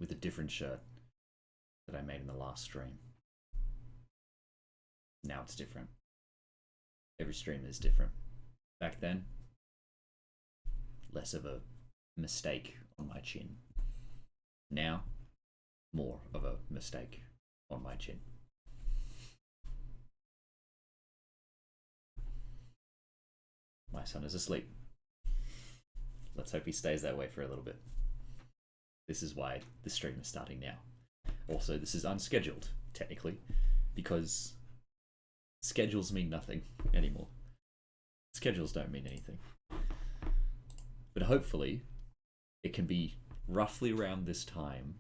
with a different shirt that I made in the last stream. Now it's different. Every stream is different. Back then, less of a mistake on my chin. Now, more of a mistake on my chin. My son is asleep. Let's hope he stays that way for a little bit. This is why the stream is starting now. Also, this is unscheduled, technically, because schedules mean nothing anymore. Schedules don't mean anything. But hopefully, it can be roughly around this time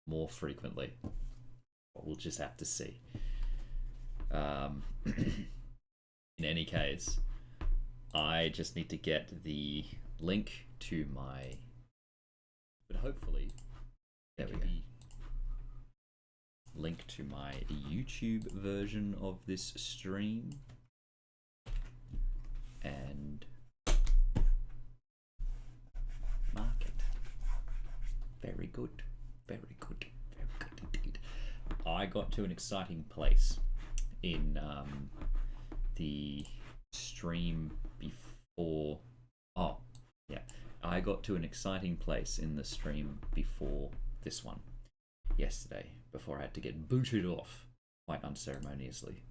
more frequently. We'll just have to see. In any case, I just need to get the link to my... But hopefully, there we go. Link to my YouTube version of this stream. And mark it. Very good. Very good. Very good indeed. I got to an exciting place in the stream before... Oh, yeah. I got to an exciting place in the stream before this one yesterday, before I had to get booted off quite unceremoniously,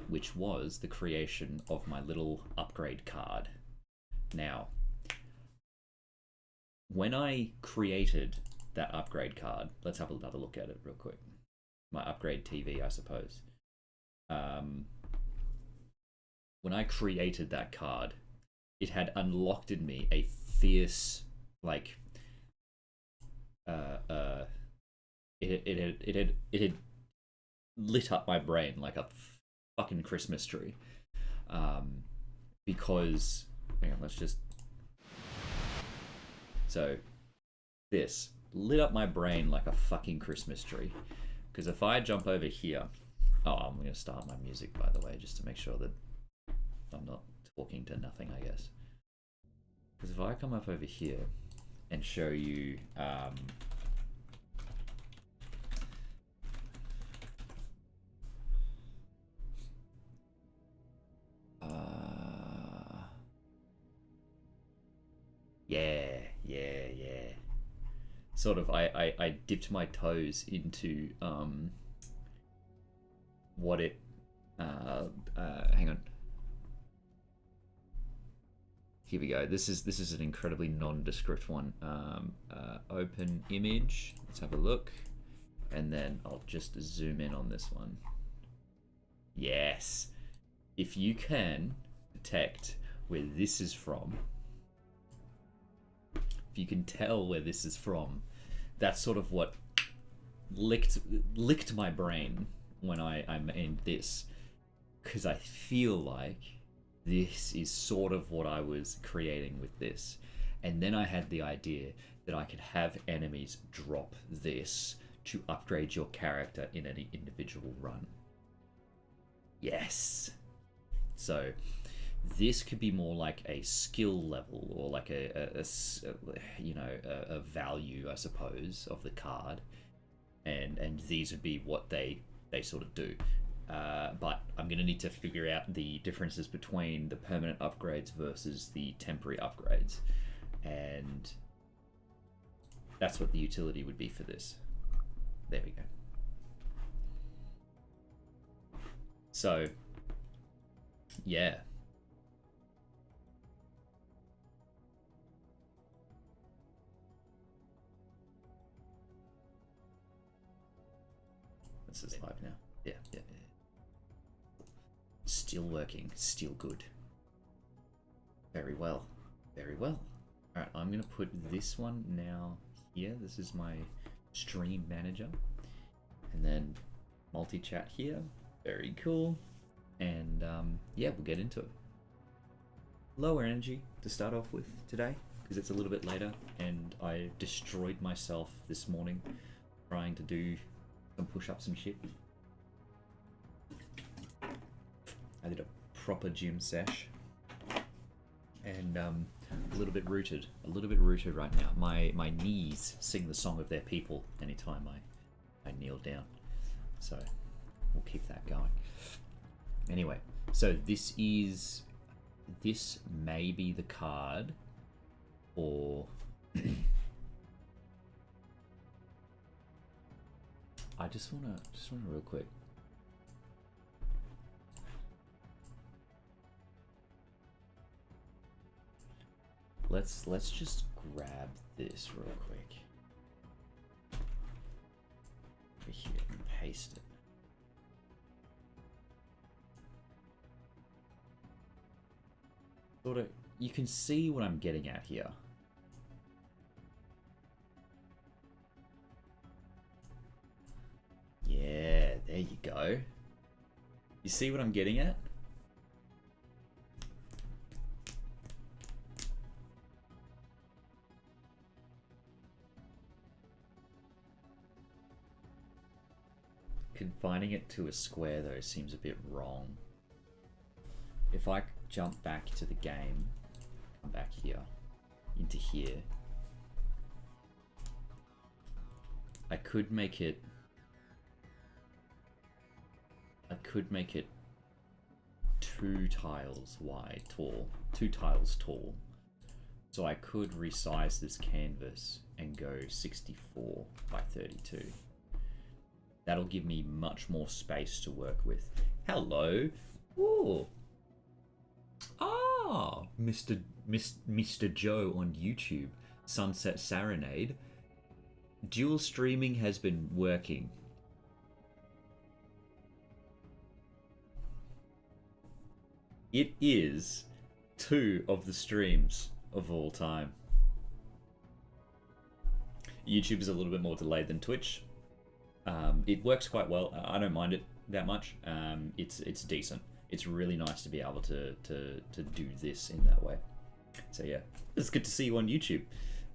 which was the creation of my little upgrade card. Now, when I created that upgrade card, let's have another look at it real quick. My upgrade TV, I suppose. When I created that card, it had unlocked in me a fierce, like, it had lit up my brain like a fucking Christmas tree. Because, hang on, let's just... So, this lit up my brain like a fucking Christmas tree. Because if I jump over here... Oh, I'm going to start my music, by the way, just to make sure that I'm not talking to nothing, I guess. Because if I come up over here and show you... Yeah. Sort of, I dipped my toes into what it... hang on. Here we go. This is an incredibly nondescript one. Open image. Let's have a look. And then I'll just zoom in on this one. Yes. If you can detect where this is from, if you can tell where this is from, that's sort of what licked my brain when I made this, because I feel like this is sort of what I was creating with this. And then I had the idea that I could have enemies drop this to upgrade your character in any individual run. Yes. So this could be more like a skill level, or like a value, I suppose, of the card, and these would be what they sort of do. But I'm going to need to figure out the differences between the permanent upgrades versus the temporary upgrades, and that's what the utility would be for this. There we go. So, yeah. This is live now. Yeah. Still working, still good. Very well. Alright, I'm going to put this one now here. This is my stream manager. And then multi-chat here. Very cool. And yeah, we'll get into it. Lower energy to start off with today, because it's a little bit later and I destroyed myself this morning trying to do some push-ups and shit. I did a proper gym sesh. and a little bit rooted right now. My knees sing the song of their people anytime I kneel down. So we'll keep that going. Anyway, so this may be the card, or I just wanna real quick. Let's just grab this real quick over here and paste it. Sort of, you can see what I'm getting at here. Yeah, there you go. You see what I'm getting at? Confining it to a square, though, seems a bit wrong. If I jump back to the game, come back here, into here, I could make it 2 tiles wide, tall, 2 tiles tall. So I could resize this canvas and go 64 by 32. That'll give me much more space to work with. Hello. Ooh. Ah, Mr. Joe on YouTube, Sunset Serenade. Dual streaming has been working. It is 2 of the streams of all time. YouTube is a little bit more delayed than Twitch. It works quite well. I don't mind it that much. It's decent. It's really nice to be able to do this in that way. So yeah, it's good to see you on YouTube.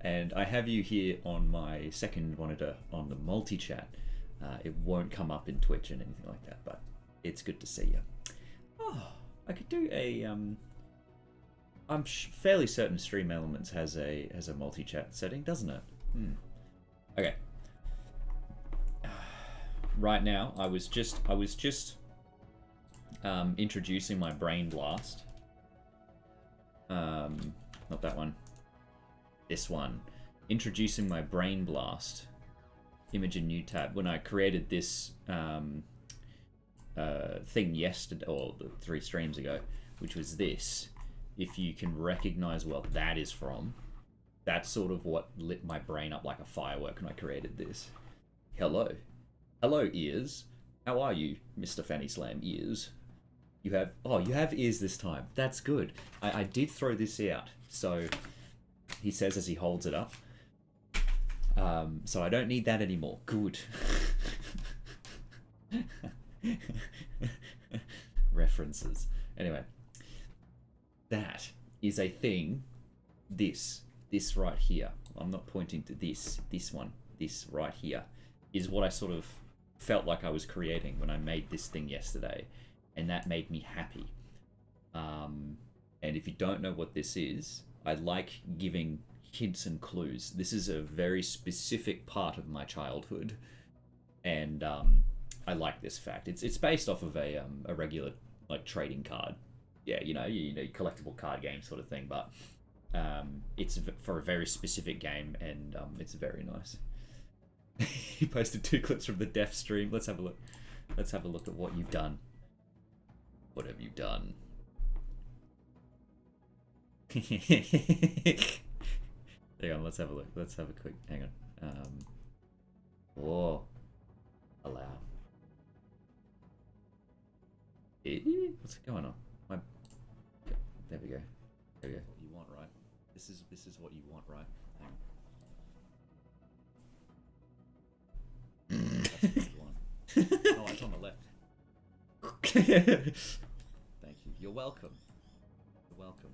And I have you here on my second monitor on the multi-chat. It won't come up in Twitch and anything like that, but it's good to see you. Oh, I could do a... I'm fairly certain Stream Elements has a multi-chat setting, doesn't it? Okay. Right now, I was just introducing my Brain Blast. Not that one. This one. Introducing my Brain Blast image in new tab. When I created this thing yesterday, or 3 streams ago, which was this. If you can recognize what that is from, that's sort of what lit my brain up like a firework when I created this. Hello. Hello, ears. How are you, Mr. Fanny Slam Ears? You have ears this time. That's good. I did throw this out. So he says as he holds it up. So I don't need that anymore. Good. References. Anyway, that is a thing. This right here. I'm not pointing to this one. This right here is what I sort of felt like I was creating when I made this thing yesterday, and that made me happy. And if you don't know what this is, I like giving hints and clues. This is a very specific part of my childhood, and I like this fact. It's based off of a regular like trading card. Yeah, you know, collectible card game sort of thing, but it's for a very specific game, and it's very nice. He posted 2 clips from the Def stream. Let's have a look. Let's have a look at what you've done. What have you done? Hang on, let's have a look. Let's have a quick. Hang on. Oh, allow. What's going on? There we go. There we go. You want, right? This is what you want, right? Hang on. That's what you want. Oh, it's on the left. Thank you. You're welcome. You're welcome.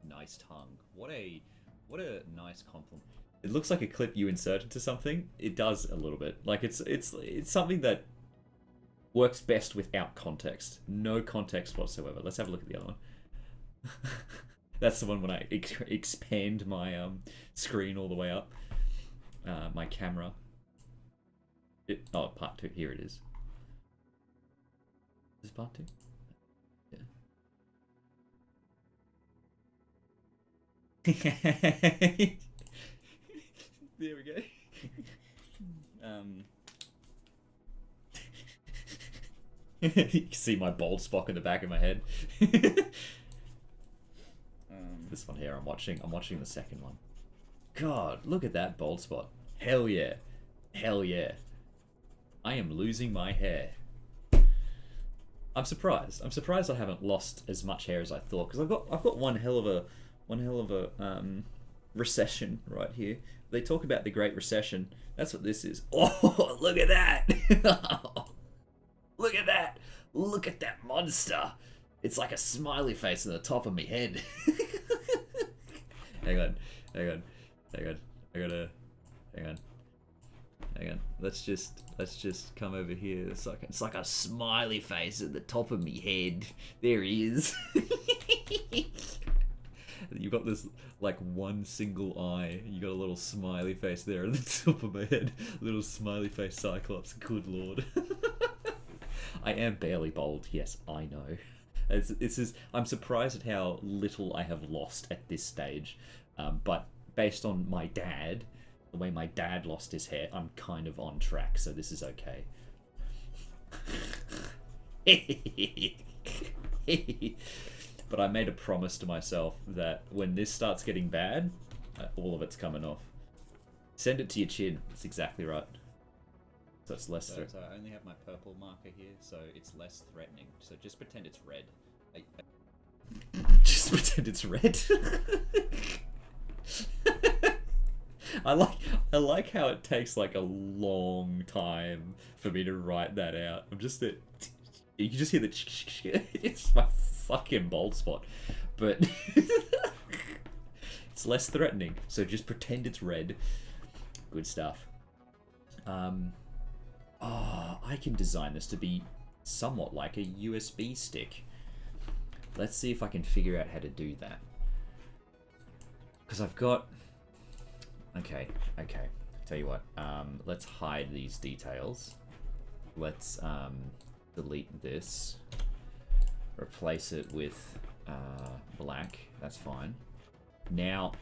Nice tongue. What a nice compliment. It looks like a clip you inserted to something. It does a little bit. Like it's something that works best without context. No context whatsoever. Let's have a look at the other one. That's the one when I expand my screen all the way up. My camera. Oh, part 2. Here it is. Is this part 2? Yeah. There we go. You can see my bald spot in the back of my head. This one here, I'm watching the second one. God, look at that bald spot. Hell yeah. Hell yeah. I am losing my hair. I'm surprised. I'm surprised I haven't lost as much hair as I thought, because I've got one hell of a recession right here. They talk about the Great Recession. That's what this is. Oh, look at that. Look at that. Look at that monster. It's like a smiley face on the top of my head. Hang on. I gotta. Hang on. Let's just come over here. It's like a smiley face at the top of me head. There he is. You've got this like one single eye. You got a little smiley face there at the top of my head. Little smiley face Cyclops. Good lord. I am barely bald. Yes, I know. I'm surprised at how little I have lost at this stage. But based on my dad, the way my dad lost his hair, I'm kind of on track, so this is okay. But I made a promise to myself that when this starts getting bad, all of it's coming off. Send it to your chin. That's exactly right. So it's less. So I only have my purple marker here, so it's less threatening. So just pretend it's red. Just pretend it's red. I like how it takes like a long time for me to write that out. I'm just you can just hear the it's my fucking bald spot, but it's less threatening. So just pretend it's red. Good stuff. Oh, I can design this to be somewhat like a USB stick. Let's see if I can figure out how to do that. Because I've got... Okay. Tell you what, let's hide these details. Let's delete this. Replace it with black. That's fine. Now,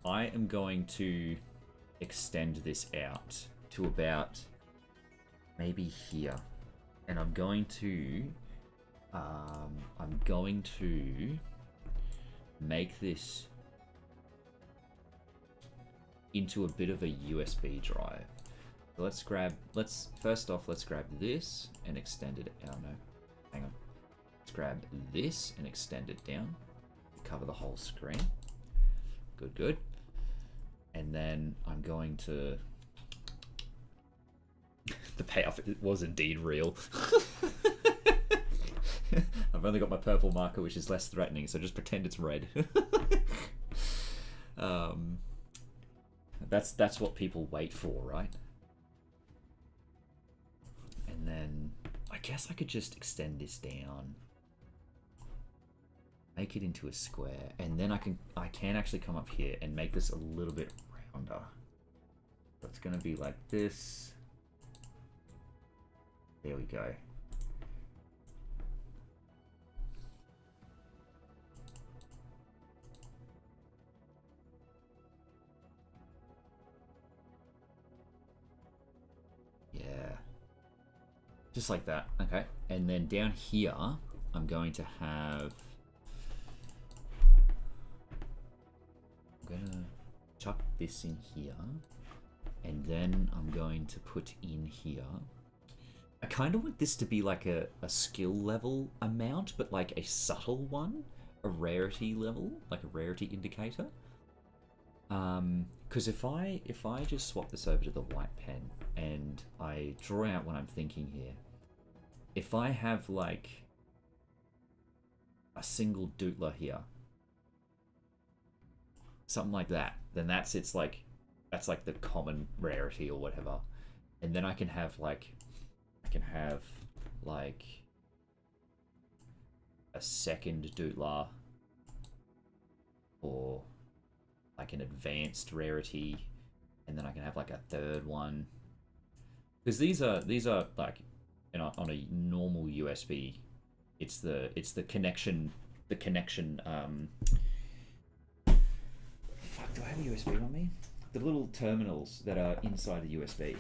I am going to extend this out to about... maybe here, and I'm going to make this into a bit of a USB drive. So let's grab this and extend it. Oh no, hang on. Let's grab this and extend it down. Cover the whole screen. Good. And then I'm going to. The payoff was indeed real. I've only got my purple marker, which is less threatening, so just pretend it's red. That's what people wait for, right? And then I guess I could just extend this down, make it into a square, and then I can actually come up here and make this a little bit rounder. So it's gonna be like this. There we go. Yeah. Just like that. Okay. And then down here, I'm going to have... I'm going to chuck this in here. And then I'm going to put in here... I kind of want this to be like a skill level amount, but like a subtle one, a rarity level, like a rarity indicator. Because if I just swap this over to the white pen and I draw out what I'm thinking here, if I have like a single doodler here, something like that, then that's like the common rarity or whatever, and then I can have like a second doodler or like an advanced rarity, and then I can have like a third one. Because these are like, you know, on a normal USB, it's the connection fuck, do I have a USB on me? The little terminals that are inside the USB.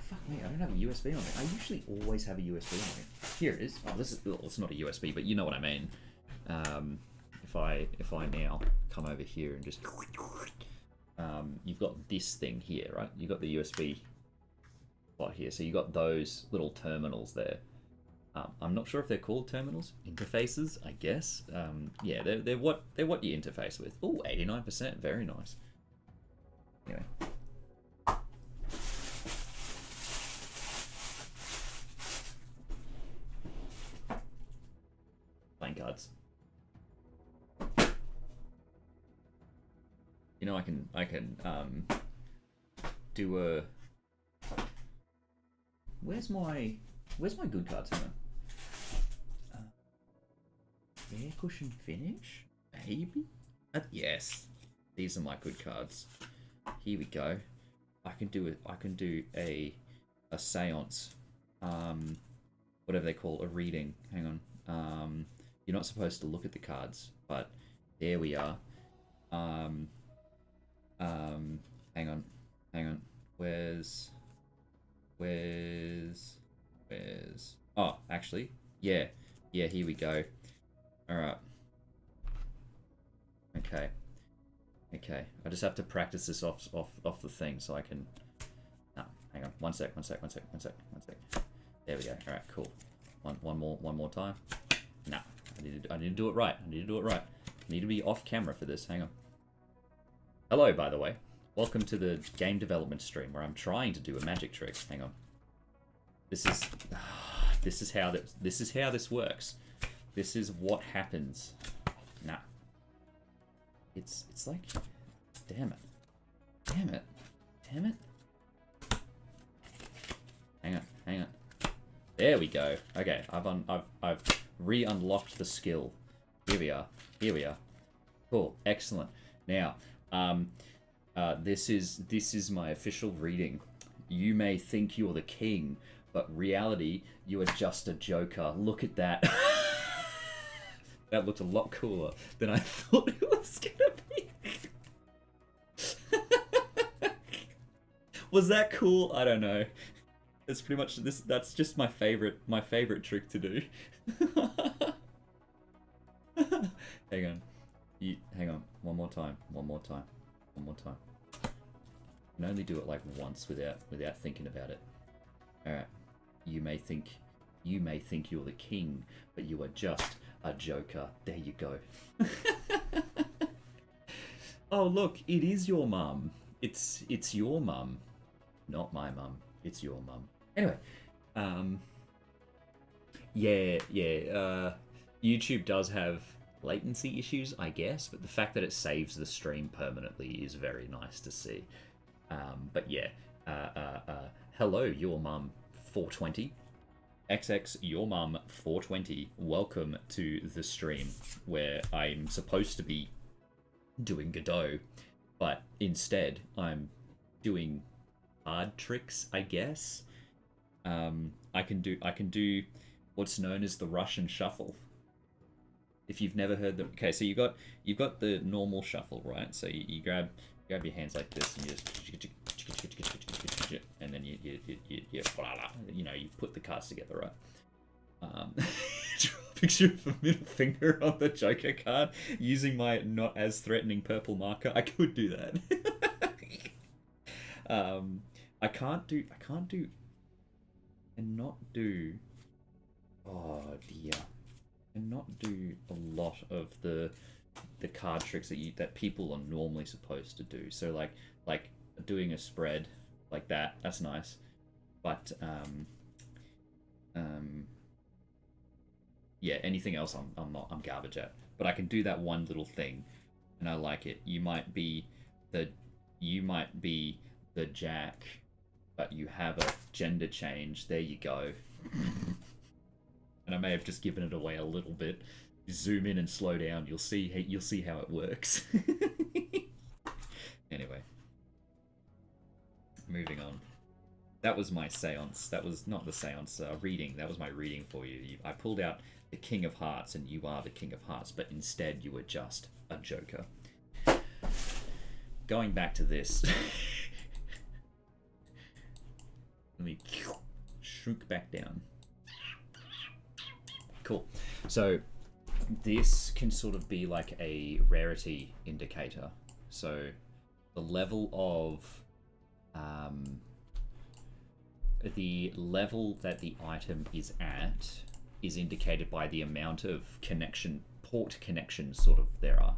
Fuck me, I don't have a USB on me. I usually always have a USB on me. Here it is. Oh, this is, well, it's not a USB, but you know what I mean. If I now come over here and just, you've got this thing here, right? You've got the USB slot here, so you got those little terminals there. I'm not sure if they're called terminals, interfaces, I guess. Yeah, they're what you interface with. Oh, 89%, very nice. Anyway. Playing cards. You know, I can do a. Where's my good cards, hang on? Air cushion finish? Maybe? Yes. These are my good cards. Here we go. I can do a seance. Whatever they call a reading. Hang on. You're not supposed to look at the cards, but there we are. Hang on. Where's oh, actually, yeah, here we go. Alright. Okay. I just have to practice this off the thing so I can. No, hang on. One sec. There we go. Alright, cool. One more time. No, I need to do it right. I need to be off camera for this. Hang on. Hello, by the way. Welcome to the game development stream where I'm trying to do a magic trick. Hang on. This is how this works. This is what happens. Nah. It's like, damn it. Hang on. There we go. Okay, I've re-unlocked the skill. Here we are. Cool, excellent. Now, this is my official reading. You may think you're the king, but reality, you are just a joker. Look at that. That looked a lot cooler than I thought it was gonna be. Was that cool? I don't know. It's pretty much this. That's just my favorite trick to do. Hang on. Hang on. One more time. I can only do it like once without thinking about it. All right. You may think you're the king, but you are just a joker. There you go. Oh look, it is your mum. It's your mum, not my mum. It's your mum. Anyway, YouTube does have latency issues, I guess, but the fact that it saves the stream permanently is very nice to see. But yeah, hello, your mum 420. XX your mum 420. Welcome to the stream where I'm supposed to be doing Godot, but instead I'm doing card tricks, I guess. I can do what's known as the Russian shuffle. If you've never heard the, okay, so you've got the normal shuffle, right? So you grab your hands like this and you just, and then you put the cards together, right? Draw a picture of a middle finger on the Joker card using my not as threatening purple marker. I could do that. I can't do oh dear, and not do a lot of the card tricks that people are normally supposed to do. So like doing a spread like that, that's nice, but yeah, anything else I'm garbage at. But I can do that one little thing, and I like it. You might be the Jack, but you have a gender change. There you go. And I may have just given it away a little bit. zoom in and slow down, you'll see how it works. Anyway, moving on. That was my seance. That was not the seance reading. That was my reading for you. I pulled out the King of Hearts, and you are the King of Hearts, but instead you were just a Joker. Going back to this. Let me shrink back down. Cool. So this can sort of be like a rarity indicator. So the level of the level that the item is at is indicated by the amount of port connections sort of there are.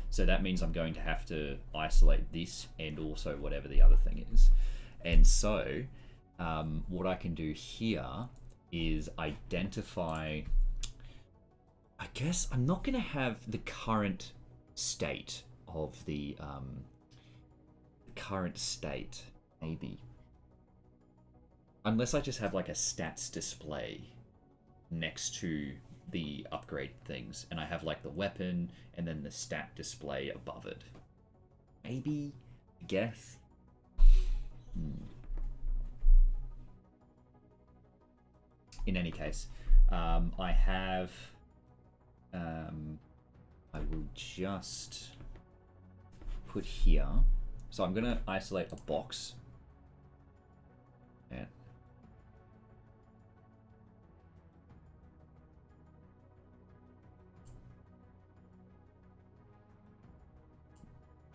So that means I'm going to have to isolate this and also whatever the other thing is. And so what I can do here is identify, I guess I'm not going to have the current state of the current state, maybe. Unless I just have like a stats display next to the upgrade things, and I have like the weapon and then the stat display above it. Maybe, I guess. In any case, I have. I will just put here. So I'm gonna isolate a box. Yeah.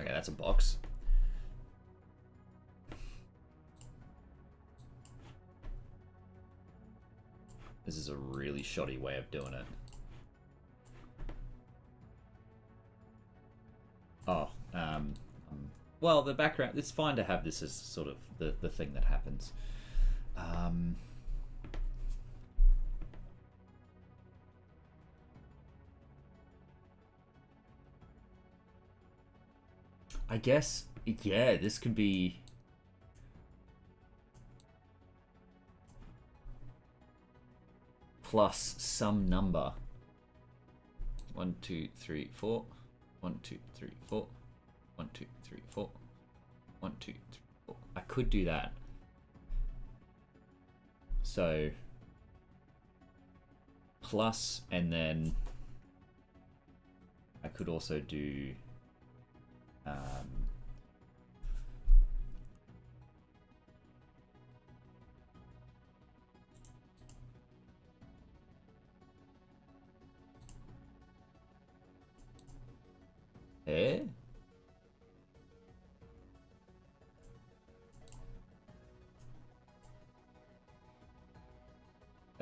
Okay, that's a box. This is a really shoddy way of doing it. Oh, well, the background, it's fine to have this as sort of the thing that happens. I guess, yeah, this could be... plus some number. 1, 2, 3, 4. 1, 2, 3, 4. 1, 2, 3, 4. 1, 2, 3, 4. I could do that. So plus, and then I could also do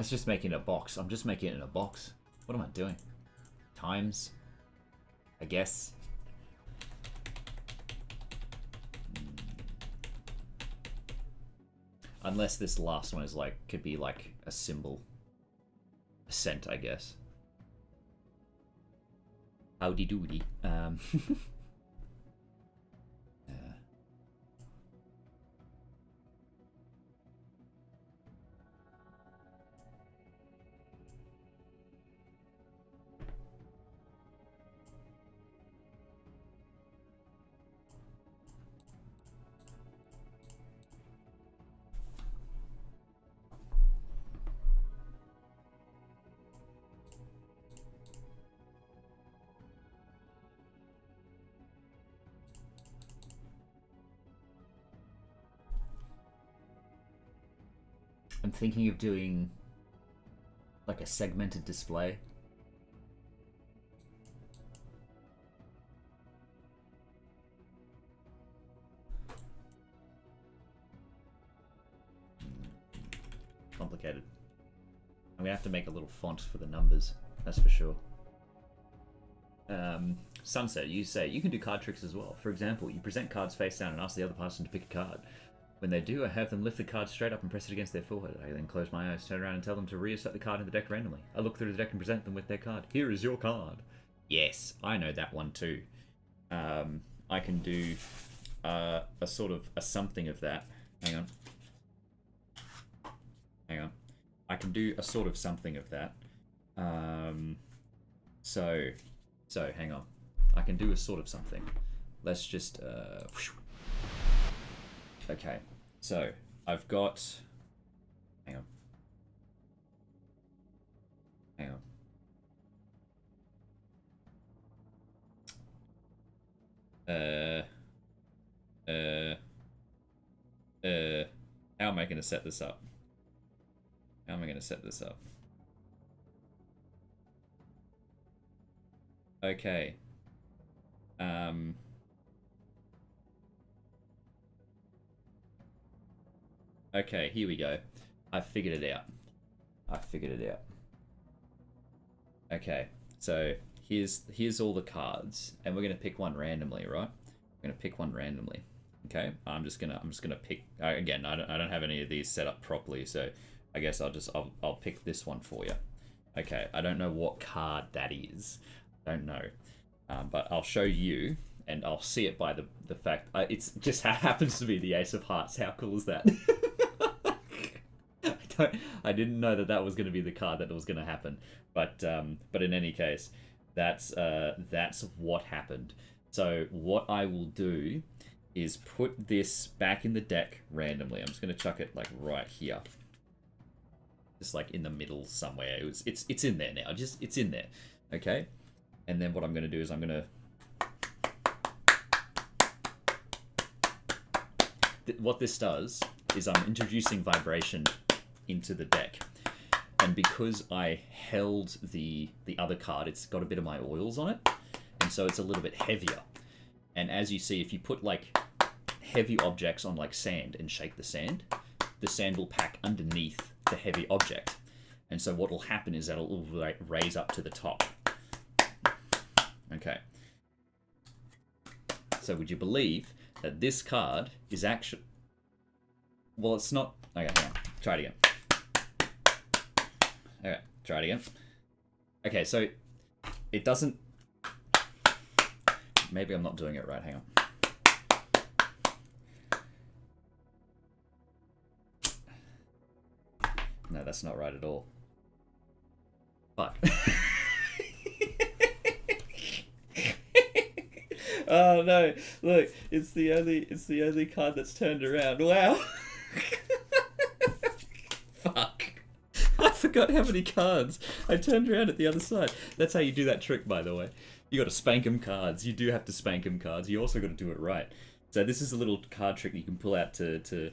That's just making a box. I'm just making it in a box. What am I doing? Times, I guess. Unless this last one is like, could be like a symbol. A cent, I guess. Howdy doody. I'm thinking of doing like a segmented display. Complicated. I'm gonna have to make a little font for the numbers, that's for sure. Sunset, you say you can do card tricks as well. For example, you present cards face down and ask the other person to pick a card. When they do, I have them lift the card straight up and press it against their forehead. I then close my eyes, turn around and tell them to reassert the card in the deck randomly. I look through the deck and present them with their card. Here is your card. Yes, I know that one too. I can do a sort of a something of that. Hang on. Hang on. I can do a sort of something of that. So hang on. I can do a sort of something. Let's just okay. So I've got. Hang on. Hang on. How am I going to set this up? How am I going to set this up? Okay. Okay, here we go. I figured it out. Okay, so here's all the cards, and we're gonna pick one randomly, right? We're gonna pick one randomly. Okay, I'm just gonna pick again. I don't have any of these set up properly, so I guess I'll pick this one for you. Okay, I don't know what card that is. Don't know, but I'll show you, and I'll see it by the fact it's just happens to be the Ace of Hearts. How cool is that? I didn't know that was going to be the card that was going to happen, but in any case, that's what happened. So what I will do is put this back in the deck randomly. I'm just going to chuck it like right here, just like in the middle somewhere. It's in there now. It's in there, okay. And then what I'm going to do is I'm going to. What this does is I'm introducing vibration into the deck, and because I held the other card, it's got a bit of my oils on it, and so it's a little bit heavier. And as you see, if you put like heavy objects on like sand and shake the sand will pack underneath the heavy object, and so what will happen is that it'll raise up to the top. Okay, so would you believe that this card is actually, well, it's not. Okay, hang on. Try it again. Okay, try it again. Okay, so it doesn't. Maybe I'm not doing it right. Hang on. No, that's not right at all. Fuck. Oh no! Look, it's the only card that's turned around. Wow. Fuck. I forgot how many cards. I turned around at the other side. That's how you do that trick, by the way. You got to spank 'em cards. You do have to spank 'em cards. You also got to do it right. So this is a little card trick you can pull out to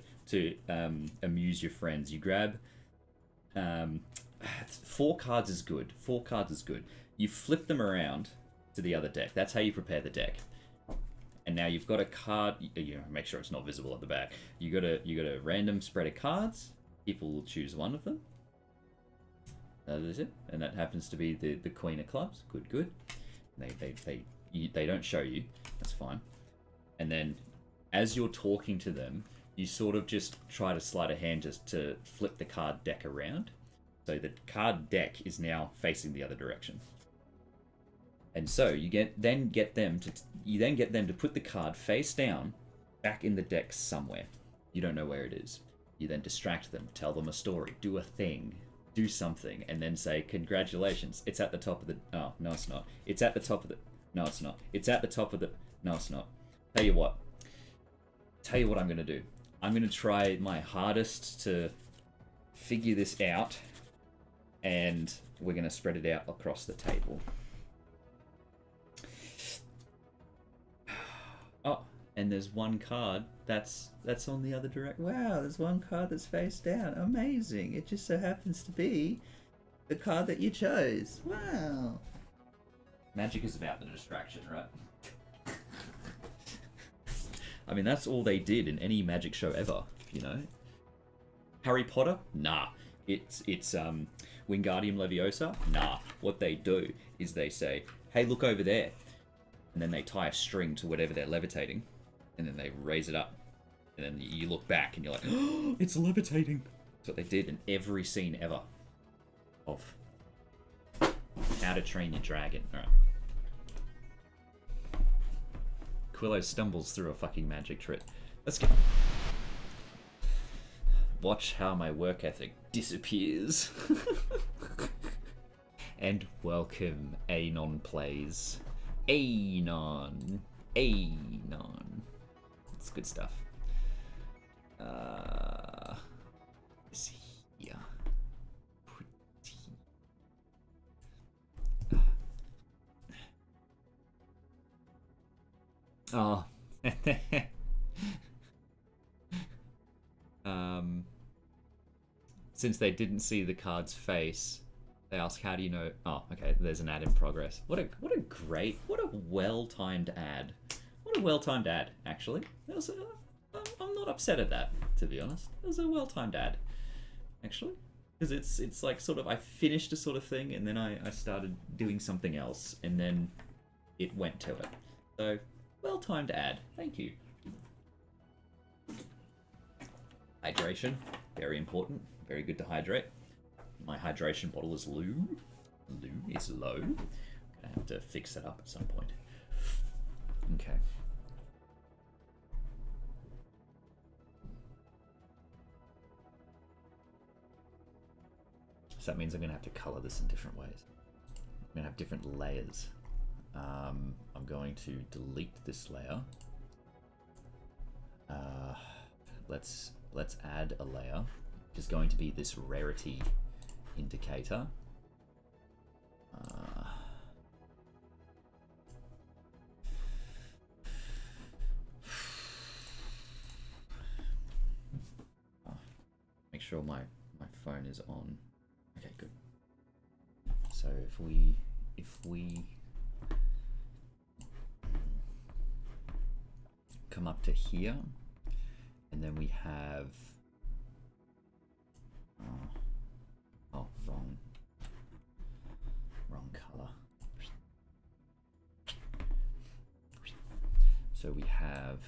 amuse your friends. You grab 4 cards is good. 4 cards is good. You flip them around to the other deck. That's how you prepare the deck. And now you've got a card. You know, make sure it's not visible at the back. You got a random spread of cards. People will choose one of them. That is it, and that happens to be the Queen of Clubs. Good. They don't show you. That's fine. And then, as you're talking to them, you sort of just try to slide a hand just to flip the card deck around, so the card deck is now facing the other direction. And so you then get them to put the card face down, back in the deck somewhere. You don't know where it is. You then distract them, tell them a story, do a thing, do something, and then say, "Congratulations, it's at the top of the." Oh no, it's not. It's at the top of the. No, it's not. It's at the top of the. No, it's not. Tell you what I'm gonna do. I'm gonna try my hardest to figure this out, and we're gonna spread it out across the table. Oh, and there's one card that's on the other direction. Wow, there's one card that's face down. Amazing. It just so happens to be the card that you chose. Wow. Magic is about the distraction, right? I mean, that's all they did in any magic show ever, you know? Harry Potter? Nah. It's Wingardium Leviosa? Nah. What they do is they say, "Hey, look over there." And then they tie a string to whatever they're levitating, and then they raise it up, and then you look back and you're like, "Oh, it's levitating." That's what they did in every scene ever of How to Train Your Dragon. Alright. Quillo stumbles through a fucking magic trick. Let's go. Watch how my work ethic disappears. And welcome, Anon Plays. Anon. Anon. It's good stuff. This here. Pretty. Oh. Since they didn't see the card's face, they ask, "How do you know?" Oh, okay. There's an ad in progress. What a well-timed ad. What a well-timed ad, actually. I'm not upset at that, to be honest. It was a well-timed ad, actually, because it's like sort of I finished a sort of thing and then I started doing something else and then it went to it. So well-timed ad. Thank you. Hydration, very important. Very good to hydrate. My hydration bottle is low. Low is low. Gonna have to fix that up at some point. Okay. So that means I'm gonna have to color this in different ways. I'm gonna have different layers. I'm going to delete this layer. Let's add a layer. Is going to be this rarity indicator. Make sure my phone is on. Okay, good. So if we come up to here, and then we have wrong color. So we have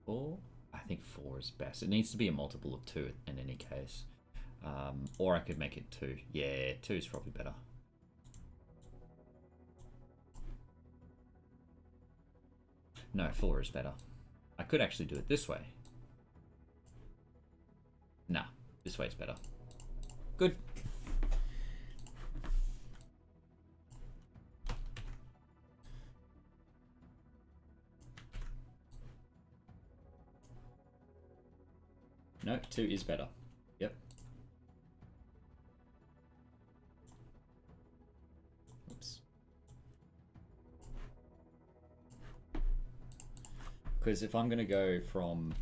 four. I think 4 is best. It needs to be a multiple of 2 in any case. Or I could make it 2. Yeah, 2 is probably better. No, 4 is better. I could actually do it this way. Nah, this way is better. Good. No, 2 is better. Yep. Oops. Because if I'm going to go from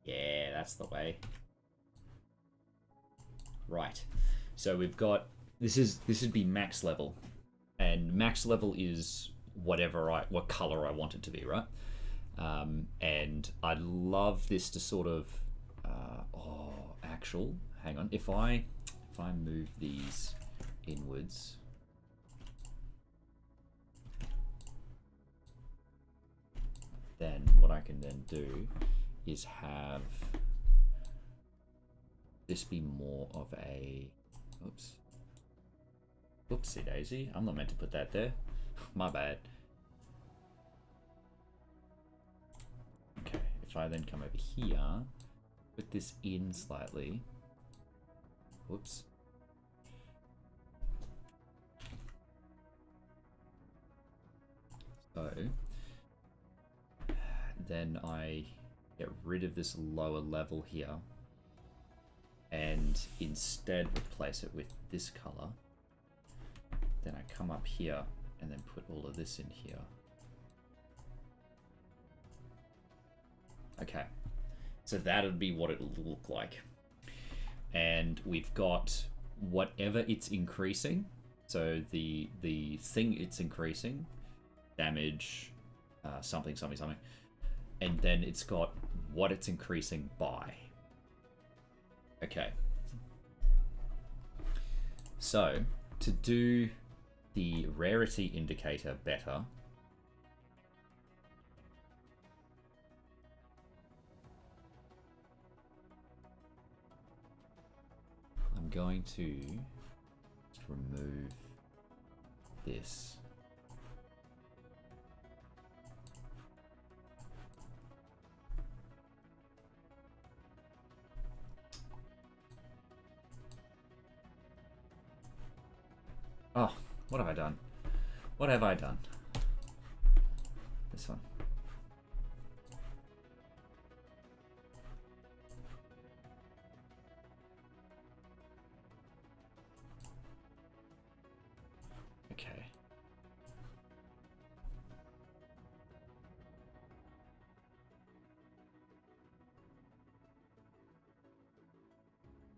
yeah, that's the way. Right. So we've got this would be max level, and max level is what color I want it to be, right? And I'd love this to sort of hang on. If I move these inwards, then what I can then do is have this be more of a oopsie daisy. I'm not meant to put that there. My bad. Okay, if I then come over here, put this in slightly. Whoops. So then I get rid of this lower level here and instead replace it with this color. Then I come up here and then put all of this in here. Okay, so that would be what it would look like. And we've got whatever it's increasing. So the thing it's increasing, damage, something, and then it's got what it's increasing by. Okay. So to do the rarity indicator better, I'm going to remove this. Oh, what have I done? What have I done? This one. Okay.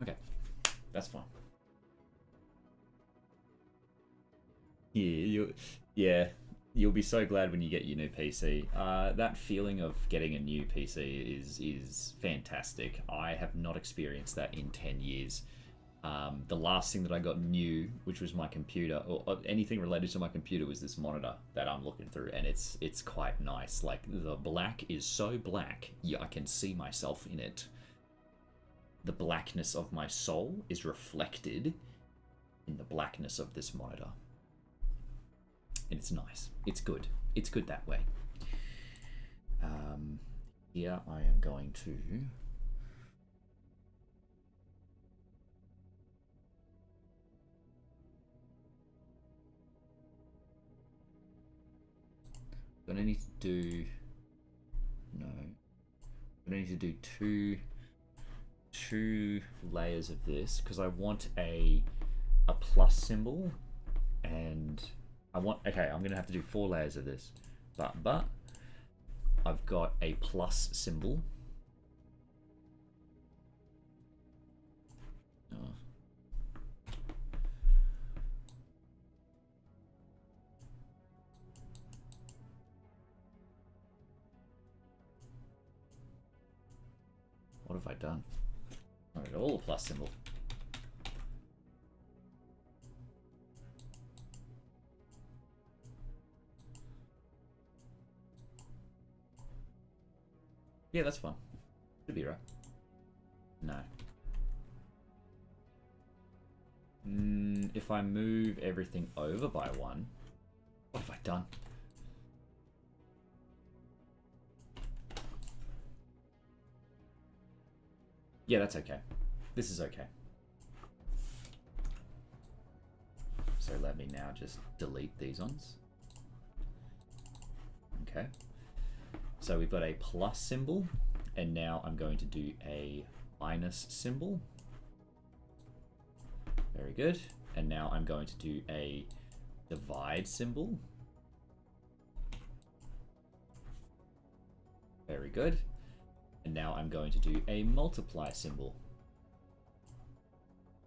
Okay, that's fine. Yeah, you'll be so glad when you get your new PC. That feeling of getting a new PC is fantastic. I have not experienced that in 10 years. The last thing that I got new, which was my computer, or anything related to my computer, was this monitor that I'm looking through, and it's quite nice. Like, the black is so black, I can see myself in it. The blackness of my soul is reflected in the blackness of this monitor. And it's nice. It's good. It's good that way. Here I am going to... Gonna need to do... No. Gonna need to do two layers of this, because I want a plus symbol, and I want... Okay, I'm gonna have to do 4 layers of this. But I've got a plus symbol. Oh. What have I done? I got all the plus symbol. Yeah, that's fine. Should be right. No. If I move everything over by 1, what have I done? Yeah, that's okay. This is okay. So let me now just delete these ones. Okay. So we've got a plus symbol, and now I'm going to do a minus symbol. Very good. And now I'm going to do a divide symbol. Very good. And now I'm going to do a multiply symbol,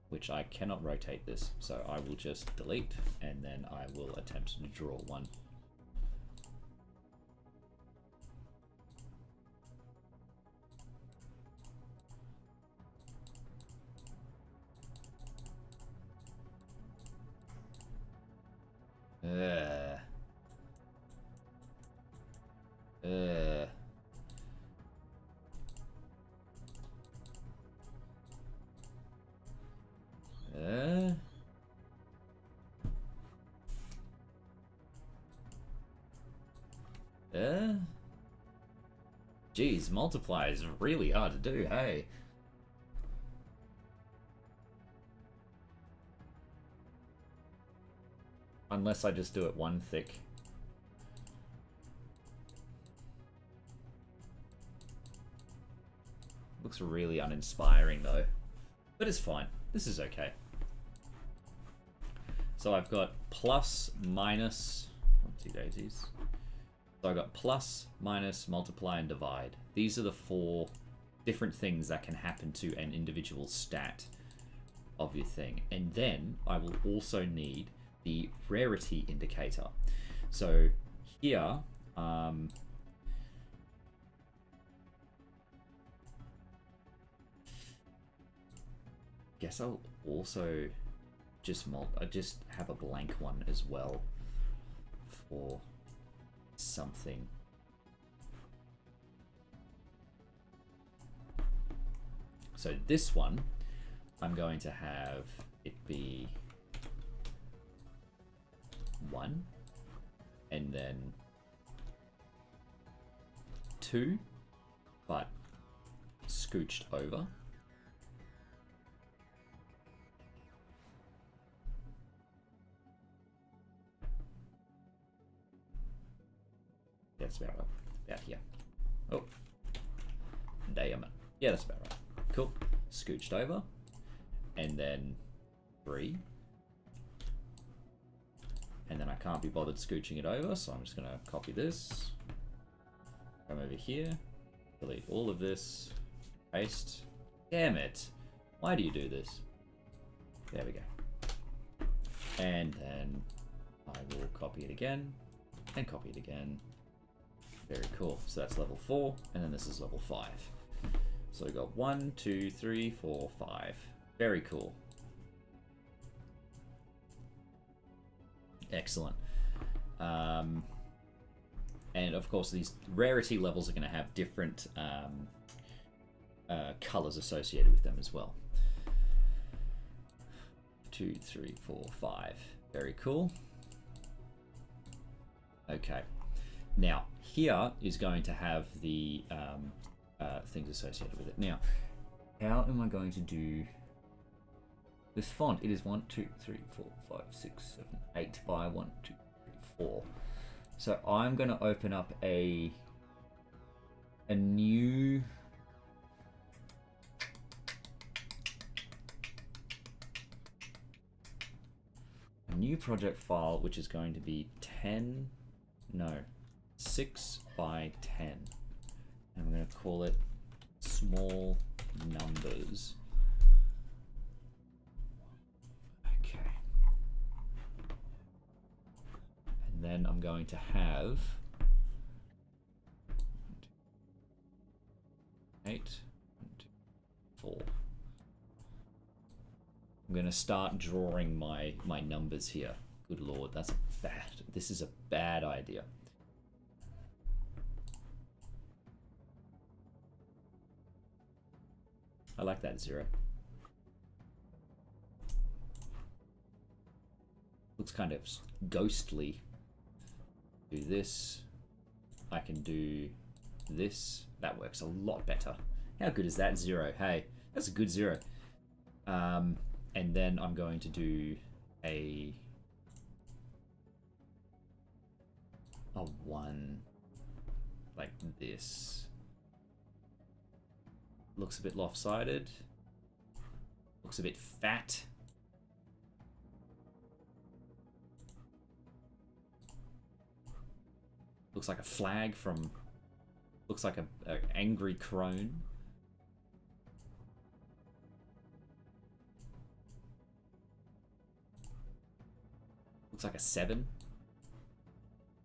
which I cannot rotate this, so I will just delete, and then I will attempt to draw one. Geez, multiply is really hard to do, hey? Unless I just do it 1 thick. Looks really uninspiring though. But it's fine. This is okay. So I've got plus, minus, 2 daisies. So I've got plus, minus, multiply, and divide. These are the 4 different things that can happen to an individual stat of your thing. And then I will also need the rarity indicator. So here, guess I'll also just have a blank one as well for something. So this one, I'm going to have it be 1, and then 2, but scooched over. That's about right. About here. Oh. Damn it. Yeah, that's about right. Cool. Scooched over. And then 3. And then I can't be bothered scooching it over, so I'm just going to copy this. Come over here. Delete all of this. Paste. Damn it. Why do you do this? There we go. And then I will copy it again. And copy it again. Very cool. So that's level 4, and then this is level 5. So we've got 1, 2, 3, 4, 5. Very cool. Excellent. And of course, these rarity levels are going to have different colors associated with them as well. 2, 3, 4, 5. Very cool. Okay. Now, here is going to have the things associated with it. Now, how am I going to do this font? It is 1, 2, 3, 4, 5, 6, 7, 8 by 1, 2, 3, 4. So I'm going to open up a new project file, which is going to be 6 by 10. And I'm going to call it small numbers. Okay. And then I'm going to have 8, 1, 2, 4. I'm going to start drawing my numbers here. Good lord, that's bad. This is a bad idea. I like that 0. Looks kind of ghostly. Do this. I can do this. That works a lot better. How good is that 0? Hey, that's a good 0. And then I'm going to do a 1 like this. Looks a bit lopsided. Looks a bit fat. Looks like a flag from... Looks like a angry crone. Looks like a 7.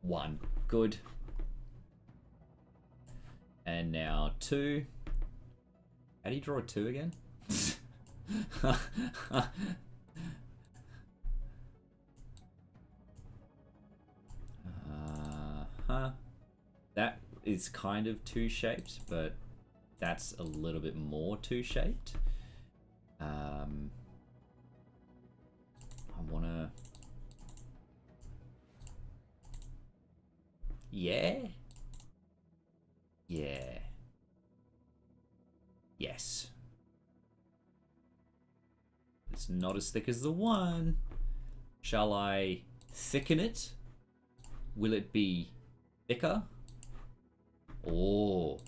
1. Good. And now 2. How do you draw a 2 again? That is kind of 2-shaped, but that's a little bit more 2-shaped. I wanna... Yeah? Yeah. Yes. It's not as thick as the 1. Shall I thicken it? Will it be thicker? Oh,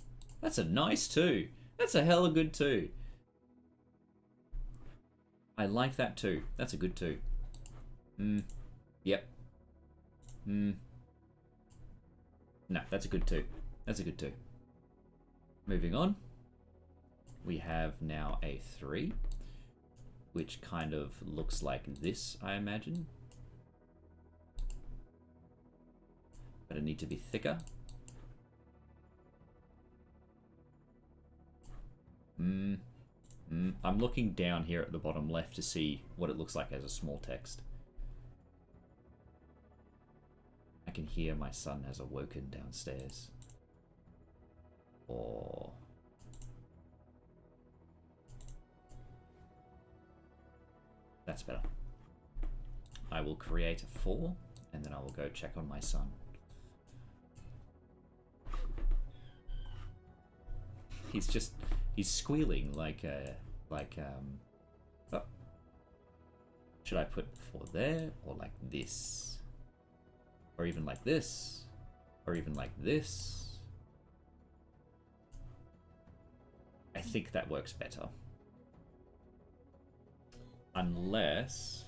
that's a nice 2. That's a hella good 2. I like that 2. That's a good 2. Yep. No, that's a good 2. That's a good 2. Moving on. We have now a 3, which kind of looks like this, I imagine. But it needs to be thicker. I'm looking down here at the bottom left to see what it looks like as a small text. I can hear my son has awoken downstairs. Or... That's better. I will create a 4, and then I will go check on my son. He's squealing like oh. Should I put 4 there, or like this? Or even like this? Or even like this? I think that works better. Unless...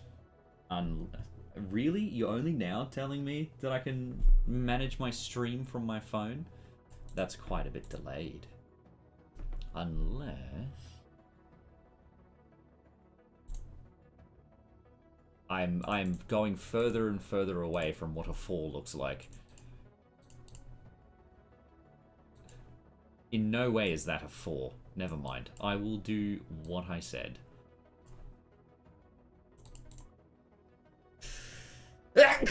Really? You're only now telling me that I can manage my stream from my phone? That's quite a bit delayed. Unless... I'm going further and further away from what a 4 looks like. In no way is that a 4. Never mind. I will do what I said. That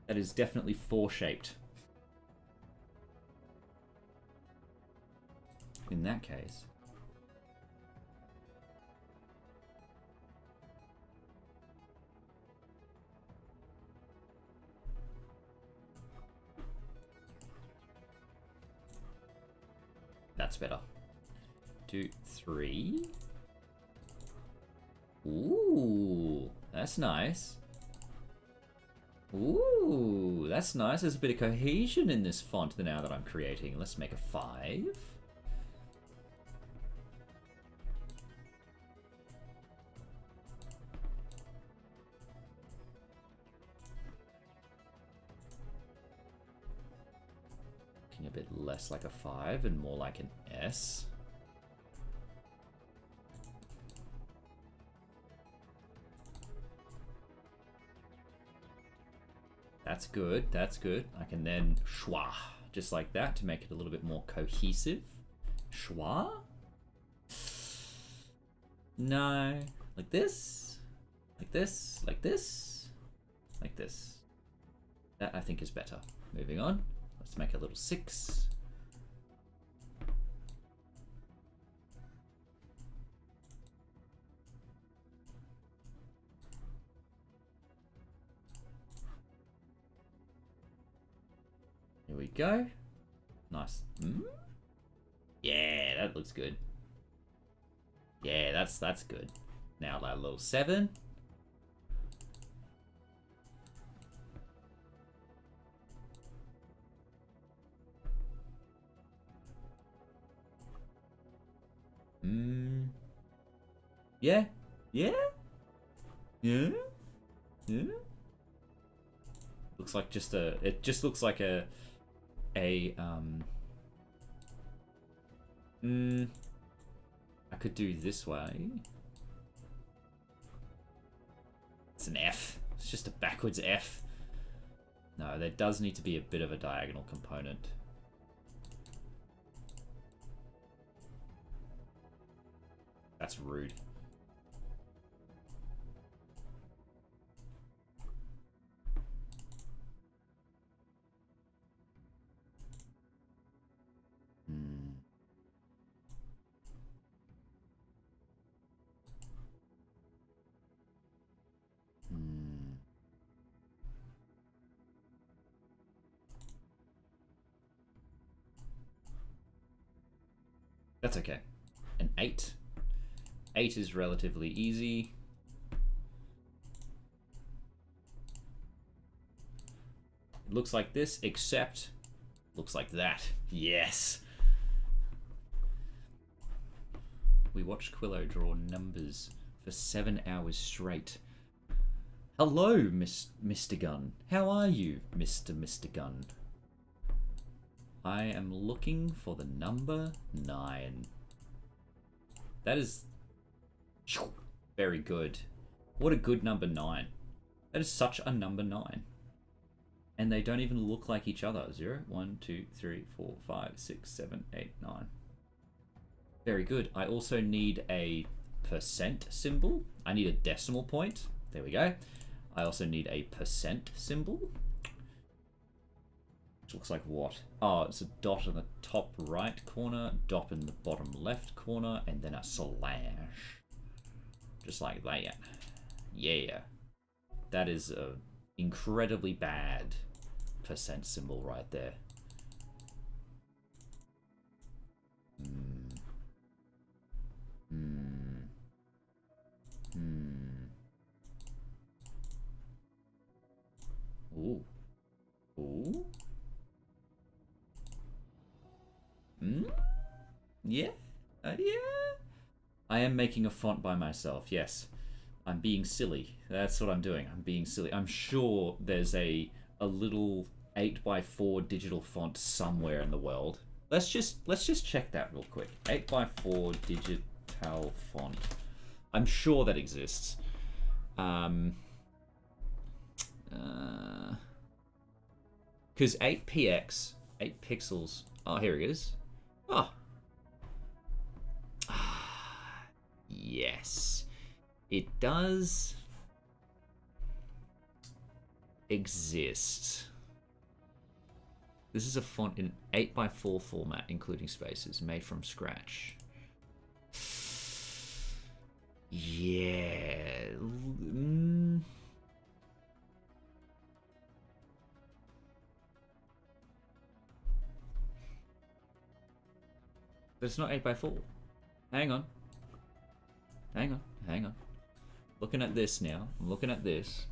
is definitely 4-shaped. In that case... That's better. 2, 3. Ooh, that's nice. Ooh, that's nice. There's a bit of cohesion in this font now that I'm creating. Let's make a 5. A bit less like a 5 and more like an S. That's good, that's good. I can then schwa, just like that, to make it a little bit more cohesive. Schwa? No. Like this, like this, like this, like this. That I think is better. Moving on. Let's make a little 6. Here we go. Nice. Yeah, that looks good. Yeah, that's good. Now that little 7. Yeah, yeah, yeah, yeah. Looks like just a. It just looks like a. I could do this way. It's an F. It's just a backwards F. No, there does need to be a bit of a diagonal component. That's rude. That's okay. An 8. 8 is relatively easy. It looks like this, except looks like that. Yes. We watched Quillo draw numbers for 7 hours straight. Hello, Mr. Gunn. How are you, Mr. Gunn? I am looking for the number 9. That is very good. What a good number 9. That is such a number 9. And they don't even look like each other. 0, 1, 2, 3, 4, 5, 6, 7, 8, 9. Very good. I also need a percent symbol. I need a decimal point. There we go. I also need a percent symbol. Which looks like what? Oh, it's a dot in the top right corner, dot in the bottom left corner, and then a slash. Just like that. Yeah. That is incredibly bad percent symbol right there. Ooh. Ooh. Yeah. Yeah. I am making a font by myself, yes. I'm being silly. That's what I'm doing. I'm being silly. I'm sure there's a little 8x4 digital font somewhere in the world. Let's just check that real quick. 8x4 digital font. I'm sure that exists. Because 8px, 8 pixels. Oh, here it is. Oh. Yes. It does exist. This is a font in 8x4 format, including spaces, made from scratch. Yeah. But it's not 8x4. Hang on. Hang on. Hang on. Looking at this now. I'm looking at this.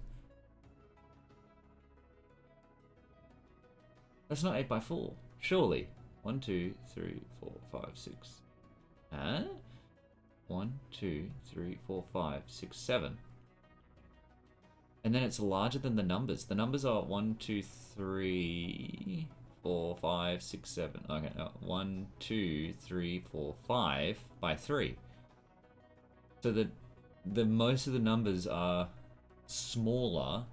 That's not 8x4. Surely. 1, 2, 3, 4, 5, 6. Huh? 1, 2, 3, 4, 5, 6, 7. And then it's larger than the numbers. The numbers are 1, 2, 3, 4, 5, 6, 7. Okay, no. 1, 2, 3, 4, 5 by 3. So the most of the numbers are smaller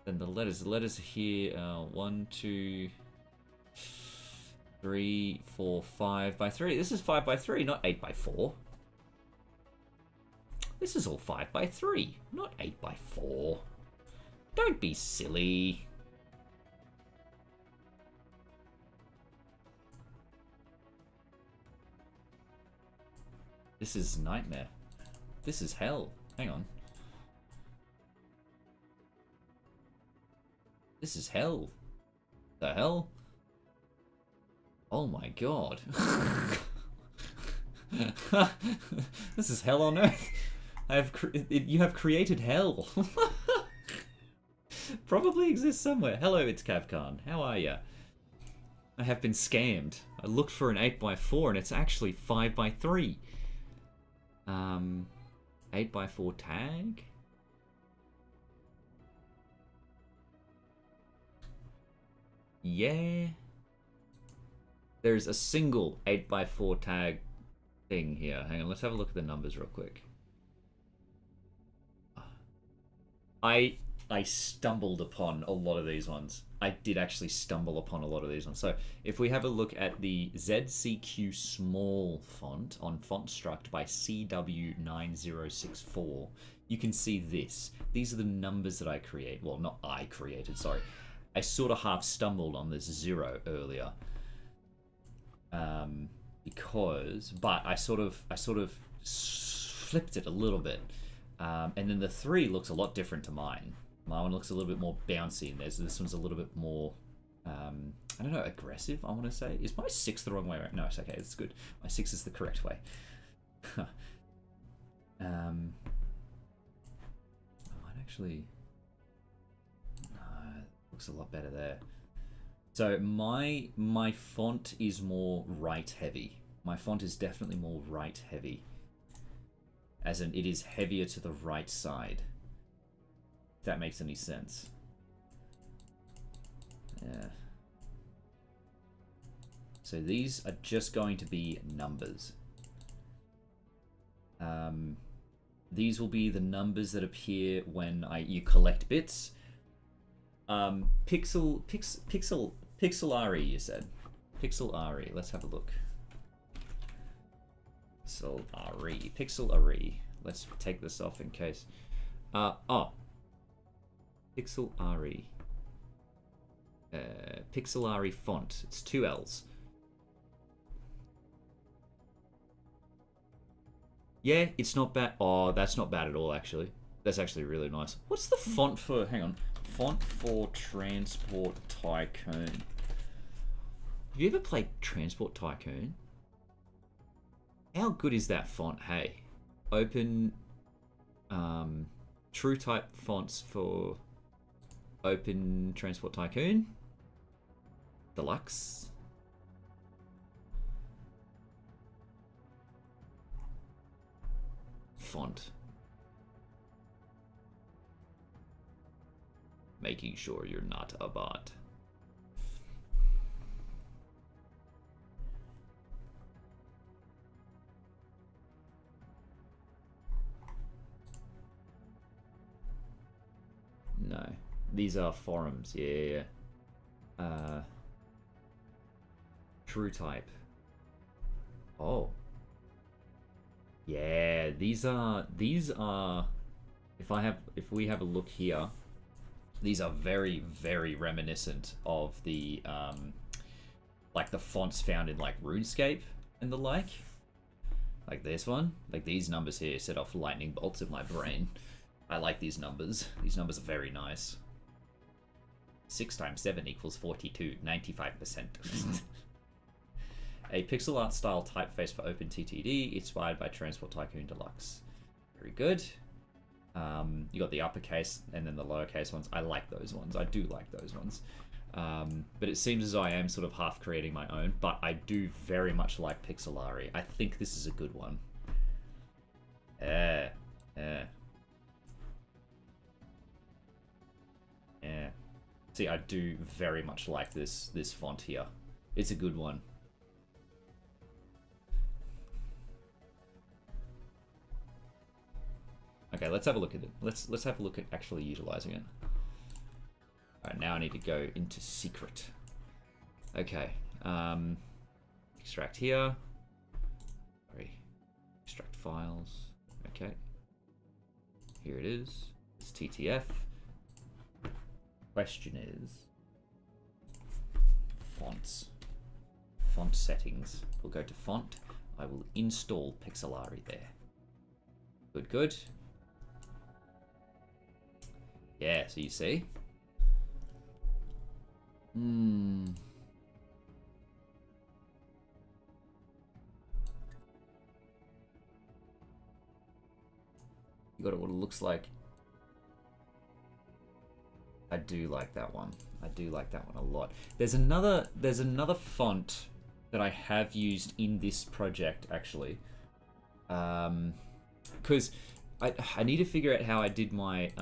than the letters. The letters here are 1, 2, 3, 4, 5 by 3. This is 5 by 3, not 8 by 4. This is all 5 by 3, not 8 by 4. Don't be silly. This is nightmare. This is hell. Hang on. This is hell. The hell? Oh my god. This is hell on earth. You have created hell. Probably exists somewhere. Hello, it's Cavcan. How are ya? I have been scammed. I looked for an 8x4 and it's actually 5 by 3. 8x4 tag. Yeah. There's a single 8x4 tag thing here. Hang on, let's have a look at the numbers real quick. I stumbled upon a lot of these ones. I did actually stumble upon a lot of these ones. So if we have a look at the ZCQ small font on FontStruct by CW9064, you can see this. These are the numbers that I create. Well, not I created, sorry. I sort of half stumbled on this 0 earlier. But I sort of flipped it a little bit. And then the 3 looks a lot different to mine. My one looks a little bit more bouncy, and this one's a little bit more, I don't know, aggressive, I want to say. Is my 6 the wrong way around? No, it's okay, it's good. My 6 is the correct way. I might actually... No, it looks a lot better there. So my font is more right-heavy. My font is definitely more right-heavy. As in, it is heavier to the right side. If that makes any sense. Yeah. So these are just going to be numbers. These will be the numbers that appear when you collect bits. Pixelari, you said. Pixelari. Let's have a look. Pixelari. Let's take this off in case. Pixelari. Pixelari font. It's 2 L's. Yeah, it's not bad. Oh, that's not bad at all, actually. That's actually really nice. What's the font for? Hang on. Font for Transport Tycoon. Have you ever played Transport Tycoon? How good is that font? Hey, open true type fonts for Open Transport Tycoon Deluxe. Font. Making sure you're not a bot. No. These are forums, yeah. True type. Oh. Yeah, these are if we have a look here, these are very, very reminiscent of the like the fonts found in like RuneScape and the like. Like this one. Like these numbers here set off lightning bolts in my brain. I like these numbers. These numbers are very nice. 6 times 7 equals 42, 95%. A pixel art style typeface for OpenTTD, inspired by Transport Tycoon Deluxe. Very good. You got the uppercase and then the lowercase ones. I like those ones. I do like those ones. But it seems as though I am sort of half creating my own, but I do very much like Pixelari. I think this is a good one. Yeah. See, I do very much like this font here. It's a good one. Okay, let's have a look at it. Let's have a look at actually utilizing it. Alright, now I need to go into secret. Okay. Extract here. Sorry. Extract files. Okay. Here it is. It's TTF. Question is fonts. Font settings. We'll go to font. I will install Pixelari there. Good. Yeah, so you see. You got it what it looks like. I do like that one. I do like that one a lot. There's another font that I have used in this project actually. Because I need to figure out how I did my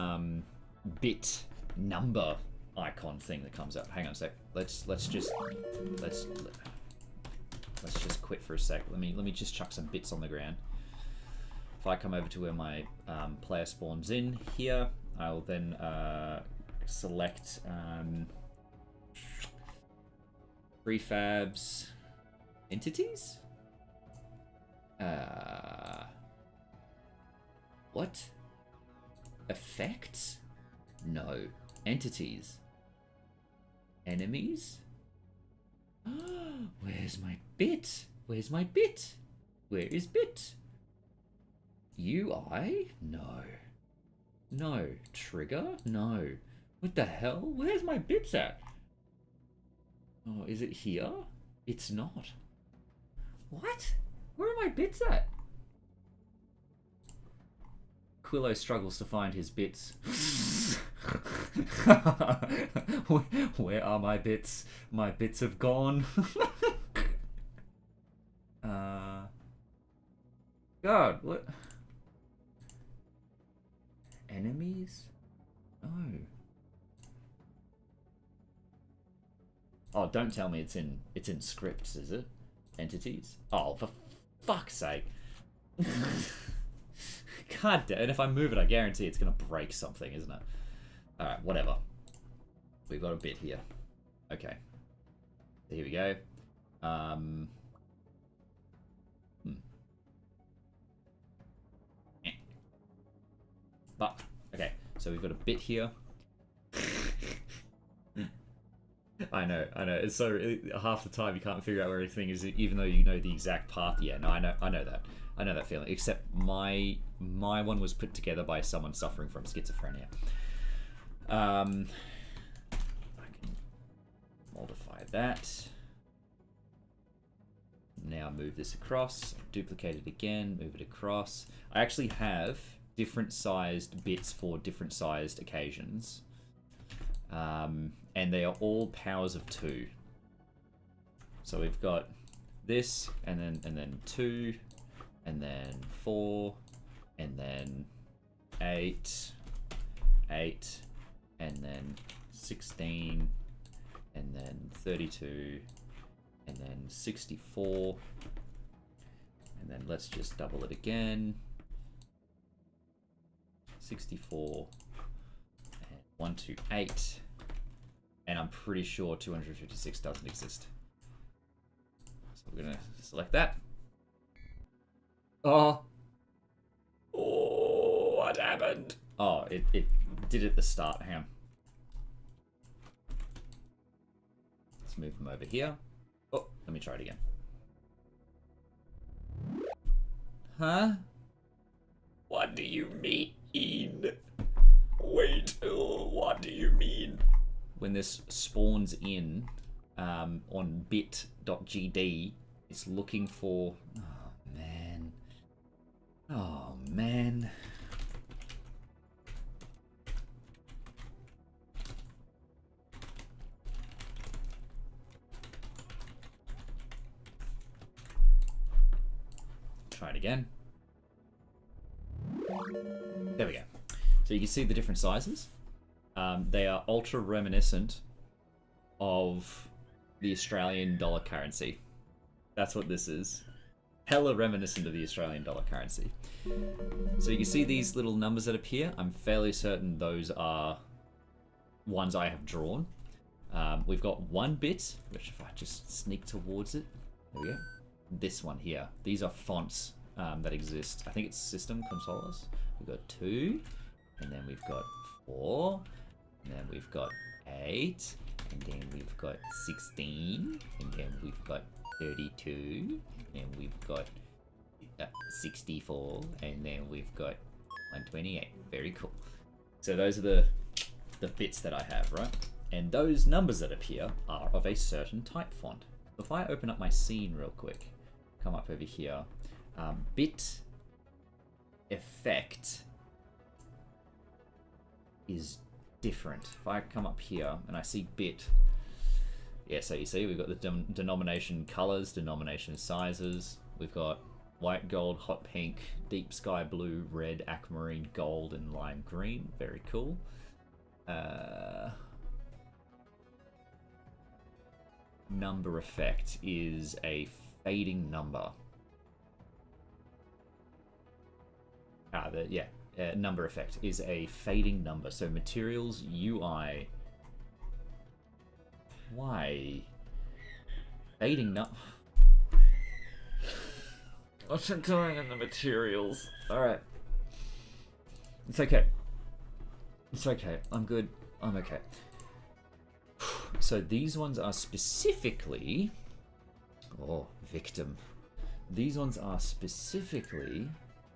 bit number icon thing that comes up. Hang on a sec. Let's just quit for a sec. Let me just chuck some bits on the ground. If I come over to where my player spawns in here, I'll then select prefabs entities. What? Effects? No. Entities. Enemies? Where's my bit? Where's my bit? Where is bit? UI? No. No. Trigger? No. What the hell? Where's my bits at? Oh, is it here? It's not. What? Where are my bits at? Quillo struggles to find his bits. Where are my bits? My bits have gone. God, what? Enemies? No. Oh, don't tell me it's in scripts, is it? Entities? Oh, for fuck's sake. God damn, and if I move it, I guarantee it's gonna break something, isn't it? Alright, whatever. We've got a bit here. Okay. So here we go. But, okay, so we've got a bit here. I know. It's so half the time you can't figure out where everything is, even though you know the exact path. Yeah, no, I know that. I know that feeling. Except my one was put together by someone suffering from schizophrenia. I can modify that. Now move this across. Duplicate it again. Move it across. I actually have different sized bits for different sized occasions. And they are all powers of 2. So we've got this, and then 2, and then 4, and then 8, and then 16, and then 32, and then 64, and then let's just double it again. 64, and 128. And I'm pretty sure 256 doesn't exist. So we're gonna select that. Oh, what happened? Oh, it did it at the start. Hang on. Let's move them over here. Oh, let me try it again. Huh? What do you mean? Wait, what do you mean? When this spawns in on bit.gd, it's looking for... Oh, man. Oh, man. Try it again. There we go. So you can see the different sizes. They are ultra reminiscent of the Australian dollar currency. That's what this is. Hella reminiscent of the Australian dollar currency. So you can see these little numbers that appear. I'm fairly certain those are ones I have drawn. We've got 1 bit, which if I just sneak towards it, there we go. This one here. These are fonts that exist. I think it's System Consoles. We've got 2, and then we've got 4. And then we've got 8, and then we've got 16, and then we've got 32, and we've got 64, and then we've got 128. Very cool. So those are the bits that I have, right? And those numbers that appear are of a certain type font. If I open up my scene real quick, come up over here, bit effect is different. If I come up here and I see bit, yeah, so you see we've got the denomination colors, denomination sizes. We've got white, gold, hot pink, deep sky blue, red, aquamarine, gold, and lime green. Very cool. Number effect is a fading number. Number effect is a fading number. So materials UI. Why? Fading number. What's it doing in the materials? Alright. It's okay. It's okay. I'm good. I'm okay. So these ones are specifically... Oh, victim. These ones are specifically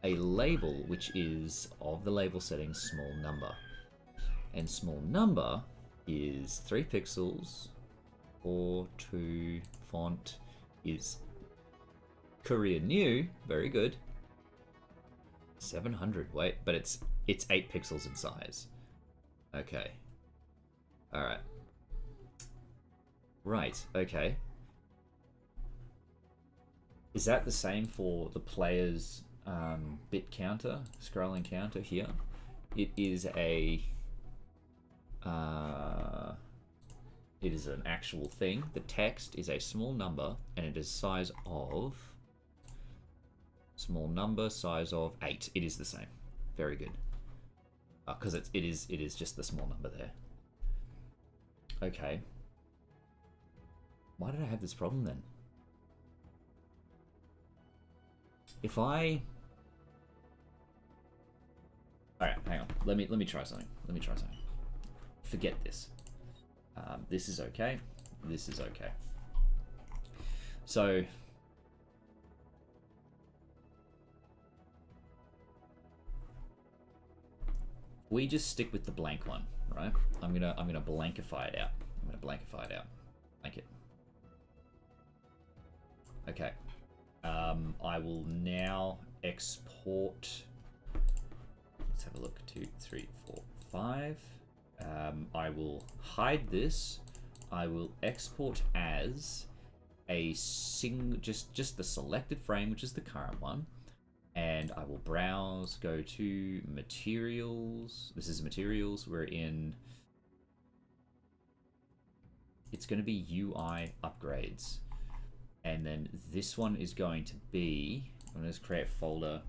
a label which is of the label setting small number. And small number is 3 pixels, 4:2 font is Korean New, very good. 700, wait, but it's 8 pixels in size. Okay. Alright. Right, okay. Is that the same for the player's bit counter, scrolling counter here? It is a... it is an actual thing. The text is a small number, and it is size of... Small number, size of 8. It is the same. Very good. Because it is just the small number there. Okay. Why did I have this problem then? If I... Alright, hang on. Let me try something. Forget this. This is okay. This is okay. So we just stick with the blank one, right? I'm gonna blankify it out. I'm gonna blankify it out. Blank it. Okay. I will now export. Let's have a look. 2, 3, 4, 5. I will hide this. I will export as a just the selected frame, which is the current one. And I will browse, go to materials. This is materials. We're in. It's going to be UI upgrades. And then this one is going to be. I'm going to create a folder.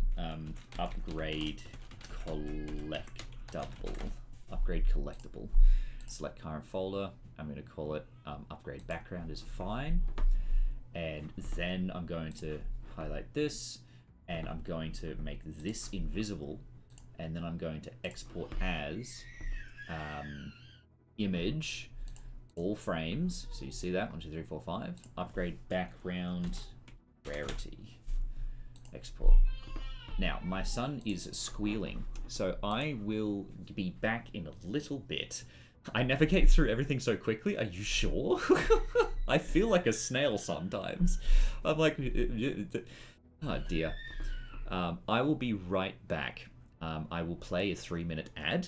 Upgrade collectible. Upgrade collectible. Select current folder. I'm going to call it upgrade background is fine. And then I'm going to highlight this. And I'm going to make this invisible, and then I'm going to export as image, all frames. So you see that, 1, 2, 3, 4, 5. Upgrade background rarity. Export. Now, my son is squealing, so I will be back in a little bit. I navigate through everything so quickly. Are you sure? I feel like a snail sometimes. I'm like, oh dear. I will be right back. I will play a 3-minute ad,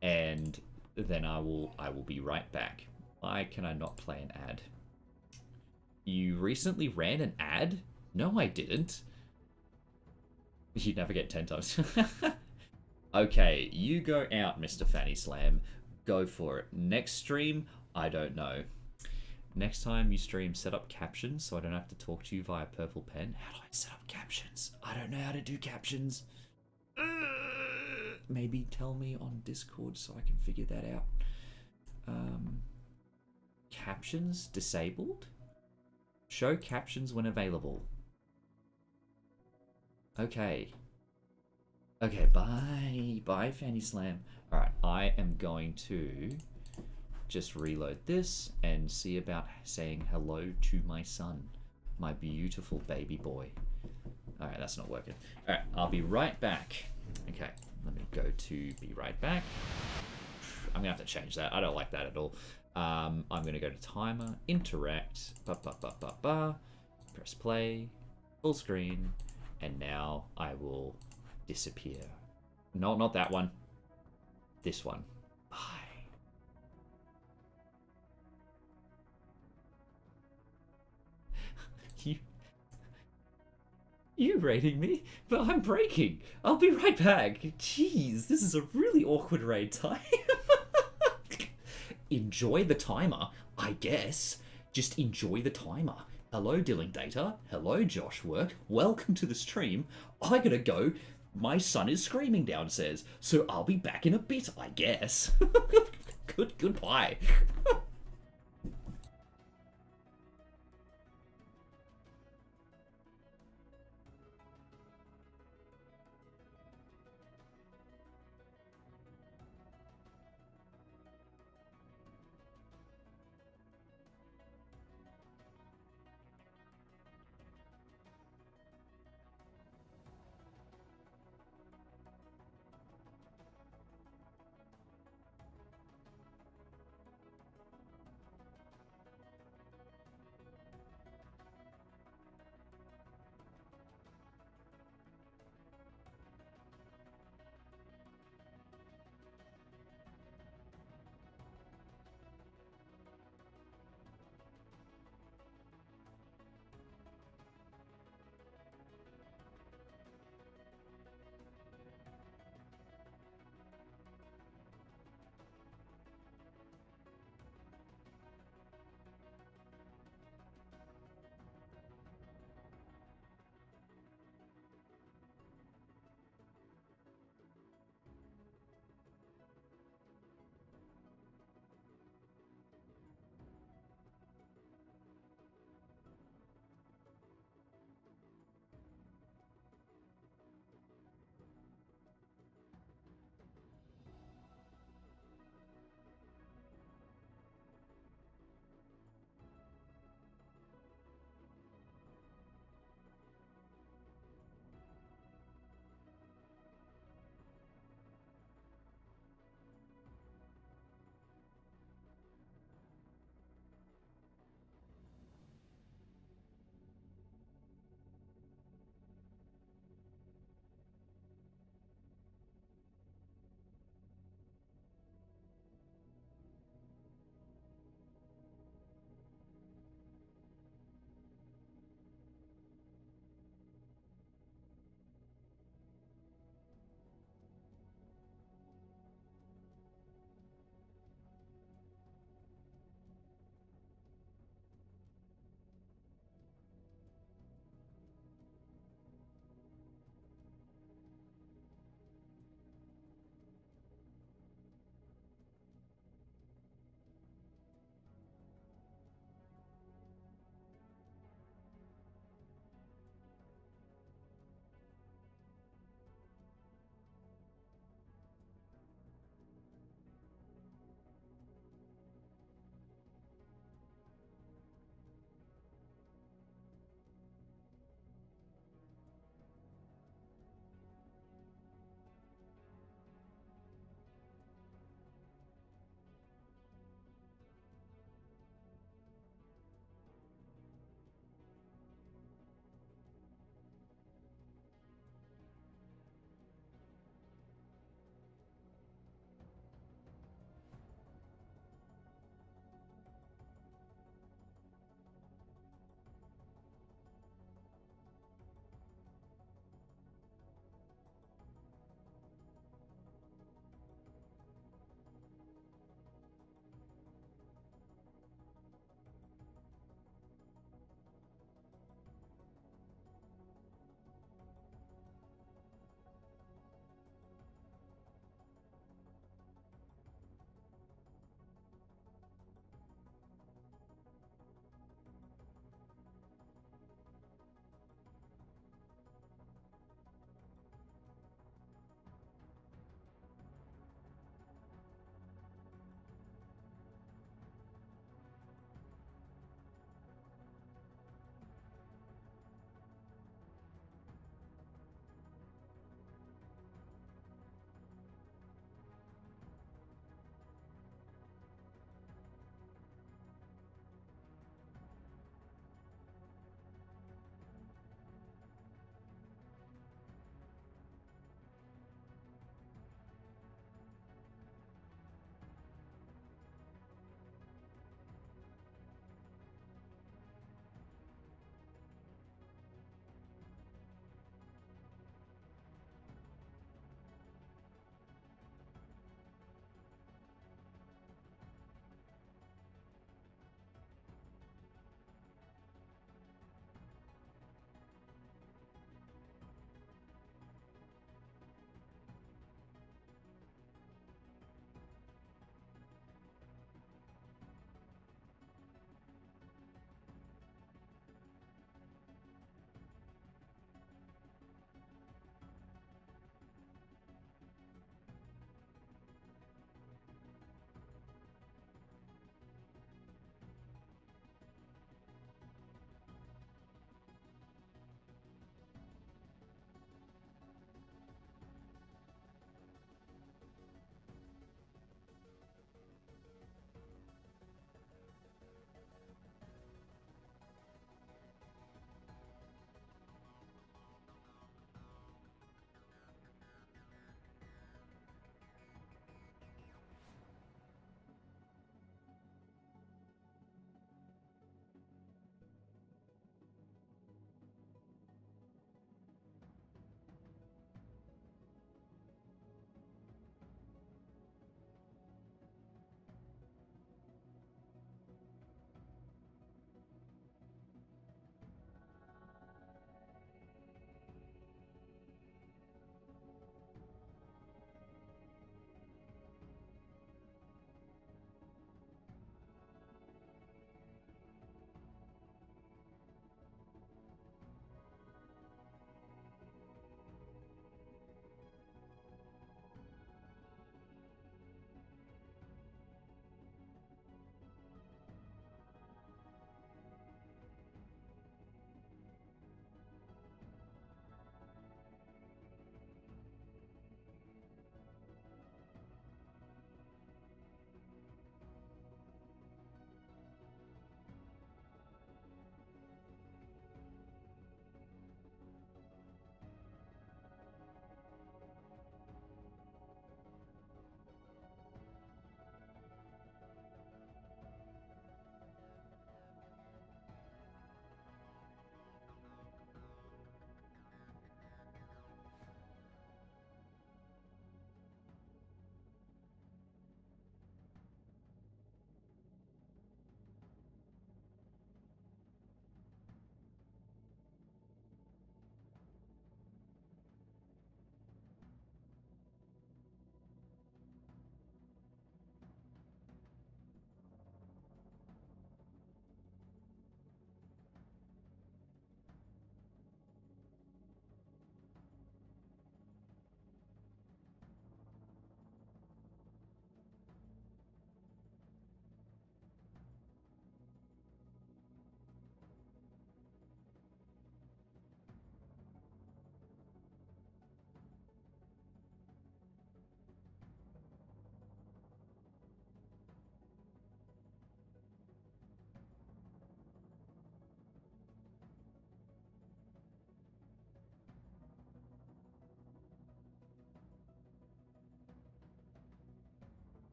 and then I will be right back. Why can I not play an ad? You recently ran an ad? No, I didn't. You navigate 10 times. Okay, you go out, Mr. Fanny Slam. Go for it. Next stream, I don't know. Next time you stream, set up captions so I don't have to talk to you via Purple Pen. How do I set up captions? I don't know how to do captions. Maybe tell me on Discord so I can figure that out. Captions disabled? Show captions when available. Okay. Okay, bye. Bye, Fanny Slam. Alright, I am going to just reload this and see about saying hello to my son, my beautiful baby boy. Alright, that's not working. Alright, I'll be right back. Okay, let me go to be right back. I'm gonna have to change that. I don't like that at all. I'm gonna go to timer, interact, press play, full screen, and now I will disappear. No, not that one. This one. Bye. You raiding me? But I'm breaking. I'll be right back. Jeez, this is a really awkward raid time. Enjoy the timer, I guess. Just enjoy the timer. Hello, Dylan Data. Hello, Josh Work. Welcome to the stream. I gotta go. My son is screaming downstairs, so I'll be back in a bit, I guess. Goodbye.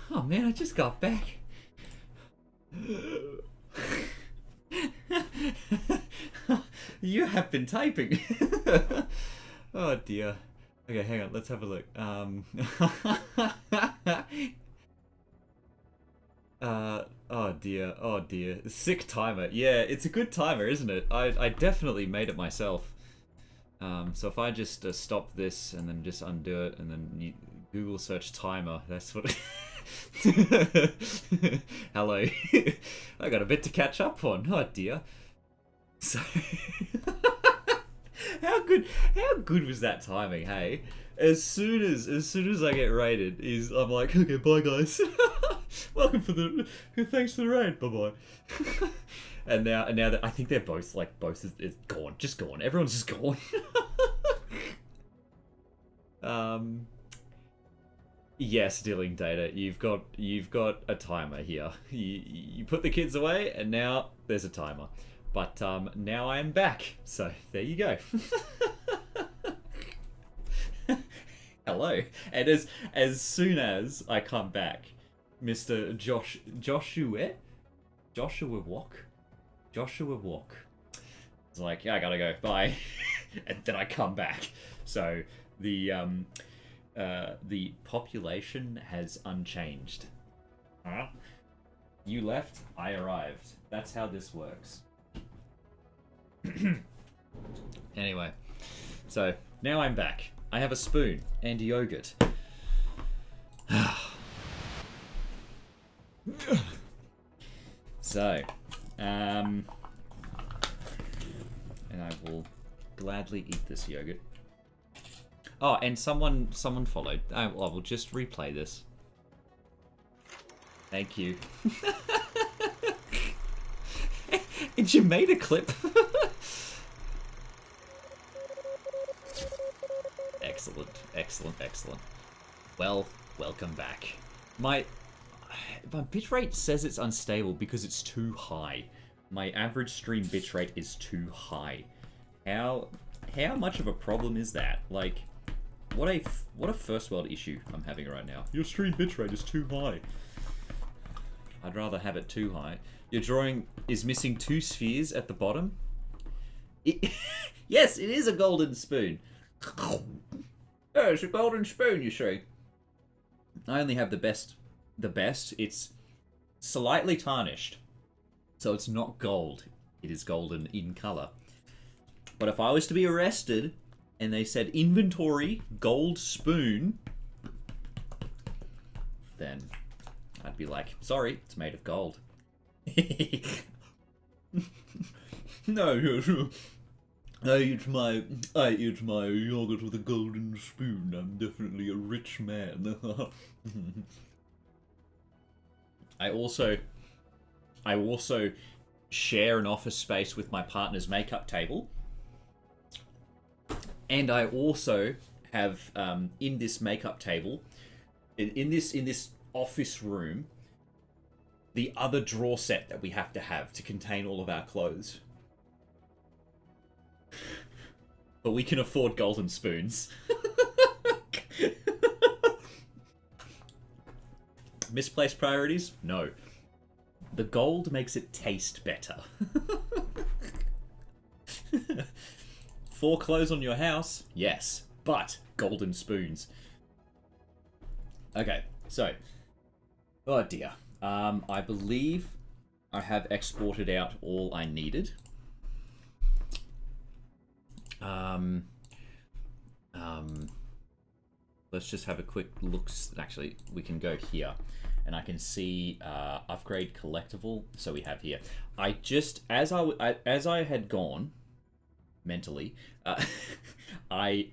Oh man, I just got back. You have been typing. Oh dear. Okay, hang on, let's have a look. Oh dear, oh dear. Sick timer. Yeah, it's a good timer, isn't it? I definitely made it myself. So if I just stop this and then just undo it and then you Google search timer, that's what... Hello. I got a bit to catch up on. Oh dear. So... How good was that timing, hey? As soon as I get rated, I'm like, okay, bye guys. Welcome for the thanks for the raid, bye bye. and now that I think they're both is gone, just gone. Everyone's just gone. Yes, dealing data. You've got a timer here. You put the kids away, and now there's a timer. But now I am back, so there you go. Hello. And as soon as I come back, Mr. Joshua Walk. It's like, yeah, I gotta go. Bye. And then I come back. So the population has unchanged. Huh? You left, I arrived. That's how this works. Anyway, so now I'm back. I have a spoon and yogurt. So, and I will gladly eat this yogurt. Oh, and someone followed. I will just replay this. Thank you. And you made a clip. Excellent. Well, welcome back. My bitrate says it's unstable because it's too high. My average stream bitrate is too high. How much of a problem is that? Like, what a first world issue I'm having right now. Your stream bitrate is too high. I'd rather have it too high. Your drawing is missing 2 spheres at the bottom. Yes, it is a golden spoon. Oh, it's a golden spoon, you see. I only have the best. It's slightly tarnished. So it's not gold. It is golden in colour. But if I was to be arrested and they said inventory, gold spoon, then I'd be like, sorry, it's made of gold. No, I eat my yogurt with a golden spoon. I'm definitely a rich man. I also share an office space with my partner's makeup table, and I also have in this makeup table, in this office room, the other drawer set that we have to contain all of our clothes. But we can afford golden spoons. Misplaced priorities? No. The gold makes it taste better. 4 clothes on your house? Yes. But golden spoons. Okay, so. Oh dear. I believe I have exported out all I needed. Let's just have a quick look. Actually, we can go here, and I can see upgrade collectible. So we have here. I just as I had gone mentally, I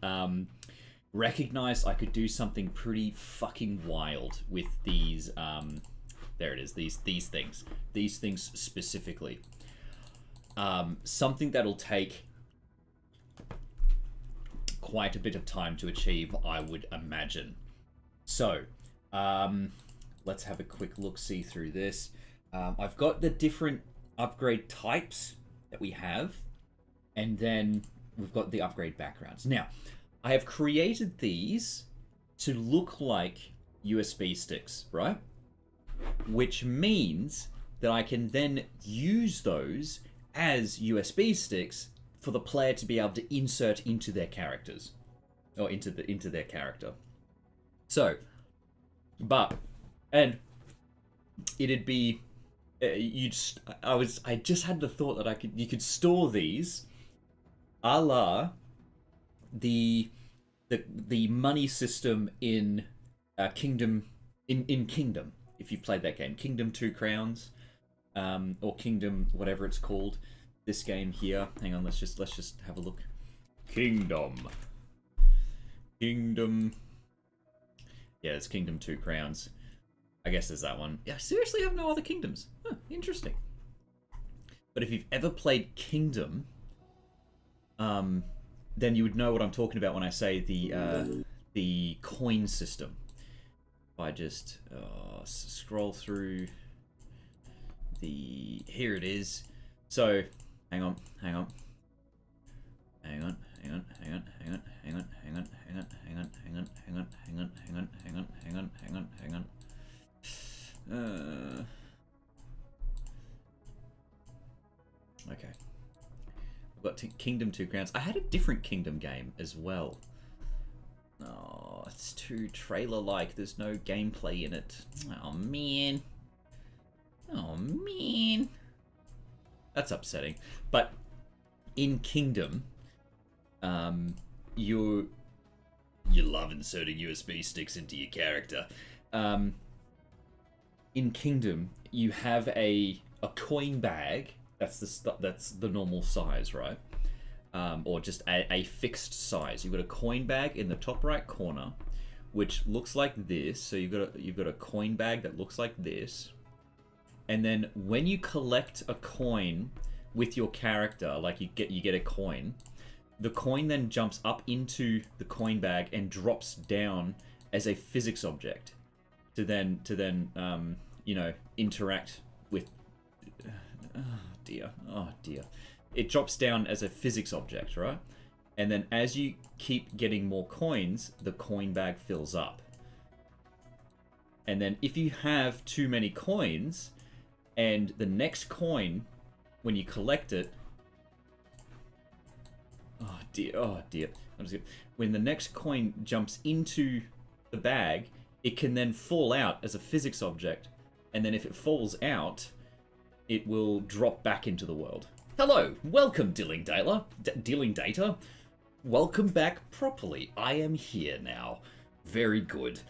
recognized I could do something pretty fucking wild with these. There it is. These things. These things specifically. Something that'll take quite a bit of time to achieve, I would imagine. So, let's have a quick look-see through this. I've got the different upgrade types that we have, and then we've got the upgrade backgrounds. Now, I have created these to look like USB sticks, right? which means that I can then use those as USB sticks for the player to be able to insert into their characters, or into their character. So, and it'd be I just had the thought that you could store these, a la the money system in Kingdom in Kingdom. If you've played that game, Kingdom 2 Crowns, or Kingdom whatever it's called. This game here. Hang on, let's just have a look. Kingdom. Yeah, it's Kingdom 2 Crowns. I guess there's that one. Yeah, I seriously have no other kingdoms. Huh, interesting. But if you've ever played Kingdom, then you would know what I'm talking about when I say the coin system. If I just scroll through here it is. So, hang on. Okay. We've got Kingdom 2 Crowns. I had a different Kingdom game as well. Oh, it's too trailer-like. There's no gameplay in it. Oh, man. That's upsetting. But in Kingdom, you love inserting USB sticks into your character. In Kingdom, you have a coin bag. That's the normal size, right? Or just a fixed size. You've got a coin bag in the top right corner, which looks like this. So you've got a coin bag that looks like this. And then when you collect a coin with your character, like you get a coin, the coin then jumps up into the coin bag and drops down as a physics object to then interact with. Oh dear. It drops down as a physics object, right? And then as you keep getting more coins, the coin bag fills up. And then if you have too many coins, and the next coin, when you collect it, oh dear. When the next coin jumps into the bag, it can then fall out as a physics object, and then if it falls out, it will drop back into the world. Hello, welcome, Dealing Data. Welcome back properly. I am here now. Very good.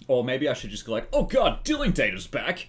Or maybe I should just go like, oh god, Dealing Data's back!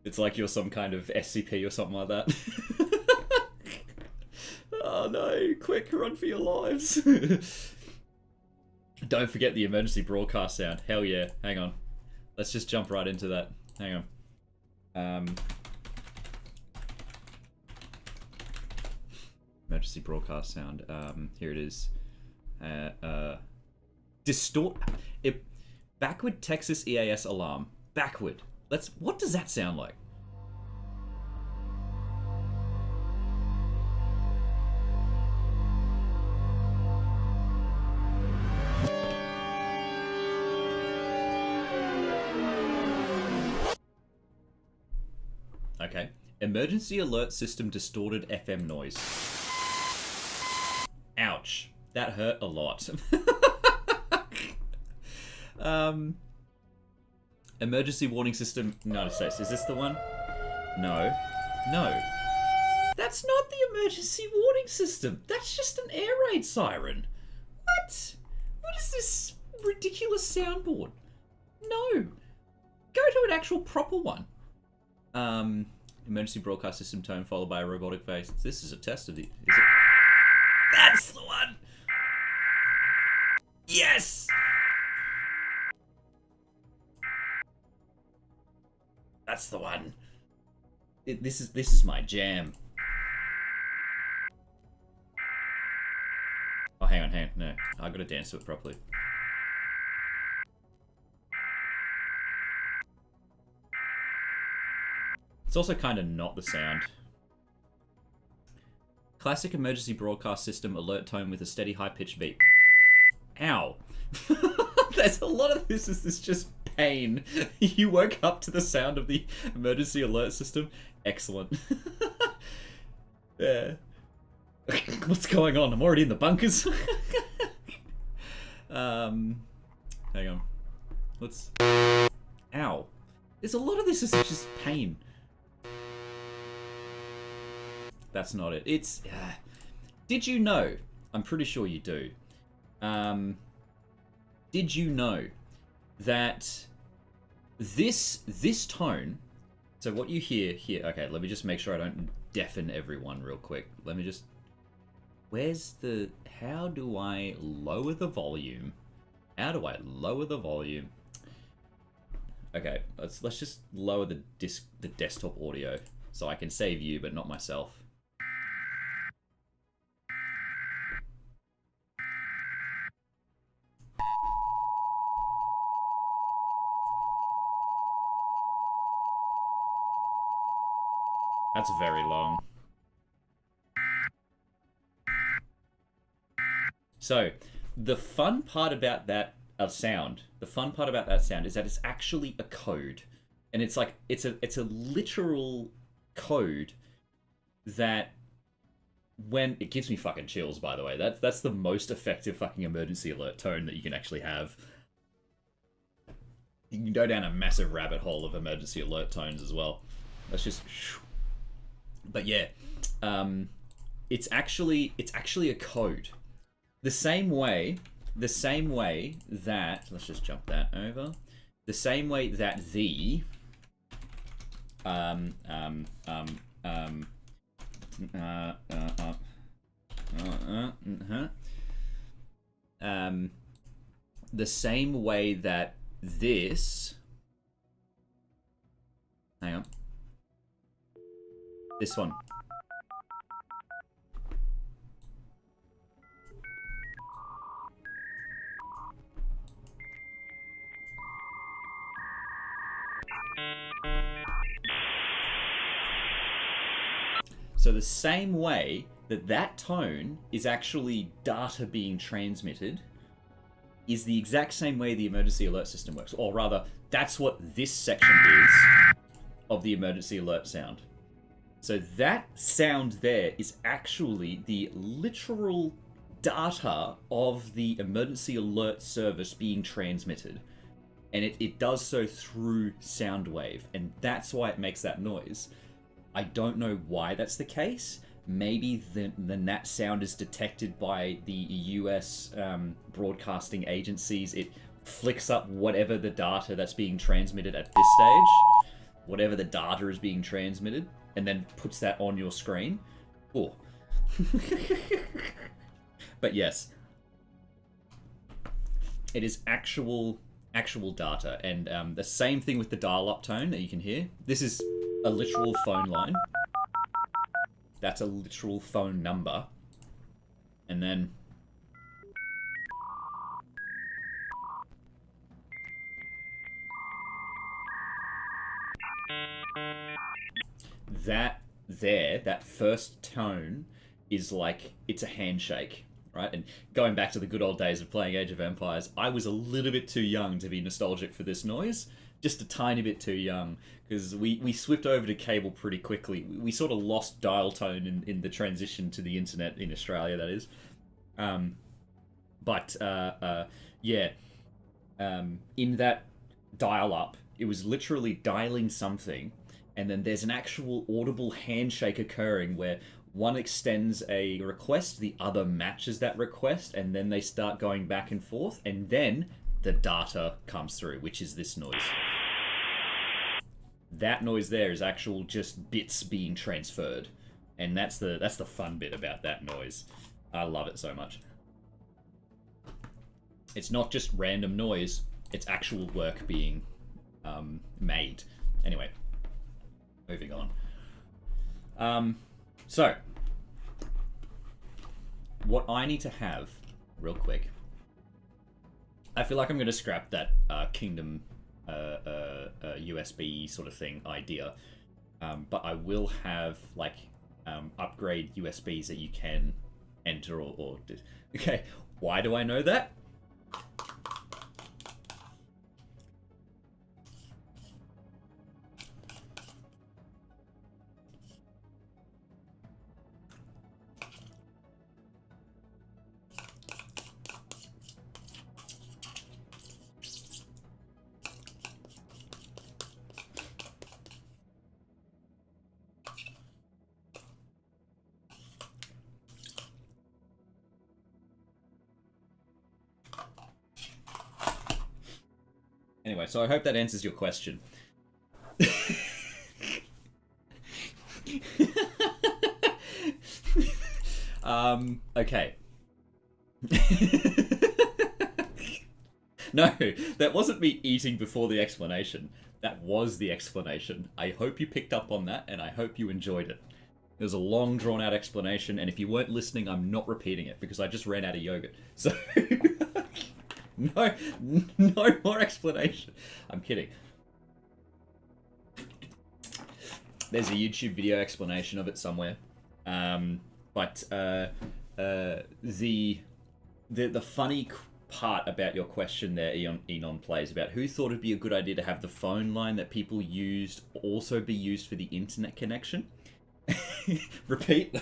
It's like you're some kind of SCP or something like that. Oh no, quick, run for your lives. Don't forget the emergency broadcast sound. Hell yeah, hang on. Let's just jump right into that. Hang on. Emergency broadcast sound. Here it is. Backward Texas EAS alarm. Backward. What does that sound like? Okay. Emergency alert system distorted FM noise. Ouch. That hurt a lot. Emergency warning system, United States. Is this the one? No. That's not the emergency warning system. That's just an air raid siren. What? What is this ridiculous soundboard? No. Go to an actual proper one. Emergency broadcast system tone followed by a robotic face. This is a test of the... Is it? That's the one! Yes! That's the one. This is my jam. Oh, hang on. No, I gotta dance to it properly. It's also kind of not the sound. Classic emergency broadcast system alert tone with a steady high-pitched beat. Ow. There's a lot of this is just pain. You woke up to the sound of the emergency alert system. Excellent. Yeah. What's going on? I'm already in the bunkers. Hang on. Let's... Ow. There's a lot of this is just pain. That's not it. It's... did you know? I'm pretty sure you do. Did you know that this tone... So what you hear here... Okay, let me just make sure I don't deafen everyone real quick. Let me just... Where's the... How do I lower the volume? How do I lower the volume? Okay, let's just lower the desktop audio so I can save you, but not myself. That's very long. So, the fun part about that sound, is that it's actually a code, and it's like it's a literal code that when it gives me fucking chills. By the way, that's the most effective fucking emergency alert tone that you can actually have. You can go down a massive rabbit hole of emergency alert tones as well. Let's just. But yeah, it's actually a code. The same way that, let's just jump that over. The same way that the the same way that this, hang on, this one. So the same way that tone is actually data being transmitted is the exact same way the emergency alert system works. Or rather, that's what this section is of the emergency alert sound. So that sound there is actually the literal data of the emergency alert service being transmitted. And it does so through sound wave. And that's why it makes that noise. I don't know why that's the case. Maybe then that sound is detected by the US broadcasting agencies. It flicks up whatever the data that's being transmitted at this stage. Whatever the data is being transmitted. And then puts that on your screen. Oh. But yes. It is actual data. And the same thing with the dial-up tone that you can hear. This is a literal phone line. That's a literal phone number. And then that first tone is like, it's a handshake, right? And going back to the good old days of playing Age of Empires, I was a little bit too young to be nostalgic for this noise. Just a tiny bit too young, because we slipped over to cable pretty quickly. We sort of lost dial tone in the transition to the internet in Australia, that is. In that dial-up, it was literally dialing something, and then there's an actual audible handshake occurring where one extends a request, the other matches that request, and then they start going back and forth, and then the data comes through, which is this noise. That noise there is actual just bits being transferred, and that's the fun bit about that noise. I love it so much. It's not just random noise, it's actual work being made. Anyway, moving on. So, what I need to have, real quick, I feel like I'm going to scrap that Kingdom USB sort of thing idea, but I will have, like, upgrade USBs that you can enter or... Okay, why do I know that? Anyway, so I hope that answers your question. Okay. No, that wasn't me eating before the explanation. That was the explanation. I hope you picked up on that, and I hope you enjoyed it. It was a long, drawn-out explanation, and if you weren't listening, I'm not repeating it, because I just ran out of yogurt. So... No more explanation. I'm kidding. There's a YouTube video explanation of it somewhere. But the funny part about your question there, Enon Plays, about who thought it'd be a good idea to have the phone line that people used also be used for the internet connection. Repeat?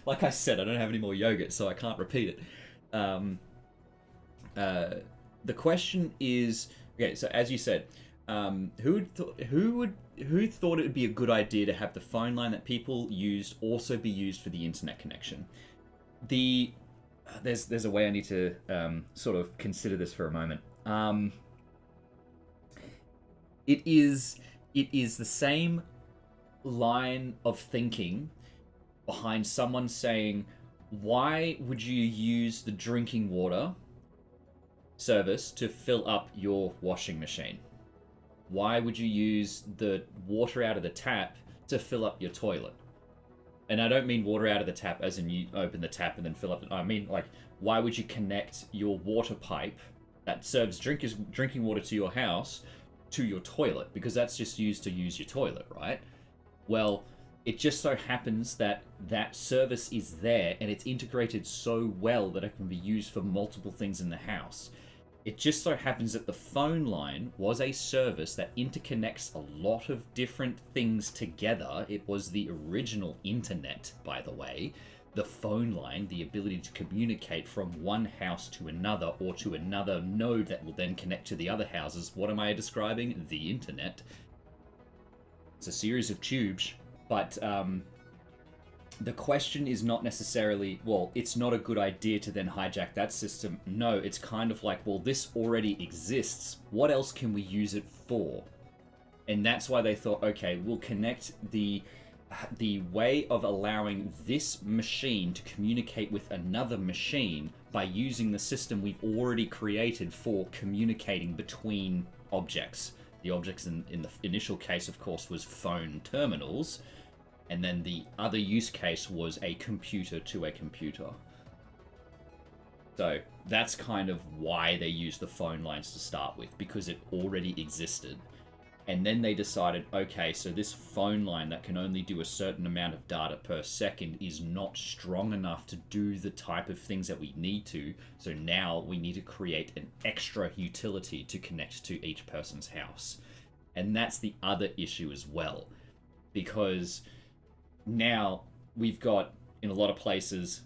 Like I said, I don't have any more yogurt, so I can't repeat it. The question is, okay, so as you said, who thought it would be a good idea to have the phone line that people used also be used for the internet connection? There's a way I need to sort of consider this for a moment. It is the same line of thinking behind someone saying, why would you use the drinking water service to fill up your washing machine? Why would you use the water out of the tap to fill up your toilet? And I don't mean water out of the tap as in you open the tap and then fill up. I mean, like, why would you connect your water pipe that serves drinking water to your house to your toilet? Because that's just used to use your toilet, right? Well, it just so happens that that service is there and it's integrated so well that it can be used for multiple things in the house. It just so happens that the phone line was a service that interconnects a lot of different things together. It was the original internet, by the way. The phone line, the ability to communicate from one house to another or to another node that will then connect to the other houses. What am I describing? The internet. It's a series of tubes, but the question is not necessarily, well, it's not a good idea to then hijack that system. No, it's kind of like, well, this already exists. What else can we use it for? And that's why they thought, okay, we'll connect the way of allowing this machine to communicate with another machine by using the system we've already created for communicating between objects. The objects in the initial case, of course, was phone terminals. And then the other use case was a computer to a computer. So that's kind of why they used the phone lines to start with, because it already existed. And then they decided, okay, so this phone line that can only do a certain amount of data per second is not strong enough to do the type of things that we need to. So now we need to create an extra utility to connect to each person's house. And that's the other issue as well, because now we've got, in a lot of places,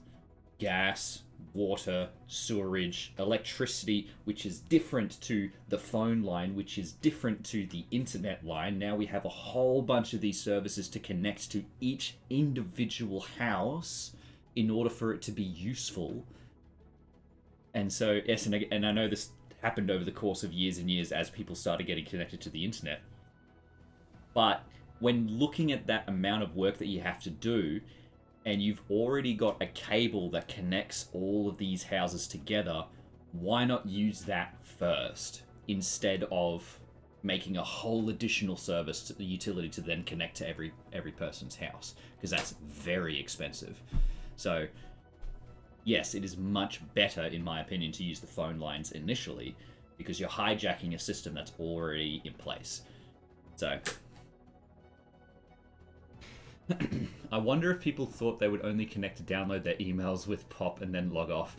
gas, water, sewerage, electricity, which is different to the phone line, which is different to the internet line. Now we have a whole bunch of these services to connect to each individual house in order for it to be useful. And so, yes, and I know this happened over the course of years and years as people started getting connected to the internet. But when looking at that amount of work that you have to do, and you've already got a cable that connects all of these houses together, why not use that first instead of making a whole additional service to the utility to then connect to every person's house? Because that's very expensive. So yes, it is much better, in my opinion, to use the phone lines initially, because you're hijacking a system that's already in place. So I wonder if people thought they would only connect to download their emails with POP and then log off.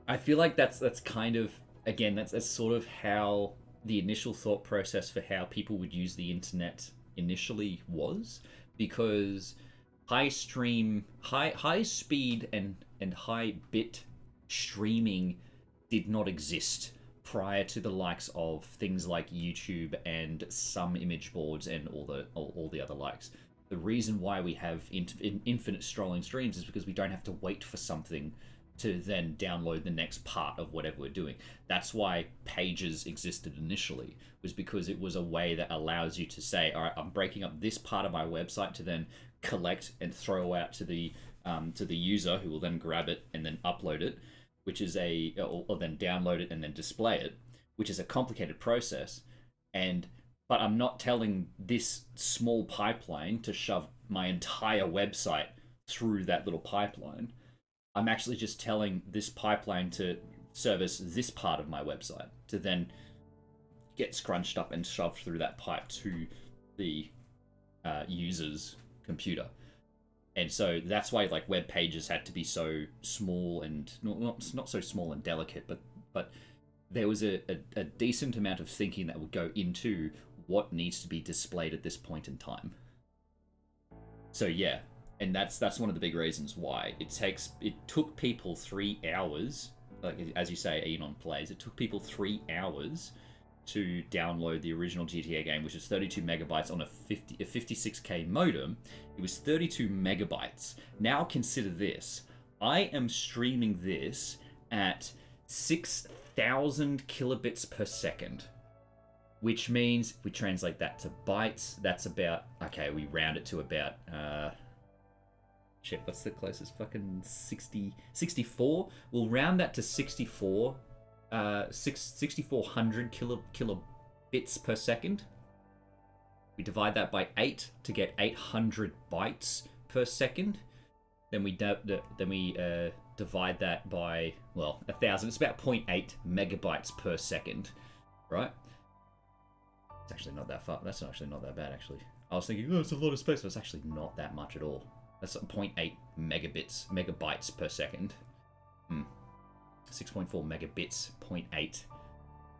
I feel like that's kind of, again, that's sort of how the initial thought process for how people would use the internet initially was, because high speed and high bit streaming did not exist prior to the likes of things like YouTube and some image boards and all the other likes. The reason why we have infinite scrolling streams is because we don't have to wait for something to then download the next part of whatever we're doing. That's why pages existed initially, was because it was a way that allows you to say, all right, I'm breaking up this part of my website to then collect and throw out to the user, who will then grab it and then upload it, which is or then download it and then display it, which is a complicated process. But I'm not telling this small pipeline to shove my entire website through that little pipeline. I'm actually just telling this pipeline to service this part of my website to then get scrunched up and shoved through that pipe to the user's computer. And so that's why like web pages had to be so small and not so small and delicate, but there was a decent amount of thinking that would go into what needs to be displayed at this point in time. So yeah, and that's one of the big reasons why it took people 3 hours, like as you say, Enon Plays, it took people 3 hours to download the original GTA game, which is 32 megabytes on a 56k modem. It was 32 megabytes. Now consider this. I am streaming this at 6,000 kilobits per second, which means if we translate that to bytes, that's about, okay, we round it to about, what's the closest? Fucking 64? We'll round that to 64. 6,400 kilobits per second. We divide that by 8 to get 800 bytes per second. Then we divide that by, well, 1,000. It's about 0.8 megabytes per second, right? It's actually not that far. That's actually not that bad, actually. I was thinking, oh, it's a lot of space, but it's actually not that much at all. That's 0.8 megabytes per second. 6.4 megabits, 0.8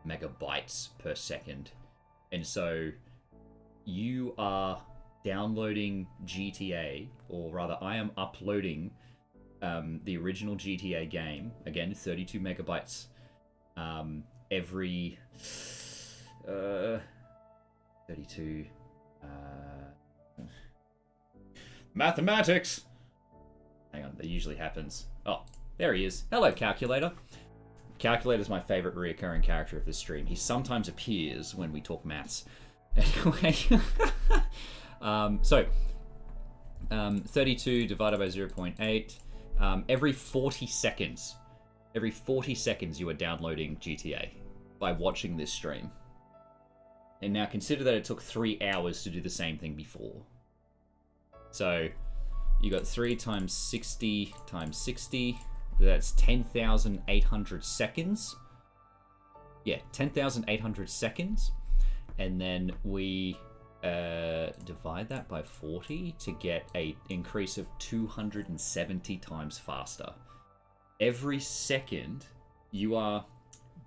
megabytes per second. And so you are downloading GTA, or rather I am uploading the original GTA game, again 32 megabytes every 32 mathematics. Hang on, that usually happens. Oh, there he is. Hello, Calculator. Calculator's my favorite reoccurring character of this stream. He sometimes appears when we talk maths. Anyway, 32 divided by 0.8. Every 40 seconds you are downloading GTA by watching this stream. And now consider that it took 3 hours to do the same thing before. So you got 3 times 60 times 60. That's 10,800 seconds. Yeah, 10,800 seconds. And then we divide that by 40 to get an increase of 270 times faster. Every second you are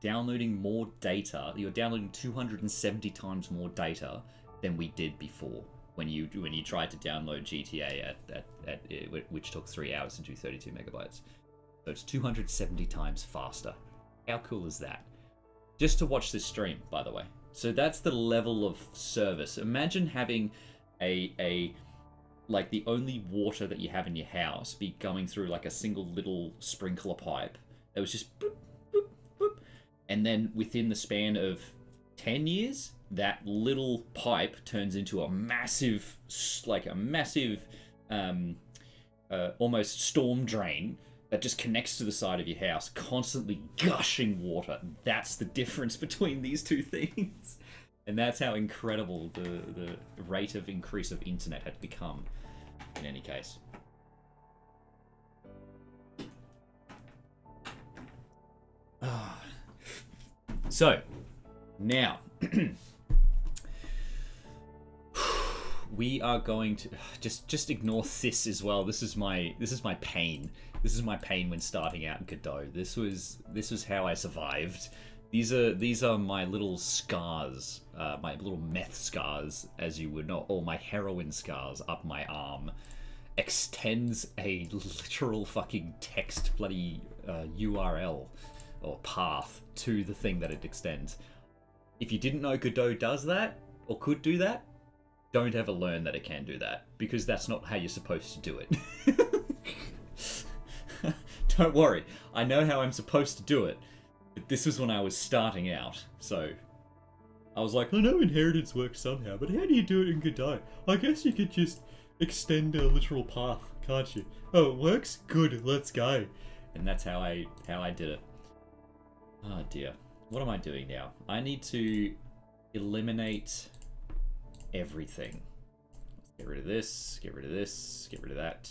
downloading more data. You're downloading 270 times more data than we did before when you tried to download GTA at which took 3 hours to do 32 megabytes. So it's 270 times faster. How cool is that? Just to watch this stream, by the way. So that's the level of service. Imagine having like the only water that you have in your house be going through like a single little sprinkler pipe that was just boop, boop, boop. And then within the span of 10 years, that little pipe turns into a massive, almost storm drain that just connects to the side of your house, constantly gushing water. That's the difference between these two things. And that's how incredible the rate of increase of internet had become, in any case. So, now, we are going to just ignore this as well. This is my pain. This is my pain when starting out in Godot. This was how I survived. These are my little scars, my little meth scars, as you would know, or my heroin scars up my arm. Extends a literal fucking text bloody URL or path to the thing that it extends. If you didn't know Godot does that, or could do that, don't ever learn that it can do that, because that's not how you're supposed to do it. Don't worry, I know how I'm supposed to do it, but this was when I was starting out, so I was like, I know inheritance works somehow, but how do you do it in Godot? I guess you could just extend a literal path, can't you? Oh, it works? Good, let's go. And that's how I did it. Oh dear. What am I doing now? I need to eliminate everything. Let's get rid of this, get rid of this, get rid of that.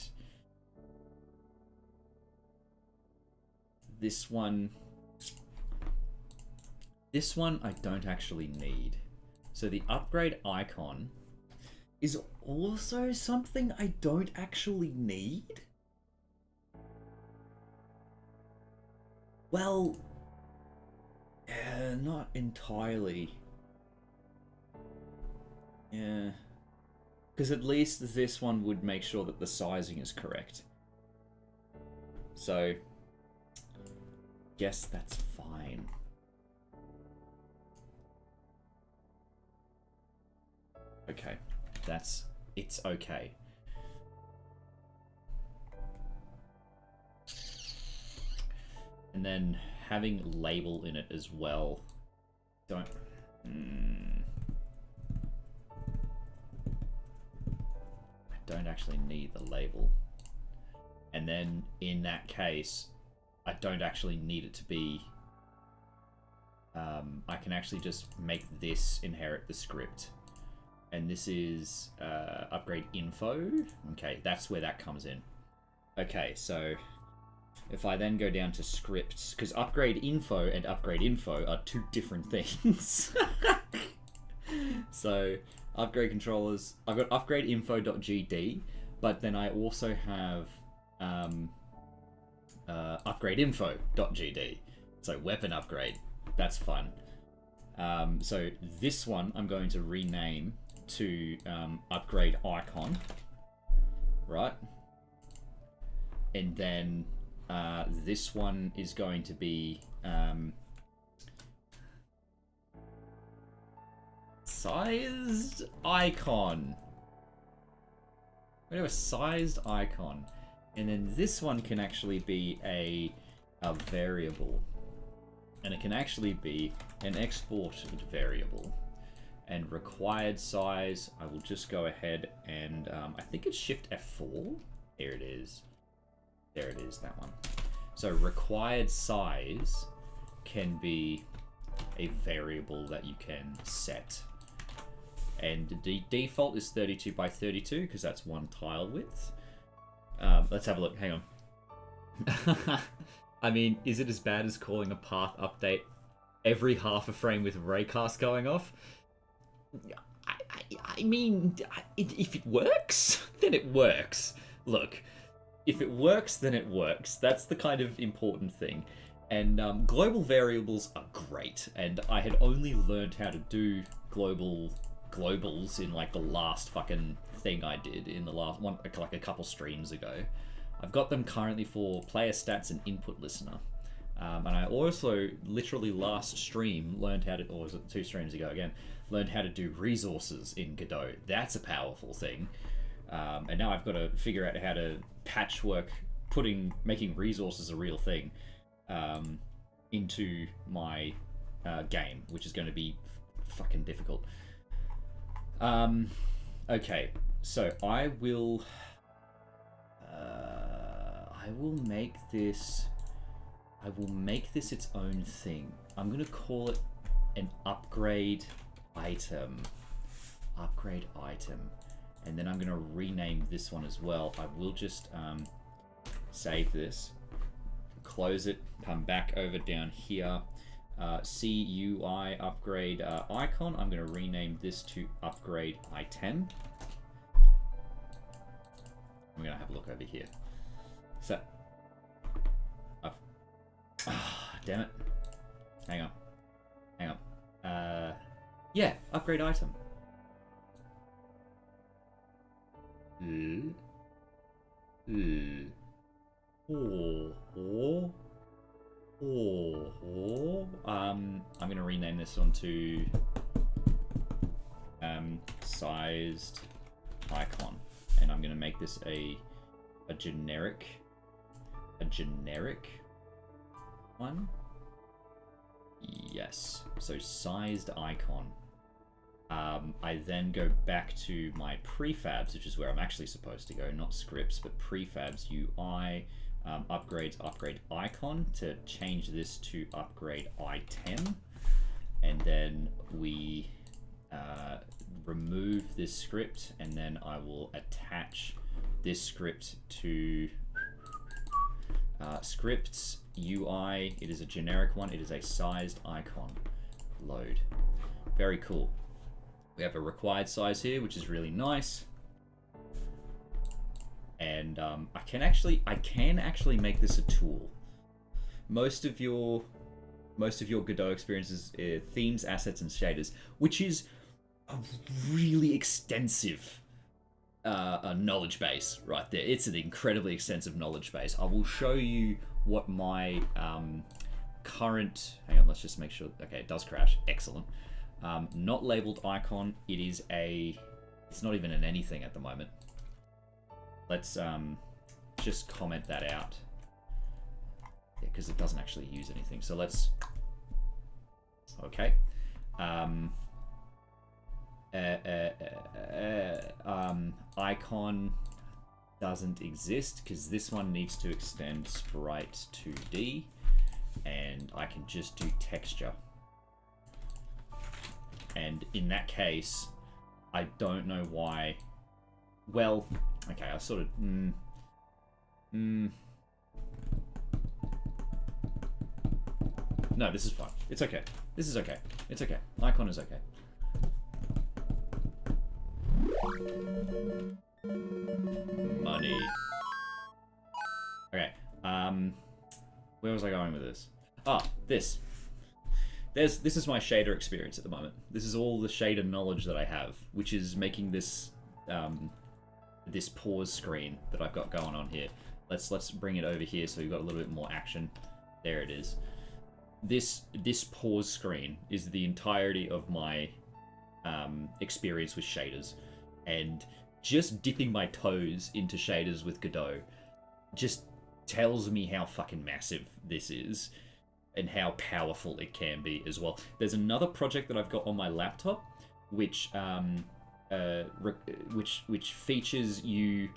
This one I don't actually need. So the upgrade icon is also something I don't actually need? Well, not entirely. Yeah. Because at least this one would make sure that the sizing is correct. So, guess that's fine. Okay. It's okay. And then having label in it as well. I don't actually need the label. And then in that case, I don't actually need it to be... I can actually just make this inherit the script. And this is upgrade info. Okay, that's where that comes in. Okay, so if I then go down to scripts, because upgrade info and upgrade info are two different things. So upgrade controllers, I've got upgrade info.gd, but then I also have upgrade info.gd. So weapon upgrade, that's fun. So this one I'm going to rename to upgrade icon, right? And then this one is going to be sized icon. We have a sized icon, and then this one can actually be a variable, and it can actually be an exported variable. And required size, I will just go ahead and I think it's Shift F4. Here it is. There it is, that one. So required size can be a variable that you can set. And the default is 32 by 32 because that's one tile width. Let's have a look, hang on. I mean, is it as bad as calling a path update every half a frame with raycast going off? I mean, if it works, then it works. Look, if it works, then it works. That's the kind of important thing. And global variables are great. And I had only learned how to do globals in like the last fucking thing I did in the last one, like a couple streams ago. I've got them currently for player stats and input listener. And I also literally last stream learned how to, or was it 2 streams ago again, learned how to do resources in Godot. That's a powerful thing. And now I've got to figure out how to patchwork making resources a real thing into my game, which is going to be fucking difficult. Okay, so I will make this. I will make this its own thing. I'm gonna call it an upgrade item. Upgrade item. And then I'm gonna rename this one as well. I will just save this, close it, come back over down here. CUI upgrade icon. I'm gonna rename this to upgrade item. I'm gonna have a look over here. So, damn it. Hang on. Yeah, upgrade item. I'm gonna rename this one to sized icon, and I'm gonna make this a generic one. Yes, so sized icon. I then go back to my prefabs, which is where I'm actually supposed to go, not scripts, but prefabs UI, upgrades, upgrade icon, to change this to upgrade item, and then we remove this script, and then I will attach this script to scripts UI. It is a generic one. It is a sized icon. Load. Very cool. We have a required size here, which is really nice. And I can actually make this a tool. Most of your Godot experiences themes, assets, and shaders, which is a really extensive knowledge base right there. It's an incredibly extensive knowledge base. I will show you what my current. Hang on, let's just make sure. Okay, it does crash. Excellent. Not labeled icon. It is a. It's not even an anything at the moment. Let's just comment that out. Yeah, because it doesn't actually use anything. So let's. Okay. Icon doesn't exist because this one needs to extend sprite 2D, and I can just do texture. And in that case, I don't know why. Well, okay, I sort of. No, this is fine. It's okay. This is okay. It's okay. Icon is okay. Money. Okay. Where was I going with this? This. This is my shader experience at the moment. This is all the shader knowledge that I have, which is making this this pause screen that I've got going on here. Let's bring it over here so we've got a little bit more action. There it is. This pause screen is the entirety of my experience with shaders, and just dipping my toes into shaders with Godot just tells me how fucking massive this is and how powerful it can be as well. There's another project that I've got on my laptop which features you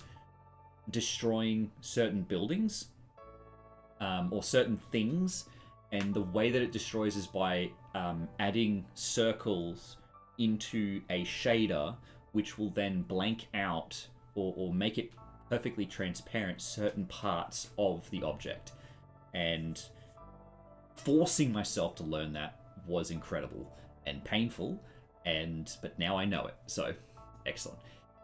destroying certain buildings or certain things, and the way that it destroys is by adding circles into a shader, which will then blank out or make it perfectly transparent certain parts of the object. And forcing myself to learn that was incredible and painful, but now I know it, so excellent.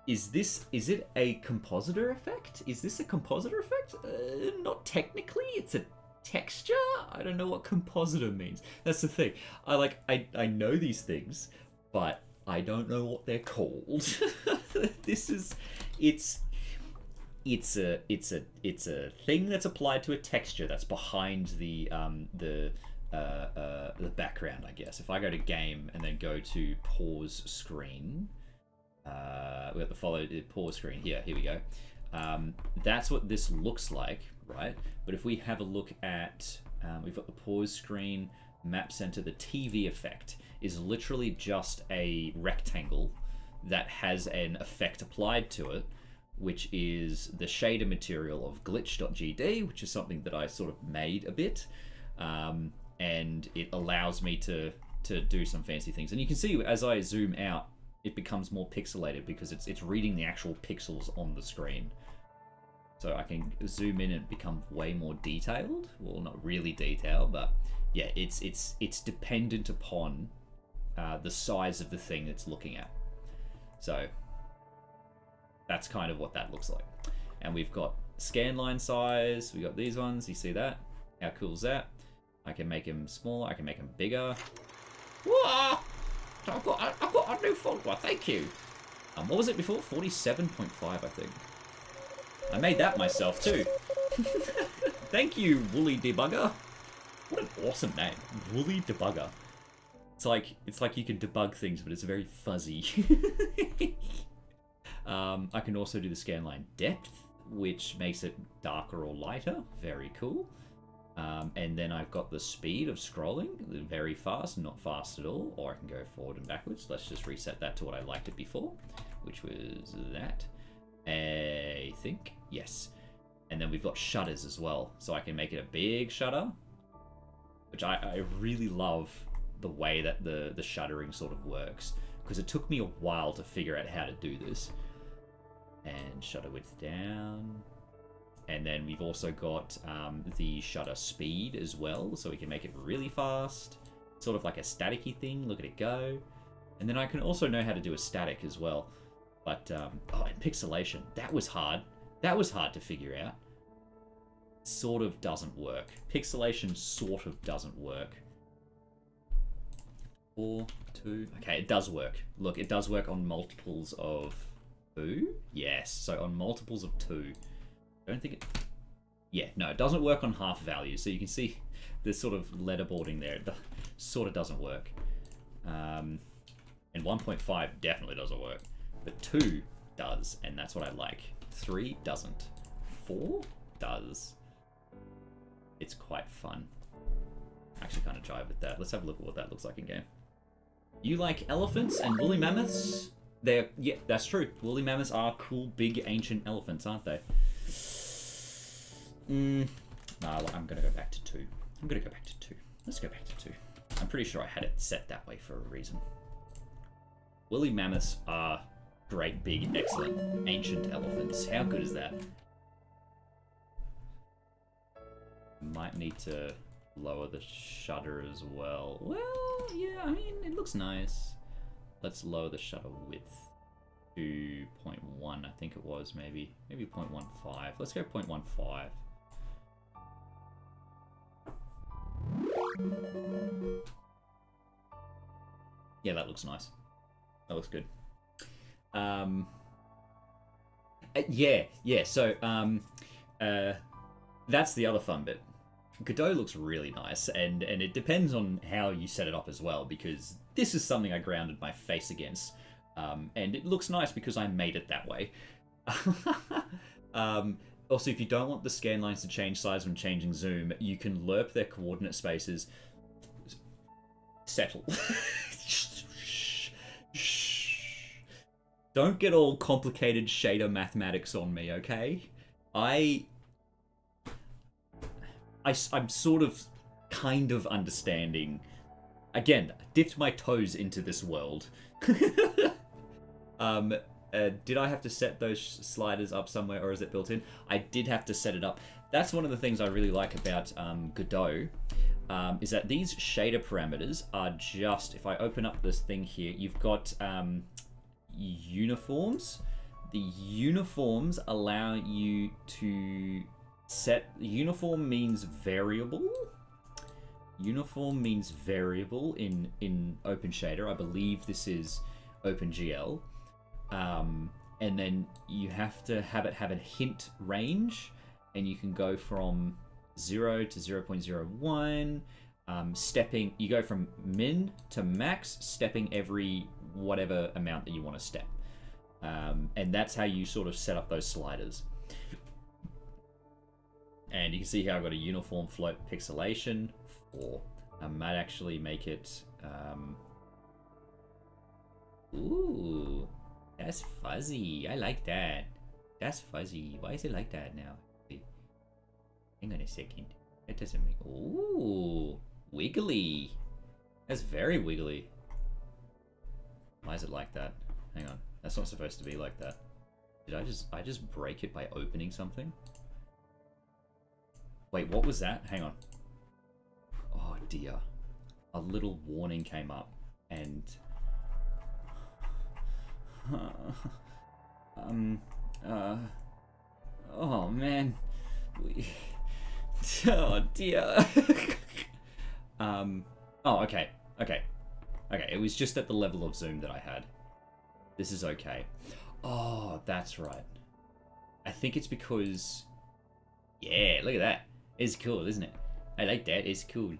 Is it a compositor effect? Is this a compositor effect? Not technically, it's a texture. I don't know what compositor means. That's the thing. I know these things, but I don't know what they're called. it's a thing that's applied to a texture that's behind the background, I guess. If I go to game and then go to pause screen, we have the pause screen here. Here we go. That's what this looks like, right? But if we have a look at, we've got the pause screen, map center, the TV effect is literally just a rectangle that has an effect applied to it, which is the shader material of glitch.gd, which is something that I sort of made a bit. And it allows me to do some fancy things. And you can see as I zoom out, it becomes more pixelated because it's reading the actual pixels on the screen. So I can zoom in and become way more detailed. Well, not really detailed, but yeah, it's dependent upon the size of the thing it's looking at. So that's kind of what that looks like. And we've got scan line size. We got these ones. You see that? How cool is that? I can make him smaller. I can make him bigger. Whoa! I've got a new folder. Thank you. What was it before? 47.5, I think. I made that myself too. Thank you, Woolly Debugger. What an awesome name, Woolly Debugger. It's like you can debug things, but it's very fuzzy. I can also do the scan line depth, which makes it darker or lighter. Very cool. And then I've got the speed of scrolling, very fast, not fast at all, or I can go forward and backwards. Let's just reset that to what I liked it before, which was that, I think, yes. And then we've got shutters as well, so I can make it a big shutter, which I really love the way that the shuttering sort of works, because it took me a while to figure out how to do this. And shutter width down. And then we've also got the shutter speed as well, so we can make it really fast, sort of like a staticky thing. Look at it go. And then I can also know how to do a static as well. But oh, and pixelation, that was hard. That was hard to figure out. Sort of doesn't work. Pixelation sort of doesn't work. 4, 2. Okay, it does work. Look, it does work on multiples of 2. Yes, so on multiples of 2. I don't think it... Yeah, no, it doesn't work on half values. So you can see this sort of letterboarding there. It sort of doesn't work. And 1.5 definitely doesn't work. But 2 does, and that's what I like. 3 doesn't. 4 does. It's quite fun. I actually kind of jive with that. Let's have a look at what that looks like in game. You like elephants and woolly mammoths? Yeah, that's true. Woolly mammoths are cool, big, ancient elephants, aren't they? No, I'm going to go back to 2. I'm going to go back to 2. Let's go back to 2. I'm pretty sure I had it set that way for a reason. Woolly mammoths are great, big, excellent, ancient elephants. How good is that? Might need to lower the shutter as well. Well, yeah, I mean, it looks nice. Let's lower the shutter width to 0.1, I think it was, maybe 0.15. Let's go 0.15. Yeah, that looks nice. That looks good. Yeah. So, that's the other fun bit. Godot looks really nice, and it depends on how you set it up as well, because this is something I grounded my face against, and it looks nice because I made it that way. Also, if you don't want the scan lines to change size when changing zoom, you can lerp their coordinate spaces. Settle. Don't get all complicated shader mathematics on me, okay? I'm sort of, kind of understanding. Again, dipped my toes into this world. Did I have to set those sliders up somewhere, or is it built in? I did have to set it up. That's one of the things I really like about Godot, is that these shader parameters are just, if I open up this thing here, you've got uniforms. The uniforms allow you to set, uniform means variable. Uniform means variable in OpenShader. I believe this is OpenGL. and then you have to have it have a hint range, and you can go from 0 to 0.01. Stepping, you go from min to max, stepping every whatever amount that you want to step. And that's how you sort of set up those sliders. And you can see how I've got a uniform float pixelation 4. I might actually make it... Ooh, that's fuzzy. I like that. That's fuzzy. Why is it like that now? Hang on a second. That doesn't make... Ooh, wiggly. That's very wiggly. Why is it like that? Hang on. That's not supposed to be like that. Did I just break it by opening something? Wait, what was that? Hang on. Oh dear. A little warning came up and... oh man. Oh dear. Oh, okay. Okay. Okay, it was just at the level of zoom that I had. This is okay. Oh, that's right. I think it's because... Yeah, look at that. It's cool, isn't it? I like that. It's cool.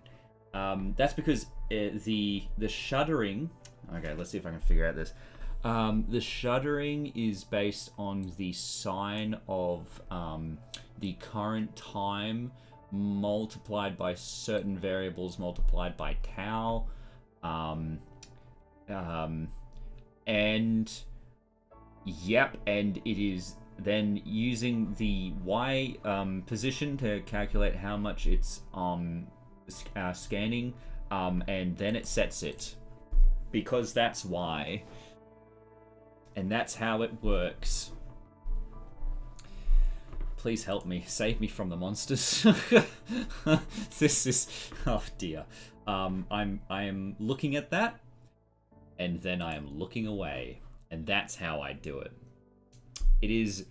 That's because the shuddering... Okay, let's see if I can figure out this. The shuddering is based on the sine of the current time multiplied by certain variables multiplied by tau. And yep, and it is then using the y position to calculate how much it's scanning, and then it sets it, because that's why, and that's how it works. Please help me, save me from the monsters. This is, oh dear. I am looking at that, and then I am looking away, and that's how I do it. It is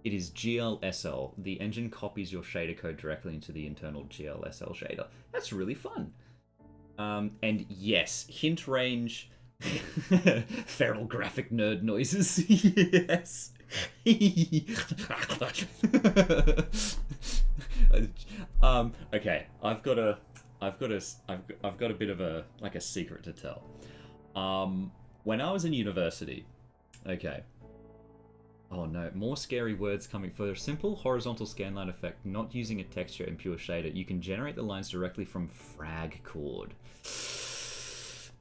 GLSL. The engine copies your shader code directly into the internal GLSL shader. That's really fun. And yes, hint range, feral graphic nerd noises. Yes. Okay, I've got a bit of a secret to tell. When I was in university, okay. Oh no, more scary words coming. For a simple horizontal scanline effect, not using a texture and pure shader, you can generate the lines directly from frag chord.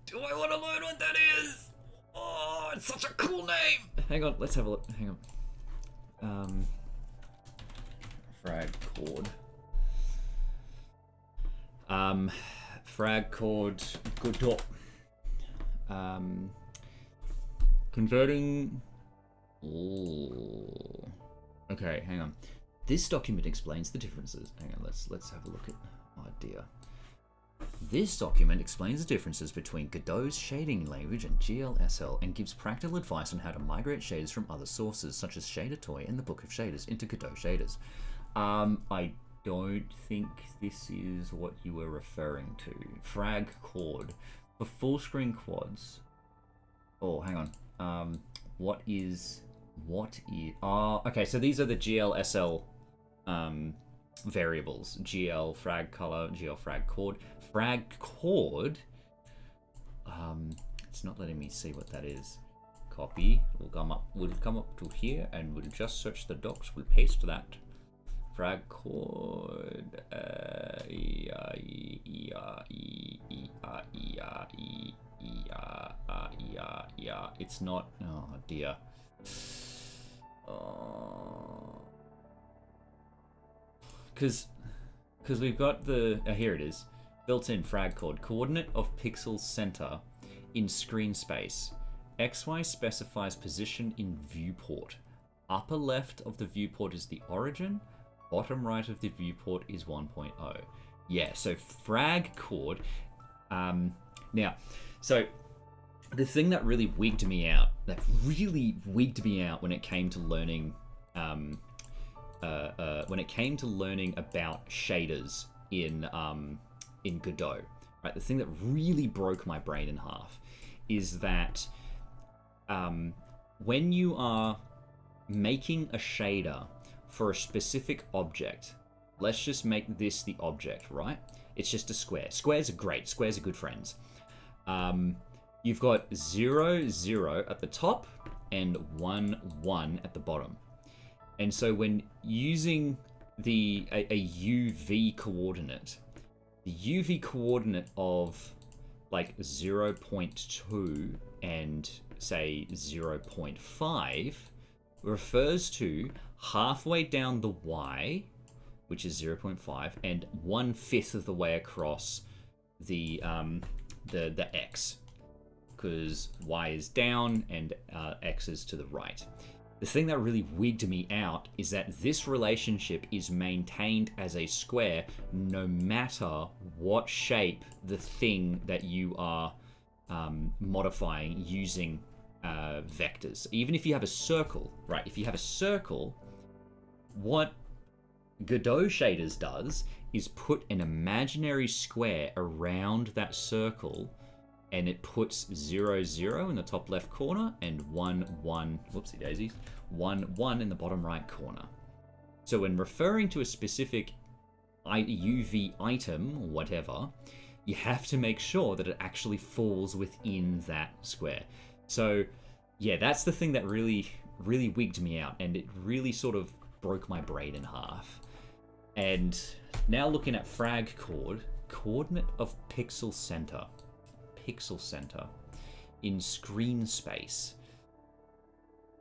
Do I want to learn what that is? Oh, it's such a cool name! Hang on, let's have a look. Hang on. Frag chord. Frag chord Godot. Converting... Ooh. Okay, hang on. This document explains the differences. Hang on, let's have a look at... Oh dear. This document explains the differences between Godot's shading language and GLSL and gives practical advice on how to migrate shaders from other sources, such as Shader Toy and the Book of Shaders, into Godot shaders. I don't think this is what you were referring to. Frag chord. For full screen quads... Oh, hang on. What is... okay, so these are the GLSL variables. GL frag color, GL frag chord. Frag chord... it's not letting me see what that is. Copy. We'll come up to here, and we'll just search the docs. We'll paste that. Frag chord... Yeah, it's not... Oh, dear. Because we've got the... here it is. Built-in frag chord. Coordinate of pixel center in screen space. XY specifies position in viewport. Upper left of the viewport is the origin. Bottom right of the viewport is 1.0. Yeah, so frag chord... now, so... The thing that really wigged me out, when it came to learning, about shaders in Godot, right? The thing that really broke my brain in half is that when you are making a shader for a specific object. Let's just make this the object, right? It's just a square. Squares are great. Squares are good friends. You've got 0, 0 at the top and 1, 1 at the bottom. And so when using a UV coordinate, the UV coordinate of like 0.2 and say 0.5 refers to halfway down the Y, which is 0.5, and 1/5 of the way across the X, because Y is down and X is to the right. The thing that really wigged me out is that this relationship is maintained as a square no matter what shape the thing that you are modifying using vectors. Even if you have a circle, right? If you have a circle, what Godot shaders does is put an imaginary square around that circle, and it puts 0, 0 in the top left corner and 1, 1, whoopsie daisies, 1, 1 in the bottom right corner. So when referring to a specific UV item or whatever, you have to make sure that it actually falls within that square. So yeah, that's the thing that really wigged me out, and it really sort of broke my brain in half. And now looking at frag coordinate of pixel center in screen space.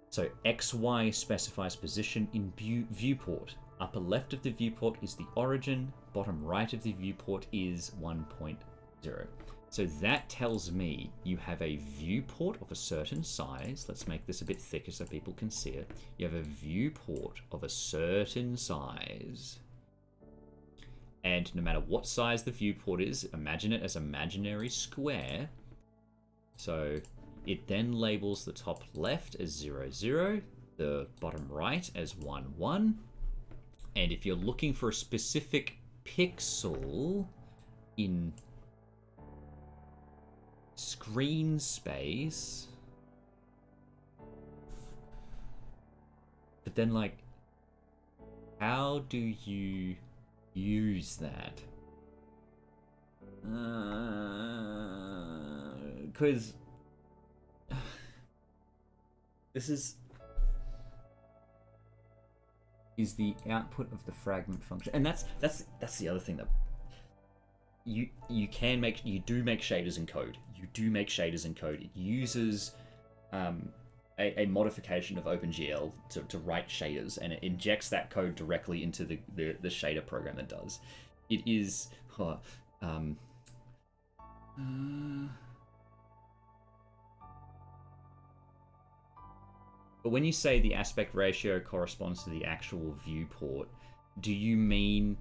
So XY specifies position in viewport. Upper left of the viewport is the origin, bottom right of the viewport is 1.0. So that tells me you have a viewport of a certain size. Let's make this a bit thicker so people can see it. You have a viewport of a certain size. And no matter what size the viewport is, imagine it as an imaginary square. So it then labels the top left as 0, 0, the bottom right as 1, 1. And if you're looking for a specific pixel in screen space, but then like, how do you use that? Because this is the output of the fragment function, and that's the other thing that you do make shaders in code. You do make shaders in code. It uses a modification of OpenGL to write shaders, and it injects that code directly into the shader program that does. It is but when you say the aspect ratio corresponds to the actual viewport, do you mean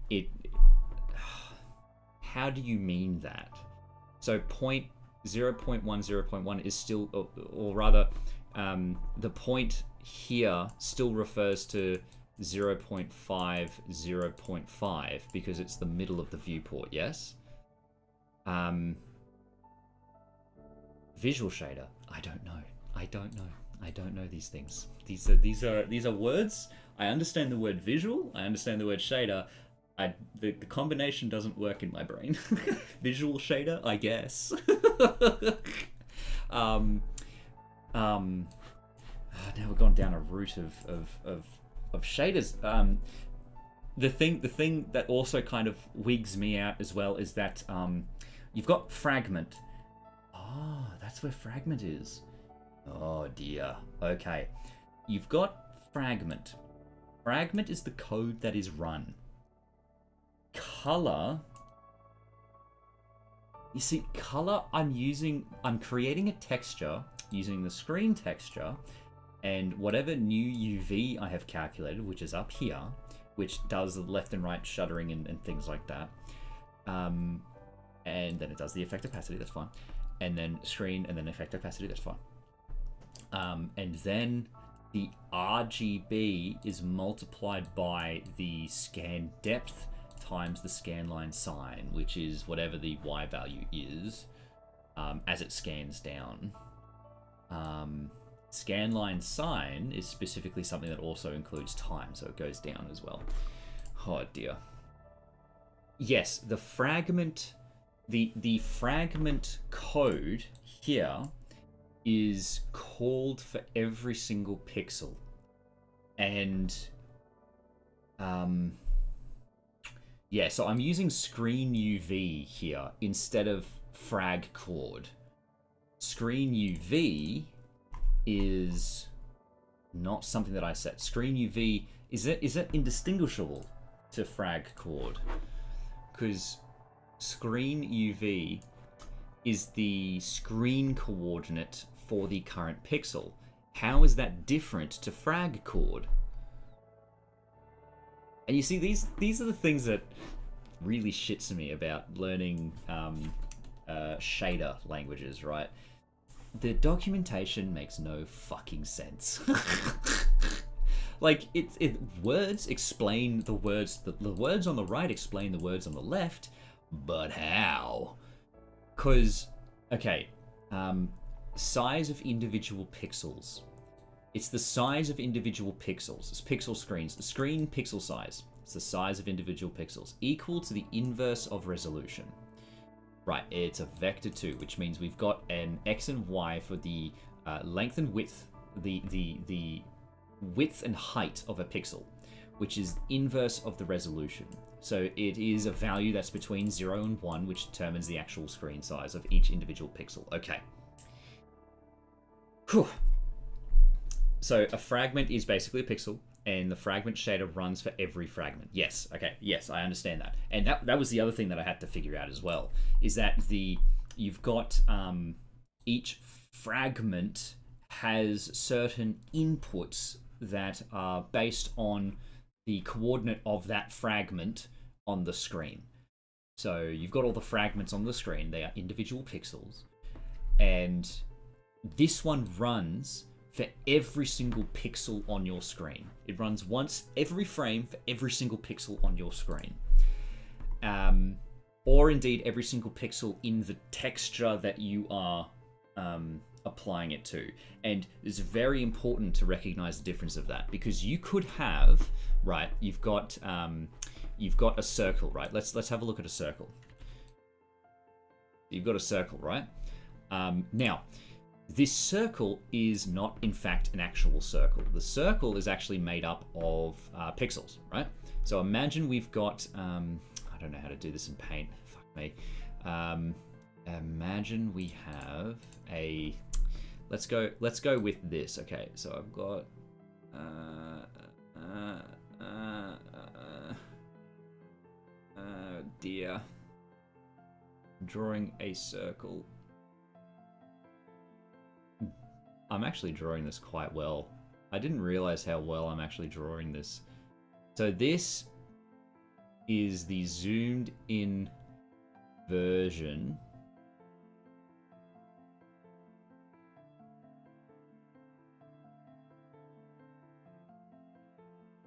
it? How do you mean that? So 0.1, 0.1 is still, or rather, the point here still refers to 0.5, 0.5 because it's the middle of the viewport, yes? Visual shader, I don't know. I don't know these things. These are words. I understand the word visual. I understand the word shader. The combination doesn't work in my brain. Visual shader, I guess. Now we've gone down a route of shaders. The thing that also kind of wigs me out as well is that you've got fragment. Oh, that's where fragment is. Oh dear. Okay. You've got fragment. Fragment is the code that is run. Color. You see, color, I'm creating a texture using the screen texture, and whatever new UV I have calculated, which is up here, which does the left and right shuttering and things like that. And then it does the effect opacity, that's fine. And then screen, and then effect opacity, that's fine. And then the RGB is multiplied by the scan depth times the scanline sign, which is whatever the Y value is as it scans down. Scanline sign is specifically something that also includes time, so it goes down as well. Oh dear. Yes, the fragment, the fragment code here is called for every single pixel, and yeah, so I'm using screen UV here instead of frag chord. Screen UV is not something that I set. Screen UV is it indistinguishable to frag chord? Because screen UV is the screen coordinate for the current pixel. How is that different to frag chord? And you see, these are the things that really shits me about learning shader languages, right? The documentation makes no fucking sense. Like, words explain the words, the words on the right explain the words on the left, but how? Because, okay, size of individual pixels. It's the size of individual pixels. It's pixel screens. The screen pixel size. It's the size of individual pixels. Equal to the inverse of resolution. Right, it's a vector 2, which means we've got an x and y for the length and width, the width and height of a pixel, which is inverse of the resolution. So it is a value that's between 0 and 1, which determines the actual screen size of each individual pixel. Okay. Whew. So a fragment is basically a pixel, and the fragment shader runs for every fragment. Yes, okay, yes, I understand that. And that was the other thing that I had to figure out as well, is that you've got each fragment has certain inputs that are based on the coordinate of that fragment on the screen. So you've got all the fragments on the screen, they are individual pixels, and this one runs for every single pixel on your screen. It runs once every frame for every single pixel on your screen. Or indeed every single pixel in the texture that you are applying it to. And it's very important to recognize the difference of that, because you could have, right, you've got a circle, right? Let's have a look at a circle. You've got a circle, right? Now, this circle is not, in fact, an actual circle. The circle is actually made up of pixels, right? So imagine we've got, I don't know how to do this in Paint. Fuck me. Imagine we have a, let's go with this. Okay, so I've got, dear, drawing a circle. I'm actually drawing this quite well. I didn't realize how well I'm actually drawing this. So this is the zoomed in version.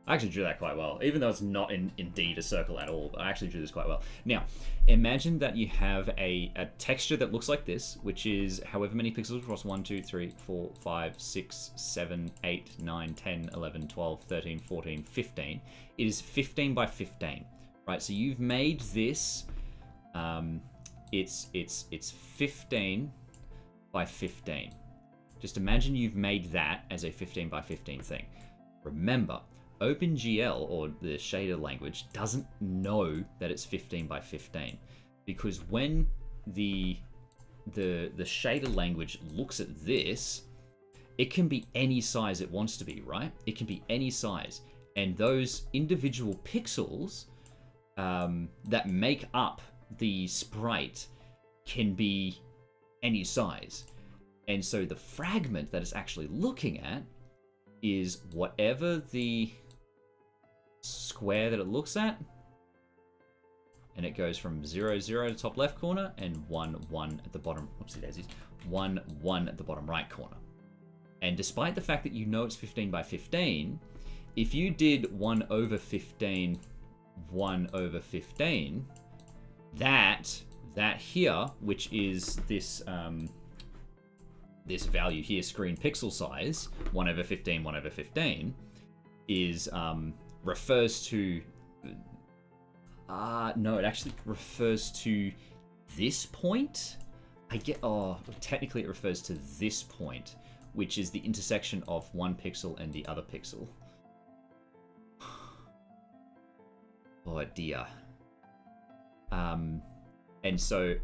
I actually drew that quite well, even though it's not indeed a circle at all, but I actually drew this quite well. Now, imagine that you have a texture that looks like this, which is however many pixels across 1, 2, 3, 4, 5, 6, 7, 8, 9, 10, 11, 12, 13, 14, 15. It is 15 by 15, right? So you've made this, it's 15 by 15. Just imagine you've made that as a 15 by 15 thing. Remember, OpenGL, or the shader language, doesn't know that it's 15 by 15, because when the shader language looks at this, it can be any size it wants to be, right? It can be any size, and those individual pixels that make up the sprite can be any size. And so the fragment that it's actually looking at is whatever the square that it looks at, and it goes from 0, 0 at the top left corner and 1, 1 at the bottom, oopsie daisies, 1, 1 at the bottom right corner. And despite the fact that you know it's 15 by 15, if you did 1 over 15, 1 over 15, that here, which is this this value here, screen pixel size, 1/15, 1/15, is refers to... no, it actually refers to this point. Technically it refers to this point, which is the intersection of one pixel and the other pixel. Oh dear. And so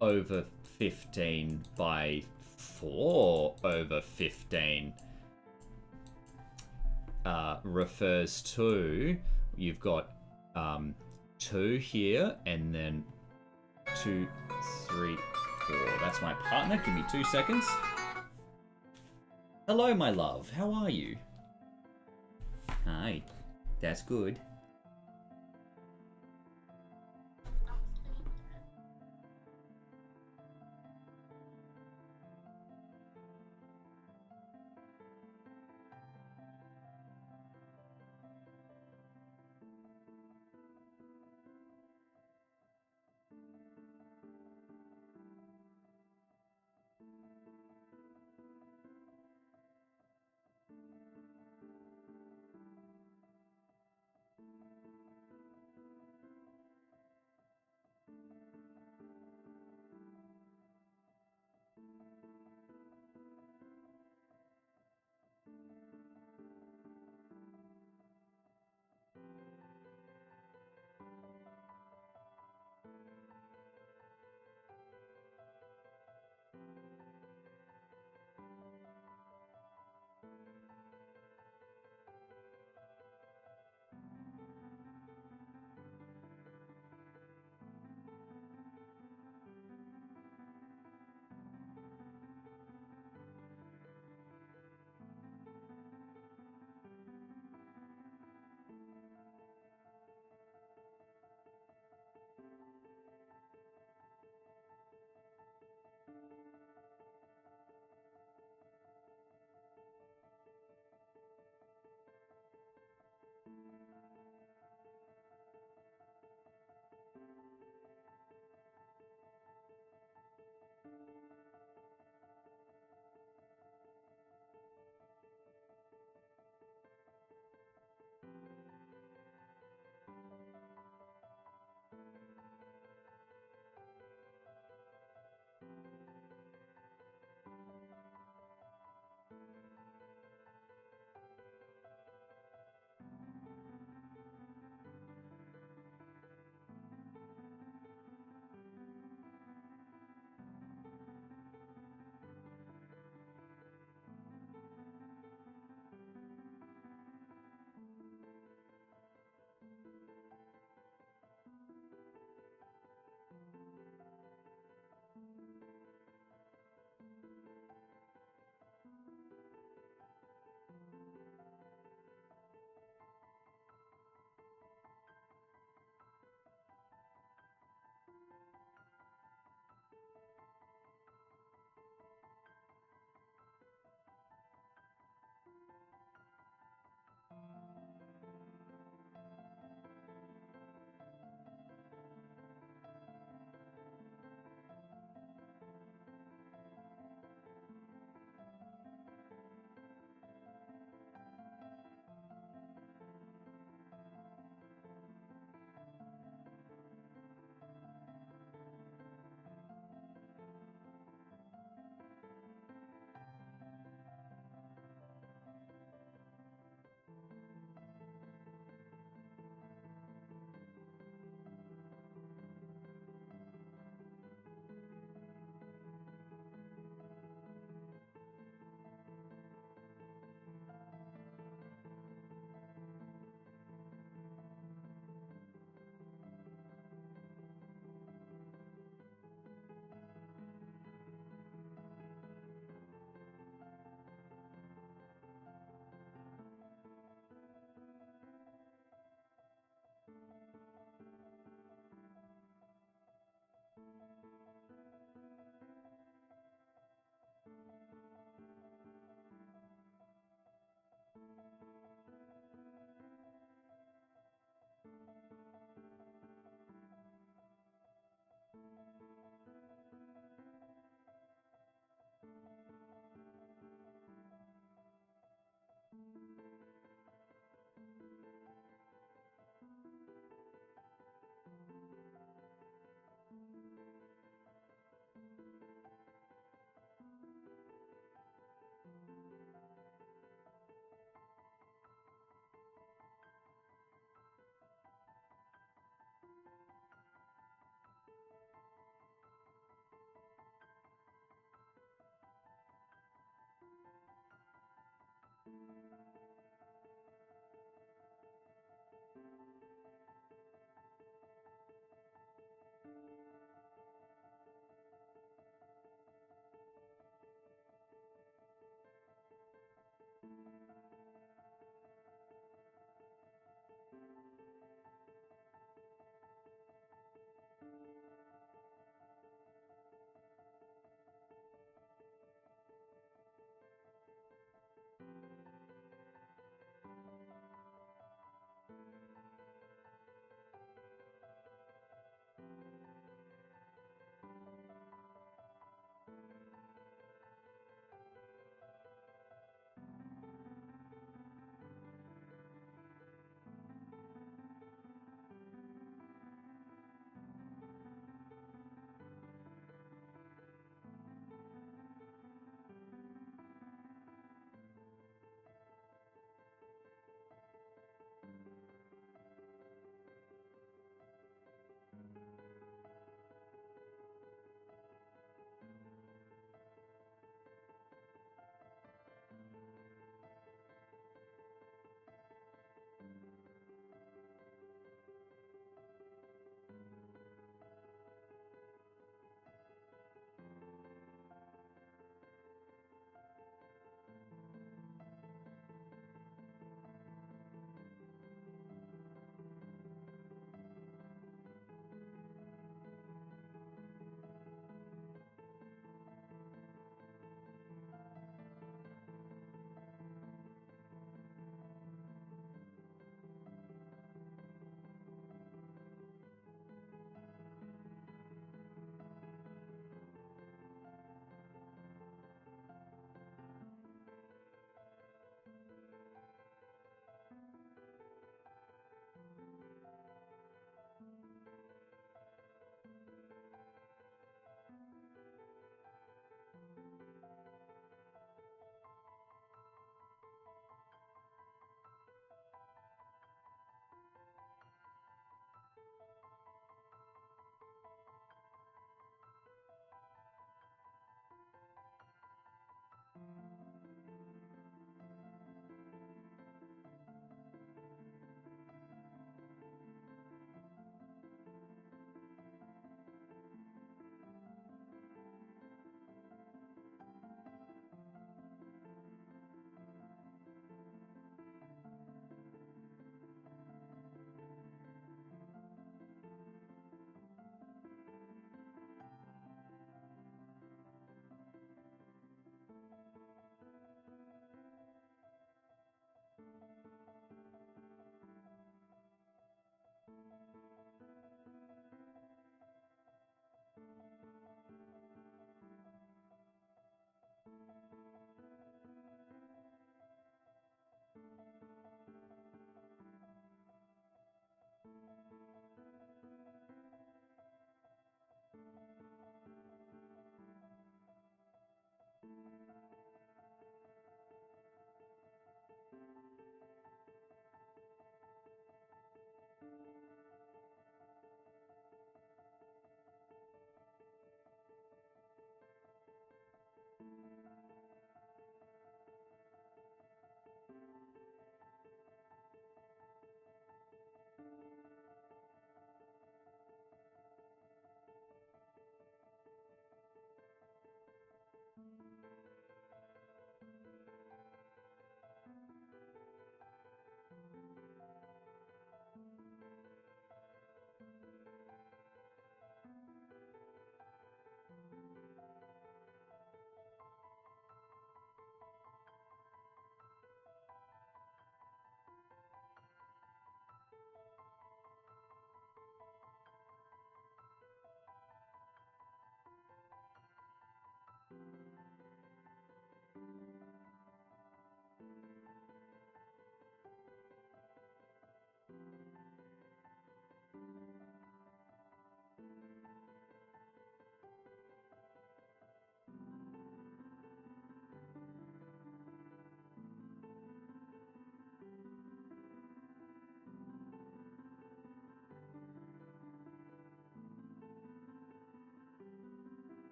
2/15 by 4/15 refers to, you've got 2 here, and then 2, 3, 4. That's my partner. Give me 2 seconds. Hello, my love. How are you? Hi. That's good.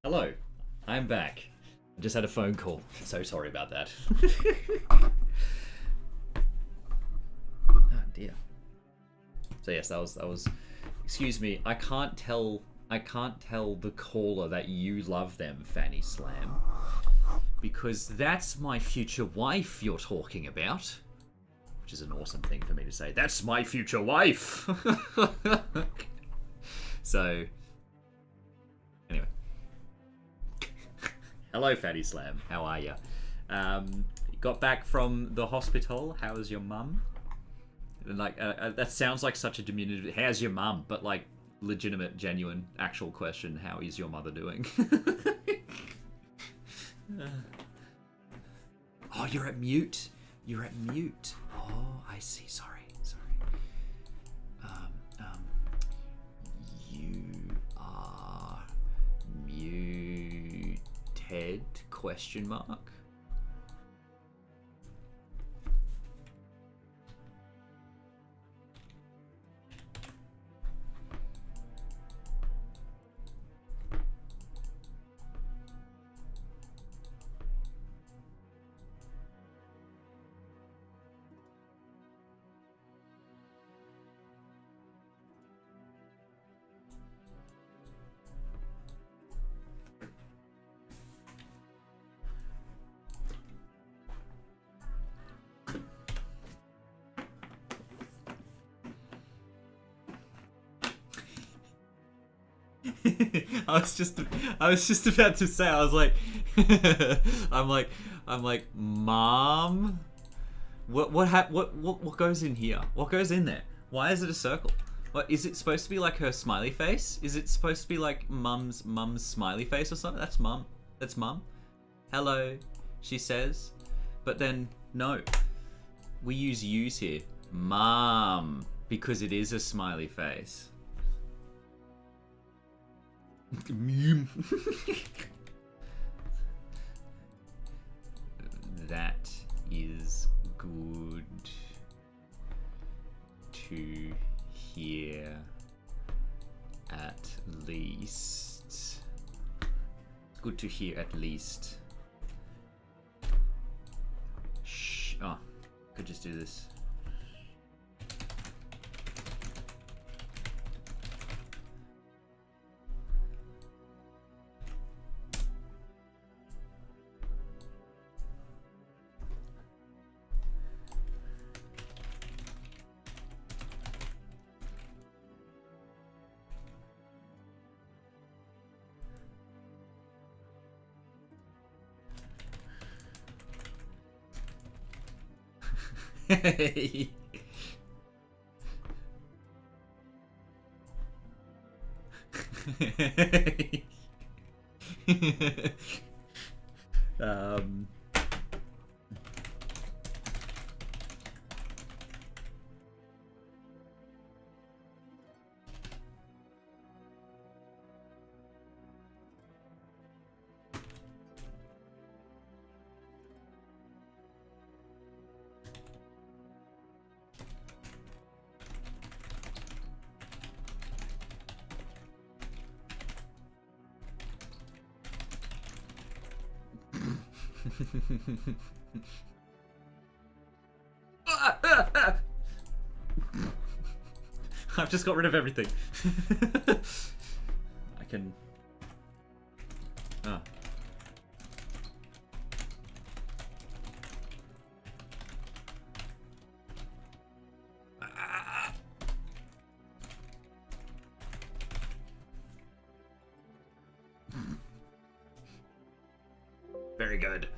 Hello, I'm back. I just had a phone call. So sorry about that. Oh dear. So yes, that was. Excuse me. I can't tell the caller that you love them, Fanny Slam, because that's my future wife you're talking about. Which is an awesome thing for me to say. That's my future wife. So. Anyway. Hello, Fatty Slam. How are you? Got back from the hospital. How is your mum? Like that sounds like such a diminutive. How's your mum? But like legitimate, genuine, actual question. How is your mother doing? Oh, you're at mute. You're at mute. Oh, I see. Sorry. You are muted? Question mark. I was just about to say. I was like, I'm like, Mom, what goes in here? What goes in there? Why is it a circle? What is it supposed to be, like her smiley face? Is it supposed to be like mum's smiley face or something? That's mum. That's mum. Hello, she says. But then no, we use yous here, Mom, because it is a smiley face. Meme. That is good to hear, at least. Good to hear, at least. Shh. Oh, could just do this. um I've just got rid of everything. I can... Oh. Very good.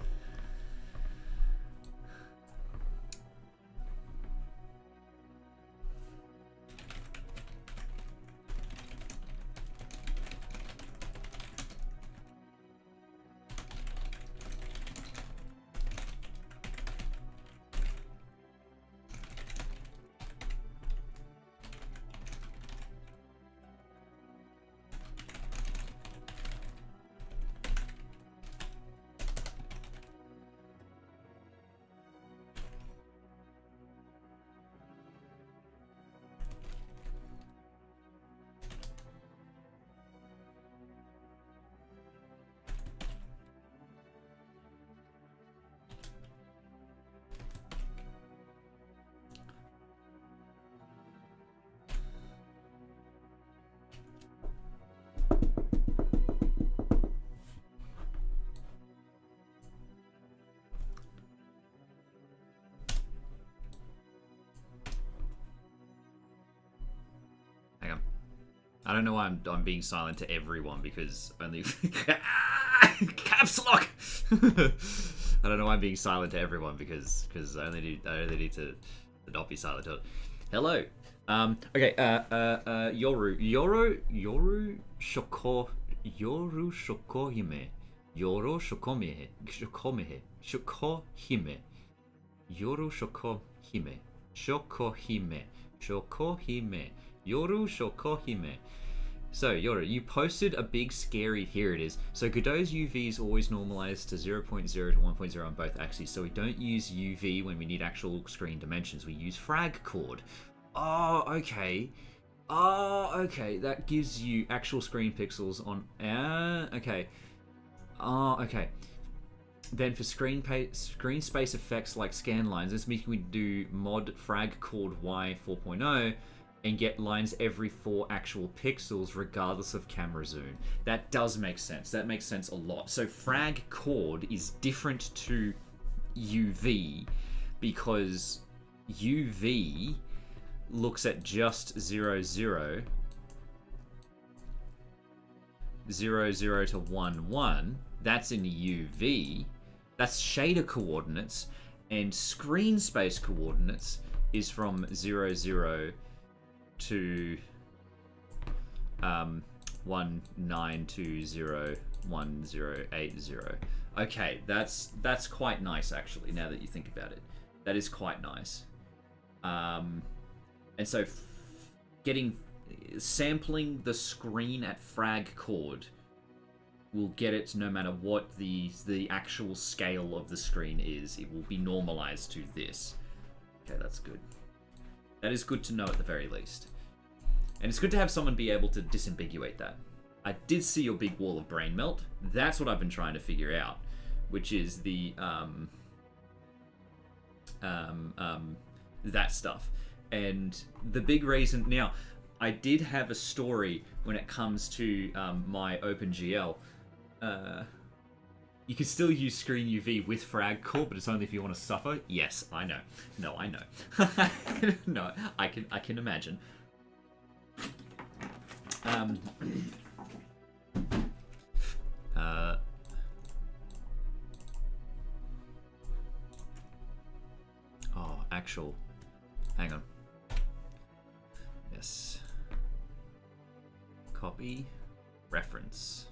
I don't know why I'm being silent to everyone because only caps lock. I don't know why I'm being silent to everyone because I only need to not be silent to it. Hello. Okay. Yoru shokohime. Yoru shokohime. Yoru shokohime. Shokohime. Yoru shokohime. So, Yoru, you posted a big scary... Here it is. So, Godot's UV is always normalized to 0.0 to 1.0 on both axes. So, we don't use UV when we need actual screen dimensions. We use frag chord. Oh, okay. Oh, okay. That gives you actual screen pixels on... okay. Oh, okay. Then for screen space effects like scan lines, this means we do mod frag chord Y 4.0 and get lines every 4 actual pixels regardless of camera zoom. That does make sense. That makes sense a lot. So frag chord is different to UV because UV looks at just 0, 0, 0, 0 to 1, 1. That's in UV. That's shader coordinates. And screen space coordinates is from 0, 0 to 1920 1080. Okay, that's quite nice actually. Now that you think about it, that is quite nice. And so, sampling the screen at frag chord will get it no matter what the actual scale of the screen is. It will be normalized to this. Okay, that's good. That is good to know at the very least. And it's good to have someone be able to disambiguate that. I did see your big wall of brain melt. That's what I've been trying to figure out, which is the that stuff. And the big reason... Now, I did have a story when it comes to my OpenGL. You can still use screen UV with frag chord, but it's only if you want to suffer. Yes, I know. No, I know. No, I can imagine. Oh, actual. Hang on. Yes. Copy. Reference.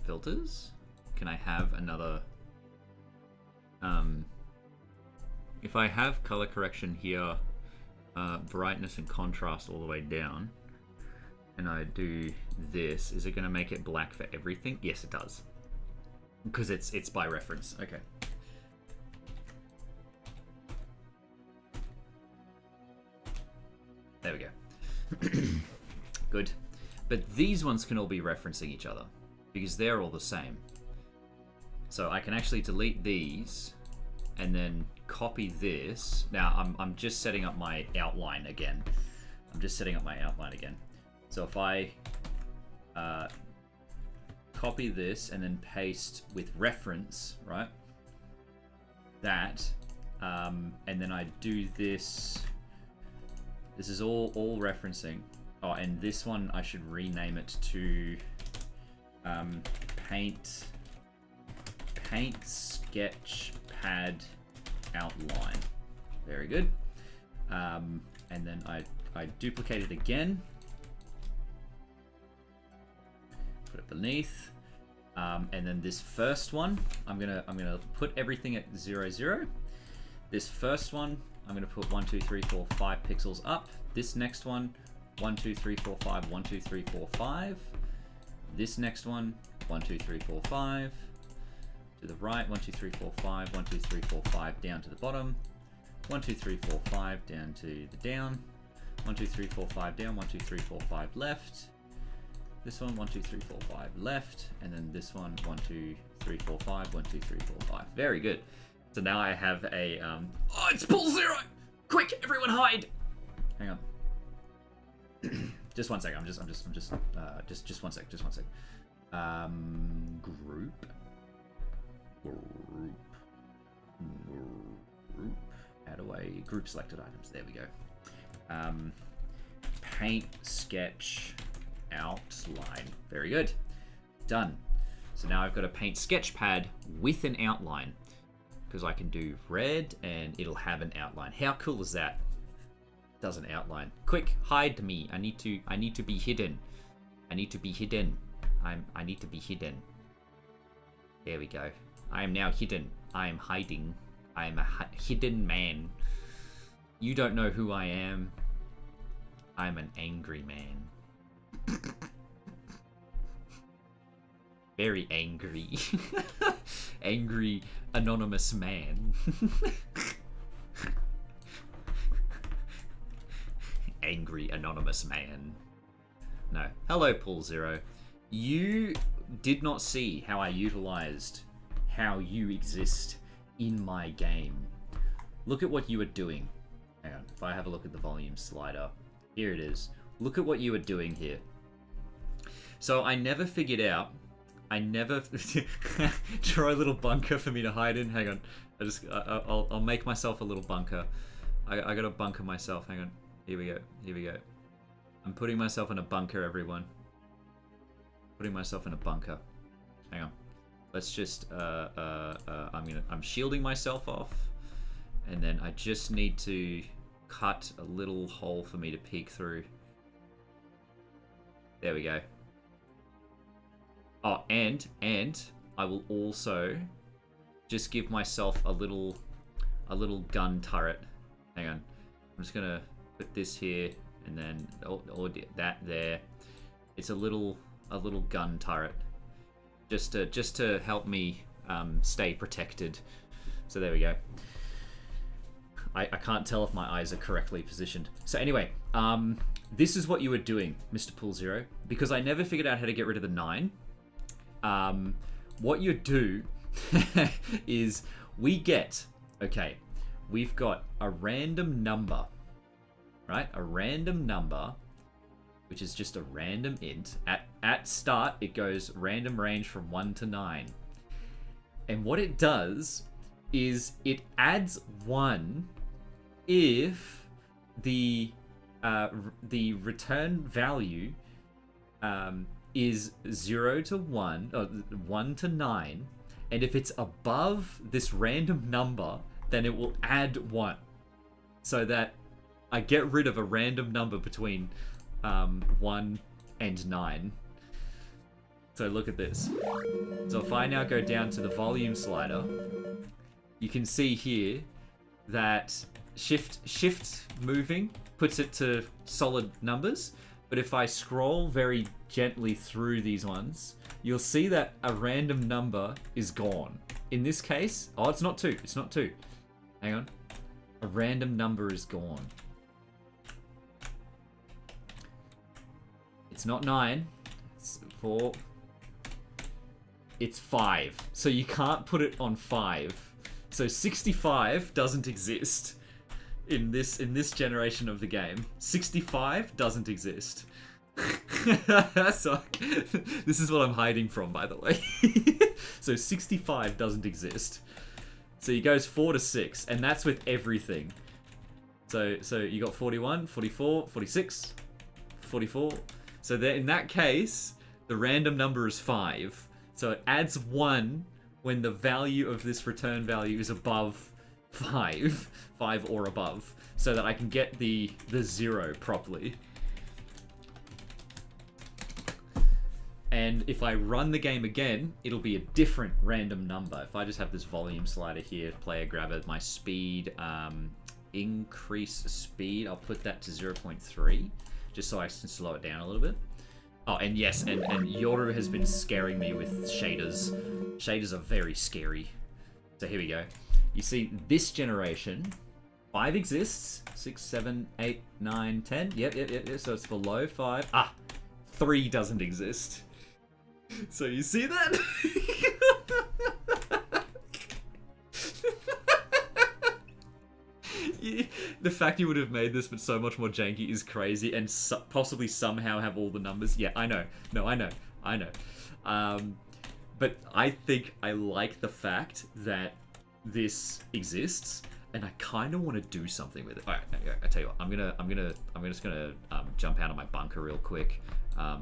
Filters? Can I have another... if I have color correction here, brightness and contrast all the way down, and I do this, is it going to make it black for everything? Yes, it does. Because it's by reference. Okay. There we go. Good. But these ones can all be referencing each other, because they're all the same. So I can actually delete these, and then copy this. Now, I'm just setting up my outline again. So if I copy this and then paste with reference, right? That, and then I do this. This is all referencing. Oh, and this one I should rename it to paint sketch pad outline. Very good. And then I duplicate it again. Put it beneath. And then this first one, I'm gonna put everything at 0, 0. This first one, I'm gonna put 1, 2, 3, 4, 5 pixels up. This next one, 1, 2, 3, 4, 5, 1, 2, 3, 4, 5. This next one, 1, 2, 3, 4, 5. To the right, 1, 2, 3, 4, 5, 1, 2, 3, 4, 5, down to the bottom. 1, 2, 3, 4, 5, down to the down. 1, 2, 3, 4, 5, down. 1, 2, 3, 4, 5, left. This one, 1, 2, 3, 4, 5, left. And then this one, 1, 2, 3, 4, 5, 1, 2, 3, 4, 5. Very good. So now I have a, oh, it's pull 0! Quick, everyone hide! Hang on. Just one second. Just one sec. Group. How do I group selected items? There we go. paint, sketch, outline. Very good. Done. So now I've got a paint sketch pad with an outline, because I can do red and it'll have an outline. How cool is that? Does an outline. Quick, hide me. I need to be hidden. I need to be hidden. I need to be hidden. There we go. I am now hidden. I am hiding. I am a hidden man. You don't know who I am. I'm an angry man. Very angry. Angry anonymous man. Angry anonymous man. No. Hello, Paul Zero. You did not see how I utilized how you exist in my game. Look at what you were doing. Hang on. If I have a look at the volume slider. Here it is. Look at what you were doing here. So I never figured out. I never draw a little bunker for me to hide in. Hang on. I'll make myself a little bunker. I gotta bunker myself. Hang on. Here we go. Here we go. I'm putting myself in a bunker, everyone. Putting myself in a bunker. Hang on. Let's just I'm shielding myself off, and then I just need to cut a little hole for me to peek through. There we go. Oh, and I will also just give myself a little gun turret. Hang on. I'm just gonna put this here, and then that there. It's a little gun turret, just to help me stay protected. So there we go. I can't tell if my eyes are correctly positioned. So anyway, this is what you were doing, Mr. Pool Zero, because I never figured out how to get rid of the 9. What you do is we've got a random number, right? A random number, which is just a random int. At start, it goes random range from 1 to 9. And what it does is it adds 1 if the return value is 0 to 1, or 1 to 9, and if it's above this random number, then it will add 1, so that I get rid of a random number between 1 and 9. So look at this. So if I now go down to the volume slider, you can see here that shift moving puts it to solid numbers. But if I scroll very gently through these ones, you'll see that a random number is gone. In this case, oh, it's not 2. It's not 2. Hang on. A random number is gone. It's not 9. It's 4. It's 5. So you can't put it on 5. So 65 doesn't exist. In this generation of the game, 65 doesn't exist. So this is what I'm hiding from, by the way. So 65 doesn't exist. So he goes 4 to 6, and that's with everything. So you got 41, 44, 46, 44. So there, in that case, the random number is 5. So it adds 1 when the value of this return value is above 5 or above, so that I can get the 0 properly. And if I run the game again, it'll be a different random number. If I just have this volume slider here, player grabber, my speed, increase speed, I'll put that to 0.3, just so I can slow it down a little bit. Oh, and yes, and Yoru has been scaring me with shaders. Shaders are very scary. So here we go. You see, this generation, 5 exists. 6, 7, 8, 9, 10. Yep. So it's below 5. 3 doesn't exist. So you see that? The fact you would have made this but so much more janky is crazy, and possibly somehow have all the numbers. Yeah, I know. No, I know. But I think I like the fact that this exists, and I kind of want to do something with it. All right, I tell you what, I'm just gonna jump out of my bunker real quick.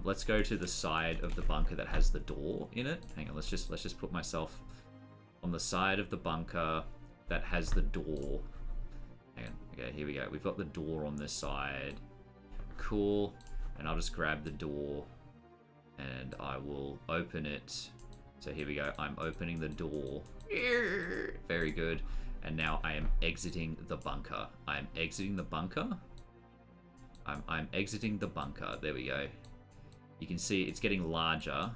Let's go to the side of the bunker that has the door in it. Hang on, let's just put myself on the side of the bunker that has the door. Hang on. Okay, here we go. We've got the door on this side. Cool. And I'll just grab the door and I will open it. So here we go. I'm opening the door. Very good. And now I am exiting the bunker. I'm exiting the bunker. I'm exiting the bunker. There we go. You can see it's getting larger.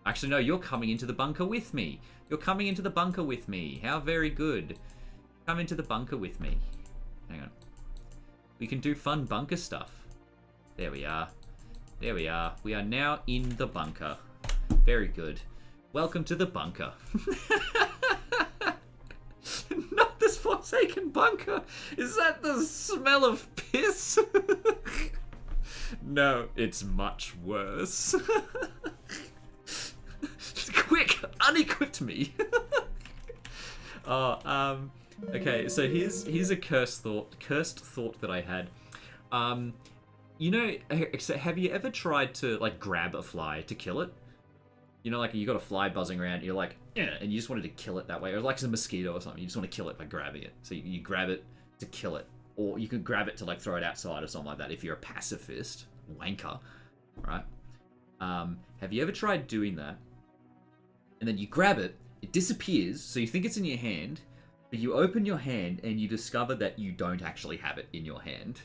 Actually, no, you're coming into the bunker with me. You're coming into the bunker with me. How very good. Come into the bunker with me. Hang on. We can do fun bunker stuff. There we are. There we are. We are now in the bunker. Very good. Welcome to the bunker. Not this Forsaken bunker. Is that the smell of piss? No, it's much worse. Quick, unequipped me. Okay, so here's a cursed thought that I had. You know, have you ever tried to like grab a fly to kill it? You know, like you got a fly buzzing around, you're like, and you just wanted to kill it that way, or like it's a mosquito or something. You just want to kill it by grabbing it. So you grab it to kill it, or you can grab it to like throw it outside or something like that. If you're a pacifist wanker, right? Have you ever tried doing that? And then you grab it, it disappears, so you think it's in your hand, but you open your hand and you discover that you don't actually have it in your hand.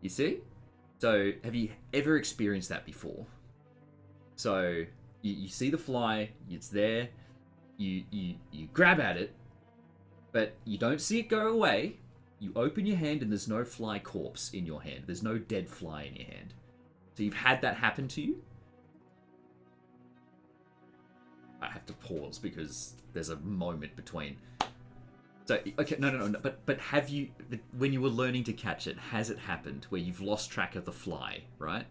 You see? So, have you ever experienced that before? So, you see the fly, it's there, you grab at it, but you don't see it go away. You open your hand and there's no fly corpse in your hand. There's no dead fly in your hand. So you've had that happen to you? I have to pause because there's a moment between. So, okay, no. But have you, when you were learning to catch it, has it happened where you've lost track of the fly, right?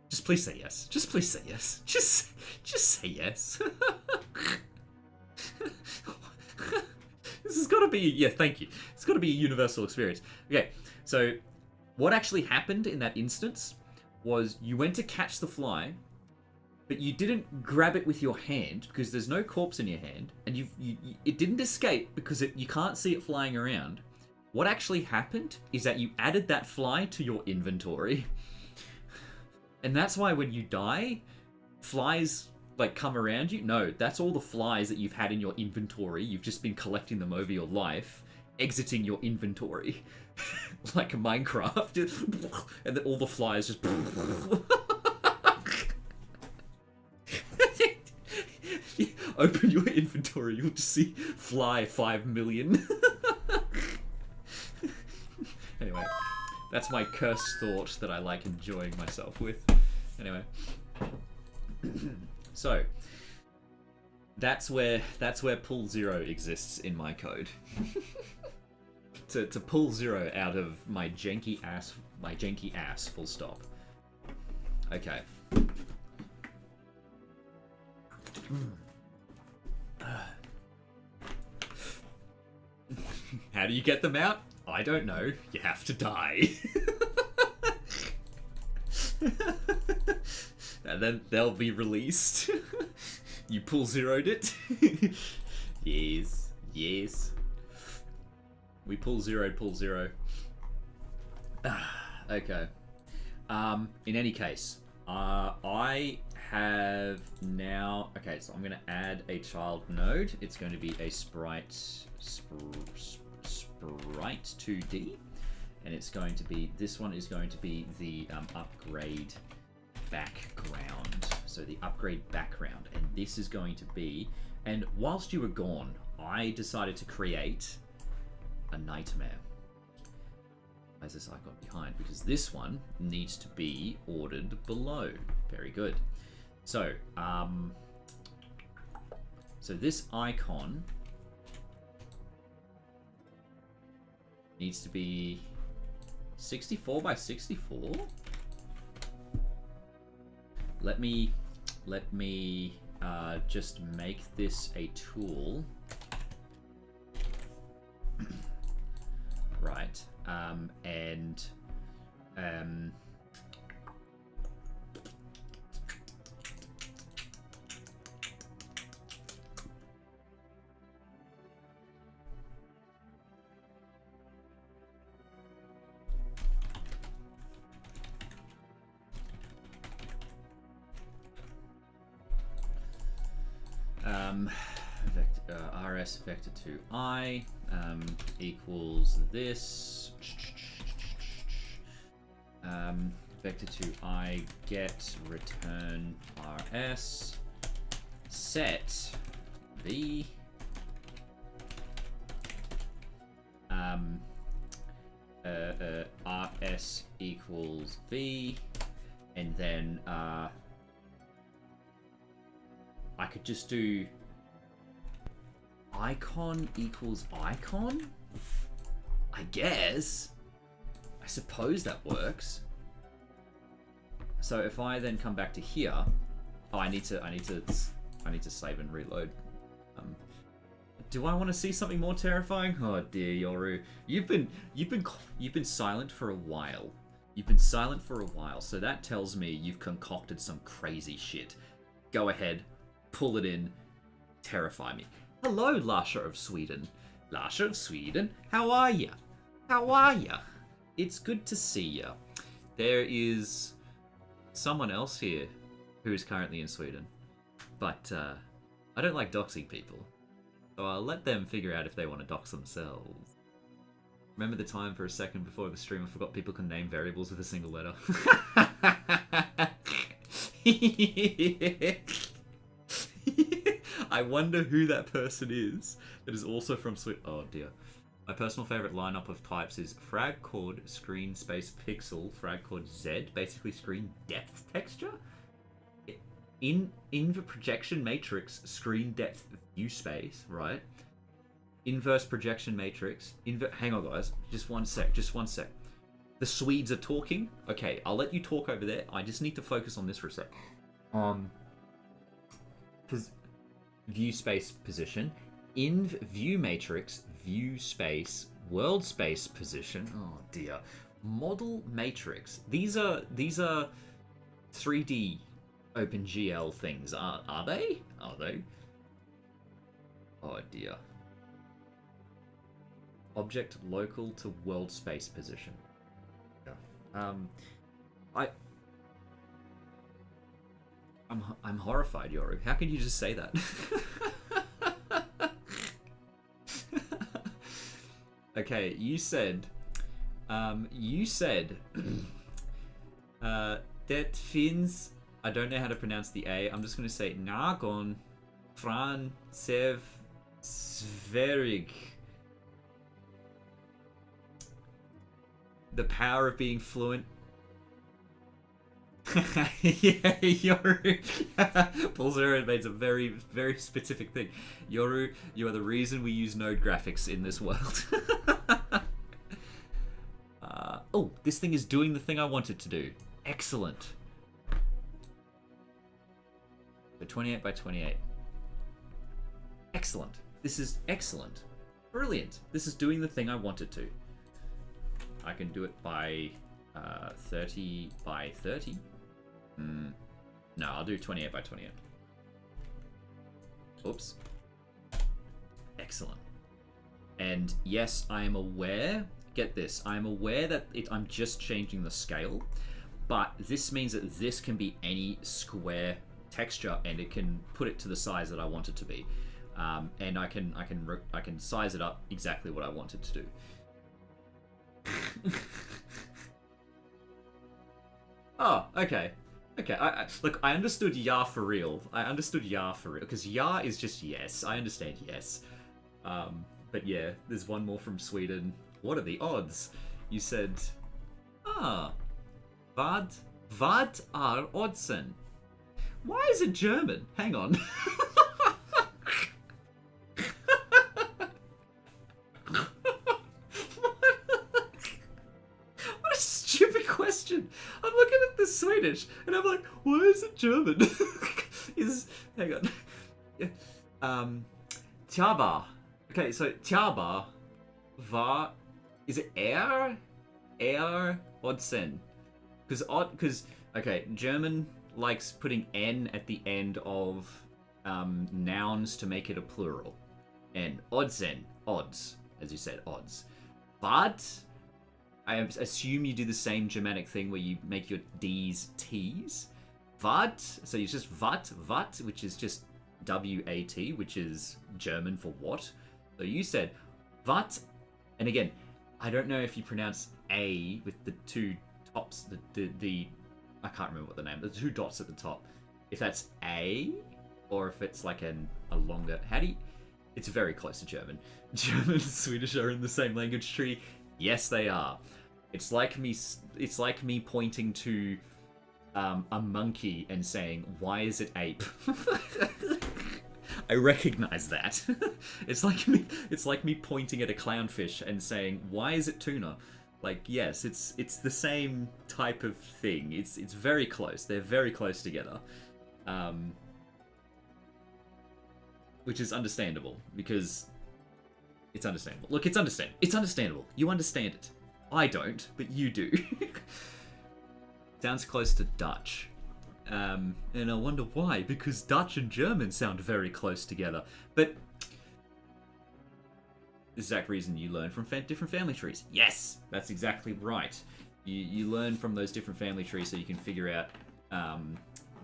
Just please say yes. Just please say yes. Just say yes. This has got to be, yeah, thank you. It's got to be a universal experience. Okay, so what actually happened in that instance was you went to catch the fly, but you didn't grab it with your hand because there's no corpse in your hand, and it didn't escape because you can't see it flying around. What actually happened is that you added that fly to your inventory. And that's why when you die, flies like come around you. No, that's all the flies that you've had in your inventory. You've just been collecting them over your life, exiting your inventory. Like Minecraft. And then all the flies just... Open your inventory, you'll just see fly 5 million. Anyway, that's my cursed thought that I like enjoying myself with. Anyway. So, that's where pull 0 exists in my code. to pull 0 out of my janky ass, full stop. Okay. How do you get them out? I don't know. You have to die. And then they'll be released. You pull 0'd it. Yes. We pull 0. Okay. In any case, I have now... Okay, so I'm going to add a child node. It's going to be a sprite 2D. And it's going to be... This one is going to be the upgrade background. So the upgrade background. And this is going to be... And whilst you were gone, I decided to create a nightmare. As this icon behind, because this one needs to be ordered below. Very good. So, so this icon needs to be 64 by 64. Let me just make this a tool. Right. rs vector to I equals this. Vector to I get return rs set v rs equals v, and then I could just do icon equals icon, I guess. I suppose that works. So if I then come back to here, oh, I need to save and reload. Do I want to see something more terrifying? Oh dear, Yoru, you've been silent for a while. You've been silent for a while, so that tells me you've concocted some crazy shit. Go ahead, pull it in, terrify me. Hello, Lasha of Sweden. Lasha of Sweden, how are ya? How are ya? It's good to see ya. There is someone else here who is currently in Sweden, but I don't like doxing people, so I'll let them figure out if they want to dox themselves. Remember the time for a second before the stream I forgot people can name variables with a single letter? I wonder who that person is that is also from Sweden. Oh dear. My personal favorite lineup of types is frag chord, screen space pixel, frag chord Z, basically screen depth texture. In the projection matrix, screen depth view space, right? Inverse projection matrix. Hang on, guys. Just one sec. The Swedes are talking. Okay, I'll let you talk over there. I just need to focus on this for a sec. View space position. In view matrix, view space, world space position. Oh dear. Model matrix. These are 3D OpenGL things. Are they? Are they? Oh dear. Object local to world space position. Yeah. I'm horrified, Yoru. How can you just say that? Okay, you said that finns, I don't know how to pronounce the A. I'm just going to say Nagon Fran Sev Sverig. The power of being fluent. Yeah, Yoru. Pulsera made a very, very specific thing. Yoru, you are the reason we use node graphics in this world. Oh, this thing is doing the thing I want it to do. Excellent. So 28 by 28. Excellent. This is excellent. Brilliant. This is doing the thing I want it to. I can do it by 30 by 30. No, I'll do 28 by 28. Oops. Excellent. And yes, I am aware, get this, I am aware that I'm just changing the scale, but this means that this can be any square texture and it can put it to the size that I want it to be. And I can size it up exactly what I want it to do. Oh, okay. Okay, look, I understood ya for real. Because ya is just yes. I understand yes. But yeah, there's one more from Sweden. What are the odds? You said, vad are oddsen? Why is it German? Hang on. I'm looking at the Swedish, and I'm like, why is it German? Hang on. Tjaba. Okay, so Tjaba var... Is it Er Oddsen? Because, okay, German likes putting N at the end of nouns to make it a plural. And Oddsen, odds, as you said, odds. But I assume you do the same Germanic thing where you make your D's T's. Wat, so it's just wat, which is just W-A-T, which is German for what. So you said wat, and again, I don't know if you pronounce A with the two tops, the I can't remember what the name, the two dots at the top. If that's A, or if it's like a longer, how do you, it's very close to German. German and Swedish are in the same language tree. Yes, they are. It's like me pointing to a monkey and saying, why is it ape? I recognize that. It's like me pointing at a clownfish and saying, why is it tuna? Like, yes, it's the same type of thing. It's very close. They're very close together. Which is understandable, because it's understandable. Look, it's understandable. It's understandable. You understand it. I don't, but you do. Sounds close to Dutch. And I wonder why, because Dutch and German sound very close together. But the exact reason you learn from different family trees. Yes, that's exactly right. You learn from those different family trees so you can figure out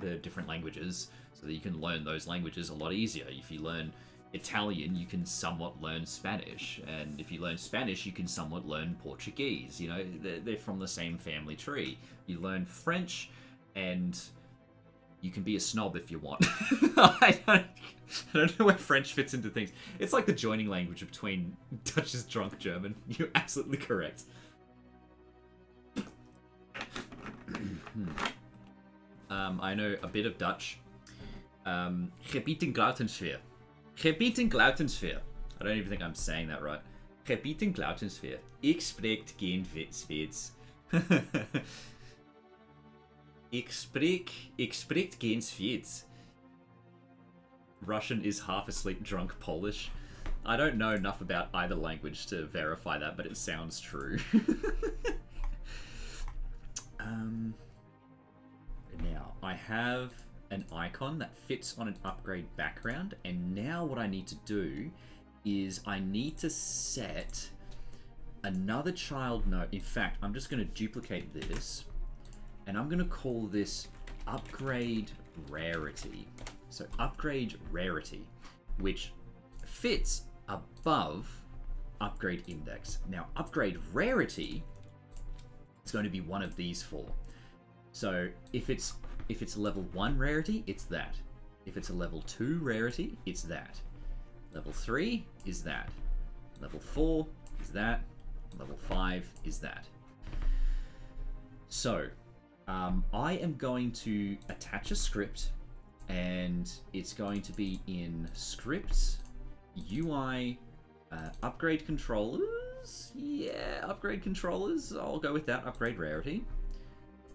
the different languages, so that you can learn those languages a lot easier. If you learn Italian, you can somewhat learn Spanish, and if you learn Spanish, you can somewhat learn Portuguese. You know, they're from the same family tree. You learn French, and you can be a snob if you want. I don't know where French fits into things. It's like the joining language between Dutch's drunk German. You're absolutely correct. I know a bit of Dutch. Gebied in Glautensfeer. Gebied in Glautensfeer. I don't even think I'm saying that right. Gebied in Glautensfeer. Ik spreek geen Zweeds. Ik spreek geen Zweeds. Russian is half asleep drunk Polish. I don't know enough about either language to verify that, but it sounds true. Now, I have an icon that fits on an upgrade background, and now what I need to do is I need to set another child node. In fact, I'm just going to duplicate this, and I'm going to call this upgrade rarity. So upgrade rarity, which fits above upgrade index. Now, upgrade rarity is going to be one of these four. So if it's level 1 rarity, it's that. If it's a level 2 rarity, it's that. Level 3 is that. Level 4 is that. Level 5 is that. So I am going to attach a script, and it's going to be in scripts, UI, upgrade controllers. Yeah, upgrade controllers. I'll go with that. Upgrade rarity.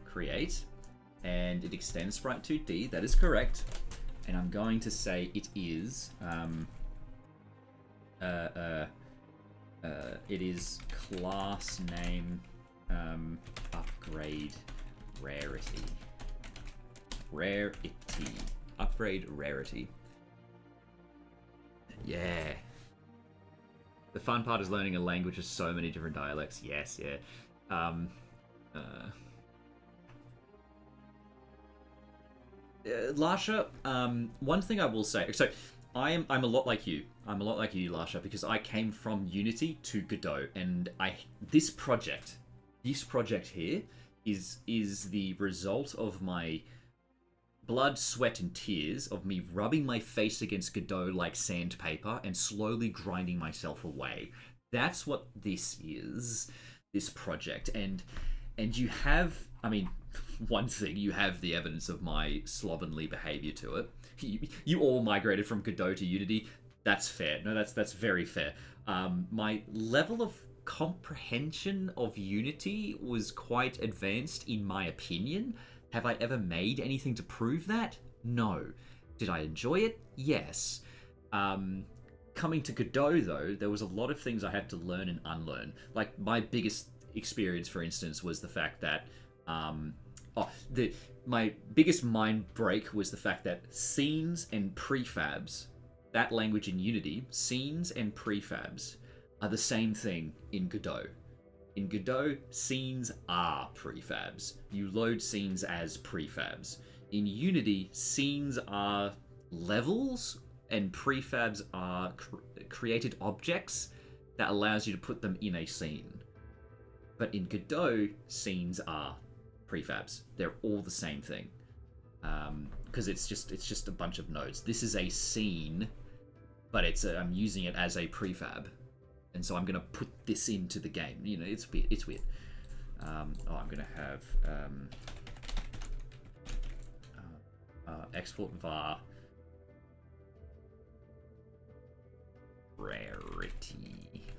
Create, and it extends sprite 2D. That is correct. And I'm going to say it is it is class name upgrade rarity. Upgrade rarity. Yeah. The fun part is learning a language with so many different dialects. Yes, yeah. Lasha, one thing I will say, so I'm a lot like you. I'm a lot like you, Lasha, because I came from Unity to Godot, and this project here is the result of my blood, sweat, and tears, of me rubbing my face against Godot like sandpaper and slowly grinding myself away. That's what this is, this project. And you have, I mean, one thing, you have the evidence of my slovenly behavior to it. You all migrated from Godot to Unity. That's fair. No, that's very fair. My level of comprehension of Unity was quite advanced, in my opinion. Have I ever made anything to prove that? No. Did I enjoy it? Yes. Coming to Godot, though, there was a lot of things I had to learn and unlearn. Like, my biggest experience, for instance, was the fact that... my biggest mind break was the fact that scenes and prefabs, that language in Unity, scenes and prefabs, are the same thing in Godot. In Godot, scenes are prefabs. You load scenes as prefabs. In Unity, scenes are levels and prefabs are created objects that allows you to put them in a scene. But in Godot, scenes are prefabs. They're all the same thing. Because it's just a bunch of nodes. This is a scene, but I'm using it as a prefab. And so I'm going to put this into the game. You know, it's weird. It's weird. I'm going to have export var rarity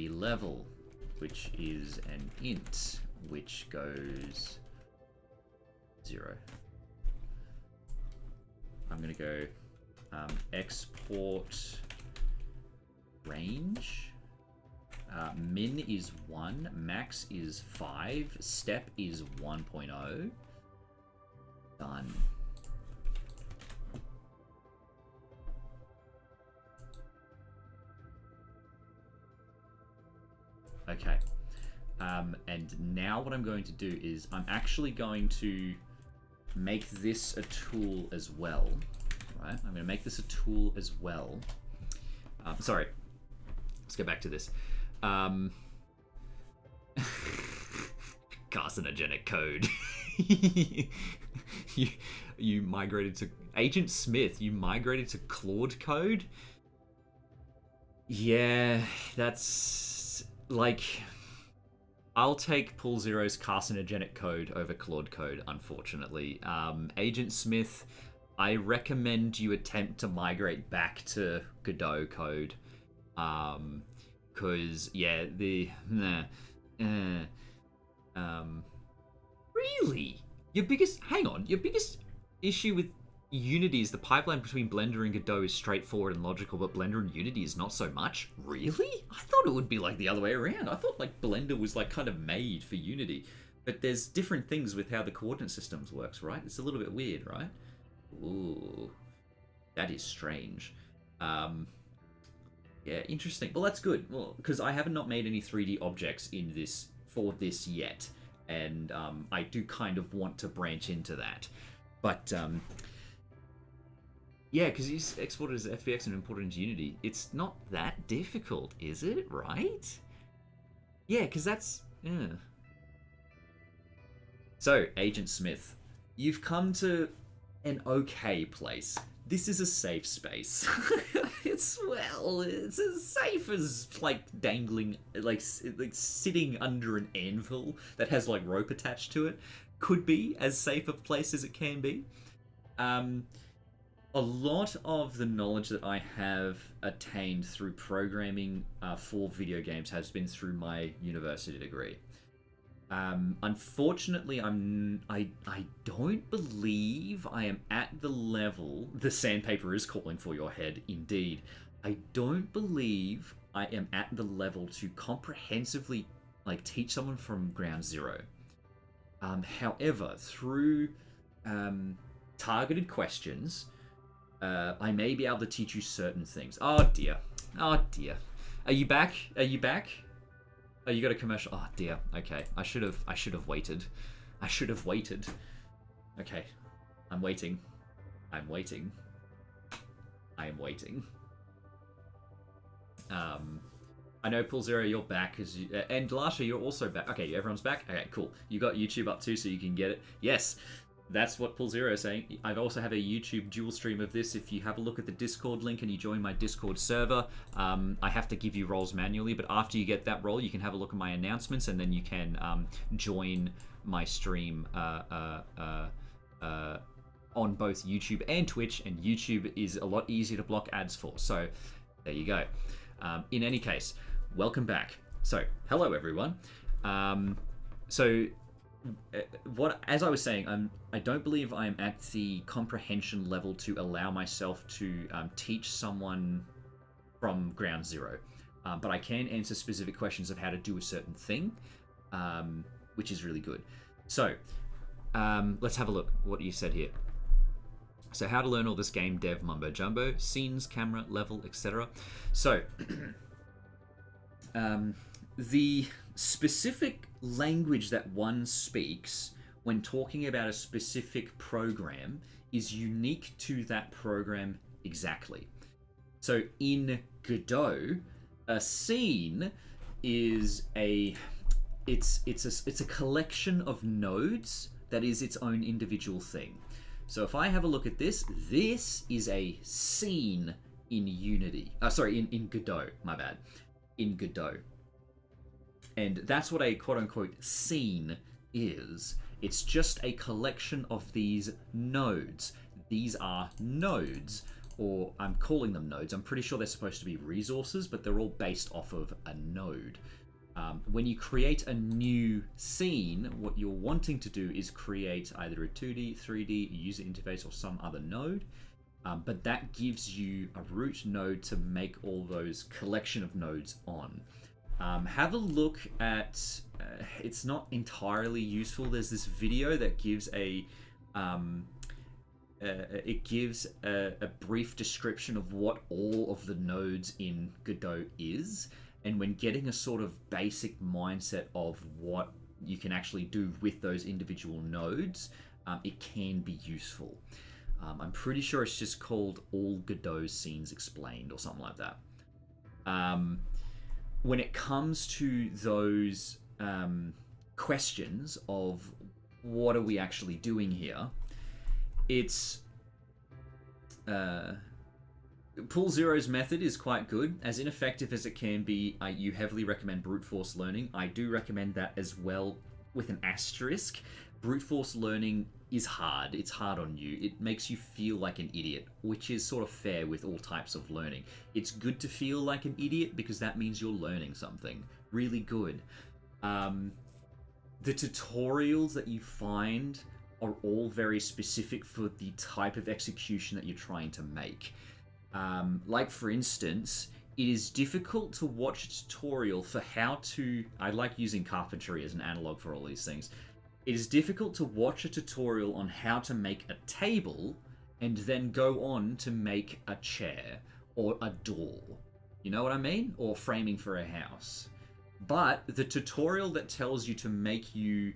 level, which is an int, which goes 0. I'm going to go export range. Min is 1, max is 5, step is 1.0. Done. Okay. And now what I'm going to do is I'm actually going to make this a tool as well. Right? I'm going to make this a tool as well. Sorry. Let's go back to this. Carcinogenic code. you migrated to Agent Smith. You migrated to Claude code. Yeah, that's like, I'll take Pool Zero's carcinogenic code over Claude code. Unfortunately, Agent Smith, I recommend you attempt to migrate back to Godot code. Cause yeah, really? Your biggest issue with Unity is the pipeline between Blender and Godot is straightforward and logical, but Blender and Unity is not so much? Really? I thought it would be like the other way around. I thought like Blender was like kind of made for Unity, but there's different things with how the coordinate systems works, right? It's a little bit weird, right? Ooh, that is strange. Yeah, interesting. Well, that's good. Well, because I haven't not made any 3D objects in this for this yet, and I do kind of want to branch into that. But yeah, because you export it as FBX and import it into Unity, it's not that difficult, is it? Right? Yeah, because that's So, Agent Smith, you've come to an okay place. This is a safe space. It's as safe as like dangling, like sitting under an anvil that has like rope attached to it. Could be as safe a place as it can be. A lot of the knowledge that I have attained through programming for video games has been through my university degree. Unfortunately, I don't believe I am at the level. The sandpaper is calling for your head, indeed. I don't believe I am at the level to comprehensively like teach someone from ground zero. However, through targeted questions, I may be able to teach you certain things. Oh dear. Oh dear. Are you back? Are you back? Oh, you got a commercial. Oh dear. Okay. I should have waited. I should have waited. Okay. I'm waiting. I'm waiting. I am waiting. I know Pool Zero, you're back, and Lasha, you're also back. Okay, everyone's back. Okay, cool. You got YouTube up too, so you can get it. Yes, that's what Pool Zero is saying. I also have a YouTube dual stream of this. If you have a look at the Discord link and you join my Discord server, I have to give you roles manually, but after you get that role, you can have a look at my announcements, and then you can join my stream on both YouTube and Twitch, and YouTube is a lot easier to block ads for. So there you go. In any case, welcome back. So, hello everyone. So, what, as I was saying, I don't believe I'm at the comprehension level to allow myself to teach someone from ground zero. But I can answer specific questions of how to do a certain thing, which is really good. So, let's have a look what you said here. So, how to learn all this game dev mumbo jumbo, scenes, camera, level, etc. So, the specific language that one speaks when talking about a specific program is unique to that program exactly. So in Godot, a scene is it's a collection of nodes that is its own individual thing. So if I have a look at this is a scene in Unity. In Godot, my bad. In Godot. And that's what a quote-unquote scene is. It's just a collection of these nodes. These are nodes, or I'm calling them nodes. I'm pretty sure they're supposed to be resources, but they're all based off of a node. When you create a new scene, what you're wanting to do is create either a 2D, 3D, user interface, or some other node. But that gives you a root node to make all those collection of nodes on. Have a look at, it's not entirely useful. There's this video that gives a brief description of what all of the nodes in Godot is. And when getting a sort of basic mindset of what you can actually do with those individual nodes, it can be useful. I'm pretty sure it's just called All Godot Scenes Explained or something like that. When it comes to those questions of what are we actually doing here, it's Pool Zero's method is quite good. As ineffective as it can be, you heavily recommend brute force learning. I do recommend that as well, with an asterisk. Brute force learning is hard. It's hard on you. It makes you feel like an idiot, which is sort of fair with all types of learning. It's good to feel like an idiot because that means you're learning something. Really good. The tutorials that you find are all very specific for the type of execution that you're trying to make. Like, for instance, it is difficult to watch a tutorial for how to... I like using carpentry as an analog for all these things. It is difficult to watch a tutorial on how to make a table and then go on to make a chair or a door. You know what I mean? Or framing for a house. But the tutorial that tells you to make you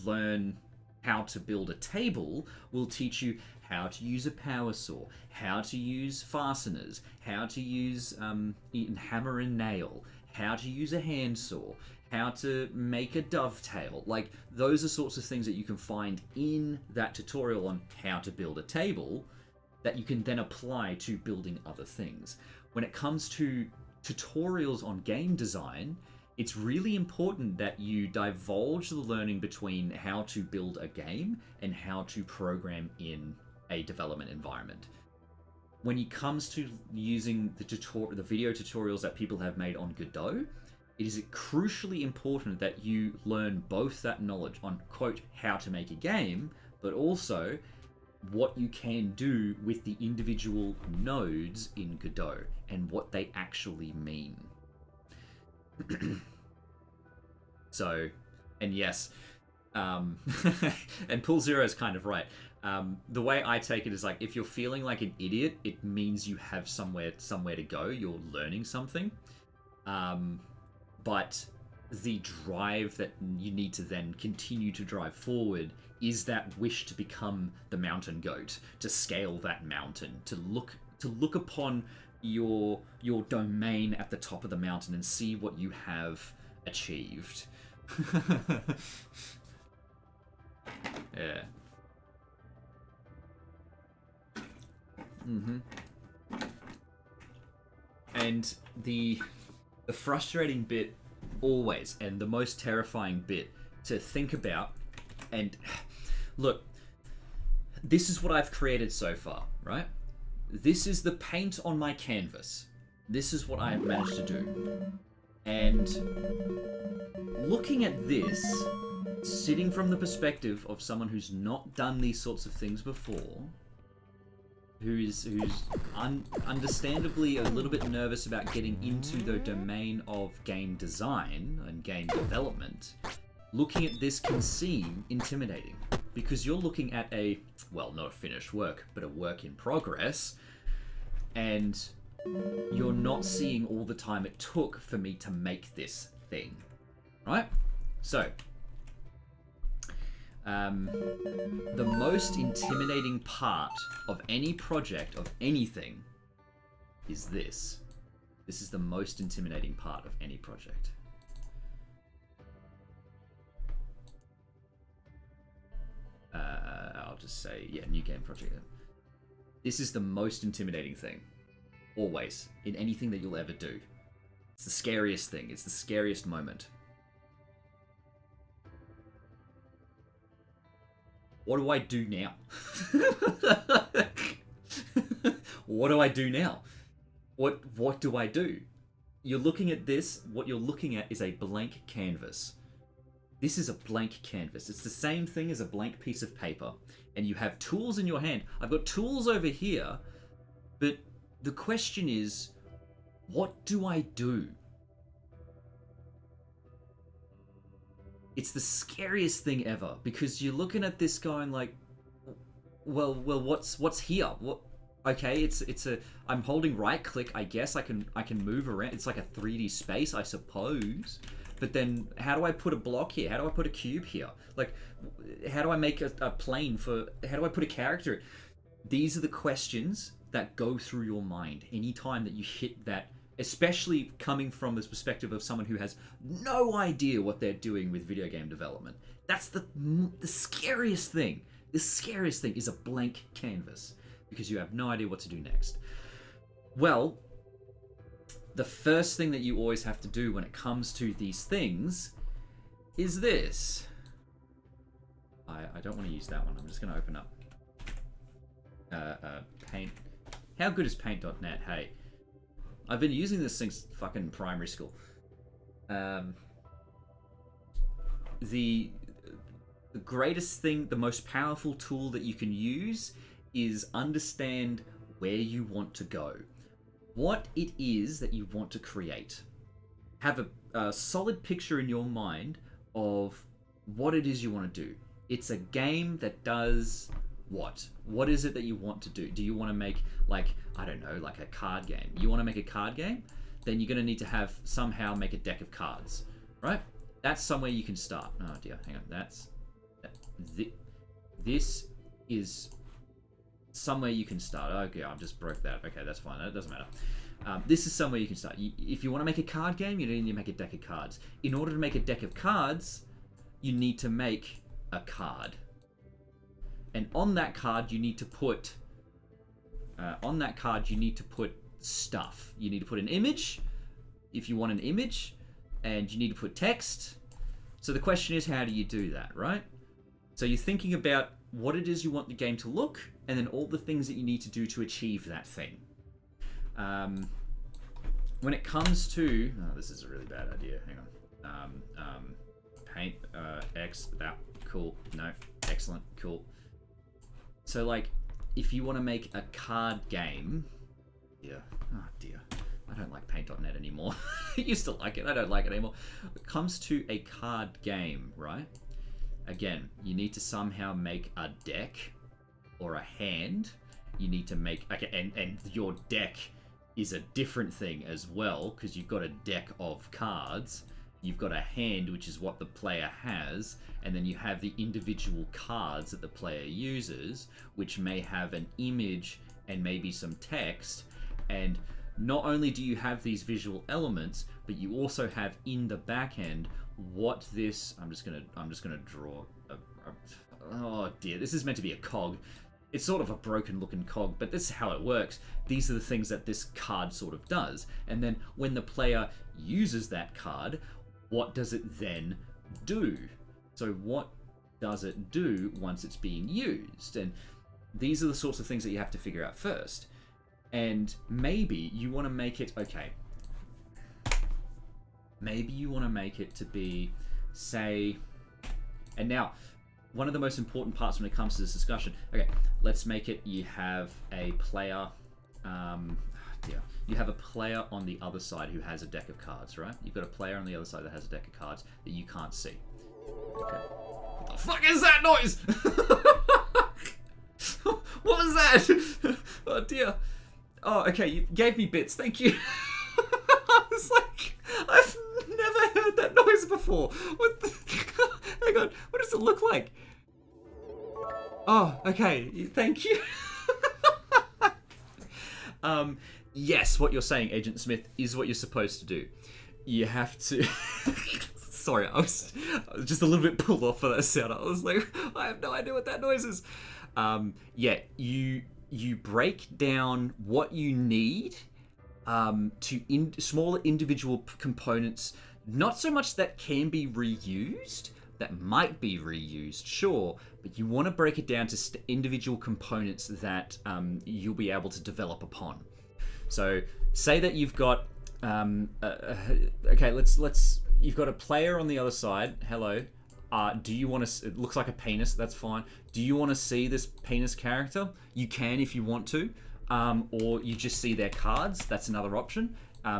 learn how to build a table will teach you how to use a power saw, how to use fasteners, how to use hammer and nail, how to use a handsaw, how to make a dovetail. Like, those are sorts of things that you can find in that tutorial on how to build a table that you can then apply to building other things. When it comes to tutorials on game design, it's really important that you divulge the learning between how to build a game and how to program in a development environment. When it comes to using the video tutorials that people have made on Godot, it is crucially important that you learn both that knowledge on, quote, how to make a game, but also what you can do with the individual nodes in Godot and what they actually mean. So, and yes, and Pool Zero is kind of right. The way I take it is, like, if you're feeling like an idiot, it means you have somewhere to go. You're learning something. But the drive that you need to then continue to drive forward is that wish to become the mountain goat, to scale that mountain, to look upon your domain at the top of the mountain and see what you have achieved. Yeah. And the frustrating bit always, and the most terrifying bit to think about, and look, this is what I've created so far, right? This is the paint on my canvas. This is what I've managed to do. And looking at this, sitting from the perspective of someone who's not done these sorts of things before, who's understandably a little bit nervous about getting into the domain of game design and game development, looking at this can seem intimidating because you're looking at a, well, not a finished work, but a work in progress, and you're not seeing all the time it took for me to make this thing, right? So, the most intimidating part of any project, of anything, is this. This is the most intimidating part of any project. I'll just say, yeah, new game project. This is the most intimidating thing. Always. In anything that you'll ever do. It's the scariest thing. It's the scariest moment. What do I do now? What do I do now? What do I do? You're looking at this. What you're looking at is a blank canvas. This is a blank canvas. It's the same thing as a blank piece of paper. And you have tools in your hand. I've got tools over here. But the question is, what do I do? It's the scariest thing ever, because you're looking at this going like, well, what's here? What? Okay, I'm holding right click. I guess I can move around. It's like a 3D space, I suppose. But then, how do I put a block here? How do I put a cube here? Like, how do I make a plane for? How do I put a character? These are the questions that go through your mind anytime that you hit that. Especially coming from this perspective of someone who has no idea what they're doing with video game development. That's the scariest thing. The scariest thing is a blank canvas because you have no idea what to do next. Well, the first thing that you always have to do when it comes to these things is this. I don't want to use that one. I'm just going to open up Paint. How good is Paint.net? Hey. I've been using this since fucking primary school. The greatest thing, the most powerful tool that you can use is understand where you want to go. What it is that you want to create. Have a solid picture in your mind of what it is you want to do. It's a game that does what? What is it that you want to do? Do you want to make, like, I don't know, like a card game? You want to make a card game? Then you're going to need to have somehow make a deck of cards, right? That's somewhere you can start. Oh dear, hang on. This is somewhere you can start. Okay, I've just broke that. Okay, that's fine. That doesn't matter. This is somewhere you can start. If you want to make a card game, you need to make a deck of cards. In order to make a deck of cards, you need to make a card. And on that card, you need to put stuff. You need to put an image, if you want an image, and you need to put text. So the question is, how do you do that, right? So you're thinking about what it is you want the game to look, and then all the things that you need to do to achieve that thing. When it comes to, oh, this is a really bad idea. Hang on. Paint X. That cool. No, excellent. Cool. So, like, if you want to make a card game, oh dear, I don't like Paint.net anymore. I used to like it. I don't like it anymore. When it comes to a card game, right? Again, you need to somehow make a deck or a hand. You need to make, okay, and your deck is a different thing as well, because you've got a deck of cards. You've got a hand, which is what the player has, and then you have the individual cards that the player uses, which may have an image and maybe some text. And not only do you have these visual elements, but you also have in the back end what this. I'm just gonna draw. Oh dear, this is meant to be a cog. It's sort of a broken looking cog, but this is how it works. These are the things that this card sort of does. And then when the player uses that card, what does it then do? So what does it do once it's being used? And these are the sorts of things that you have to figure out first. And maybe you want to make it, okay, maybe you want to make it to be, say, And now, one of the most important parts when it comes to this discussion. Okay, let's make it. You have a player. You have a player on the other side who has a deck of cards, right? You've got a player on the other side that has a deck of cards that you can't see. Okay. What the fuck is that noise? What was that? Oh dear. Oh, okay. You gave me bits. Thank you. I was like, I've never heard that noise before. What the... Hang on. What does it look like? Oh, okay. Thank you. Yes, what you're saying, Agent Smith, is what you're supposed to do. You have to... Sorry, I was just a little bit pulled off for that sound. I was like, I have no idea what that noise is. Yeah, you break down what you need to smaller individual components, not so much that can be reused, that might be reused, sure, but you want to break it down to individual components that you'll be able to develop upon. So say that you've got okay, let's you've got a player on the other side. Hello. Do you want to... It looks like a penis. That's fine. Do you want to see this penis character? You can if you want to. Or you just see their cards. That's another option.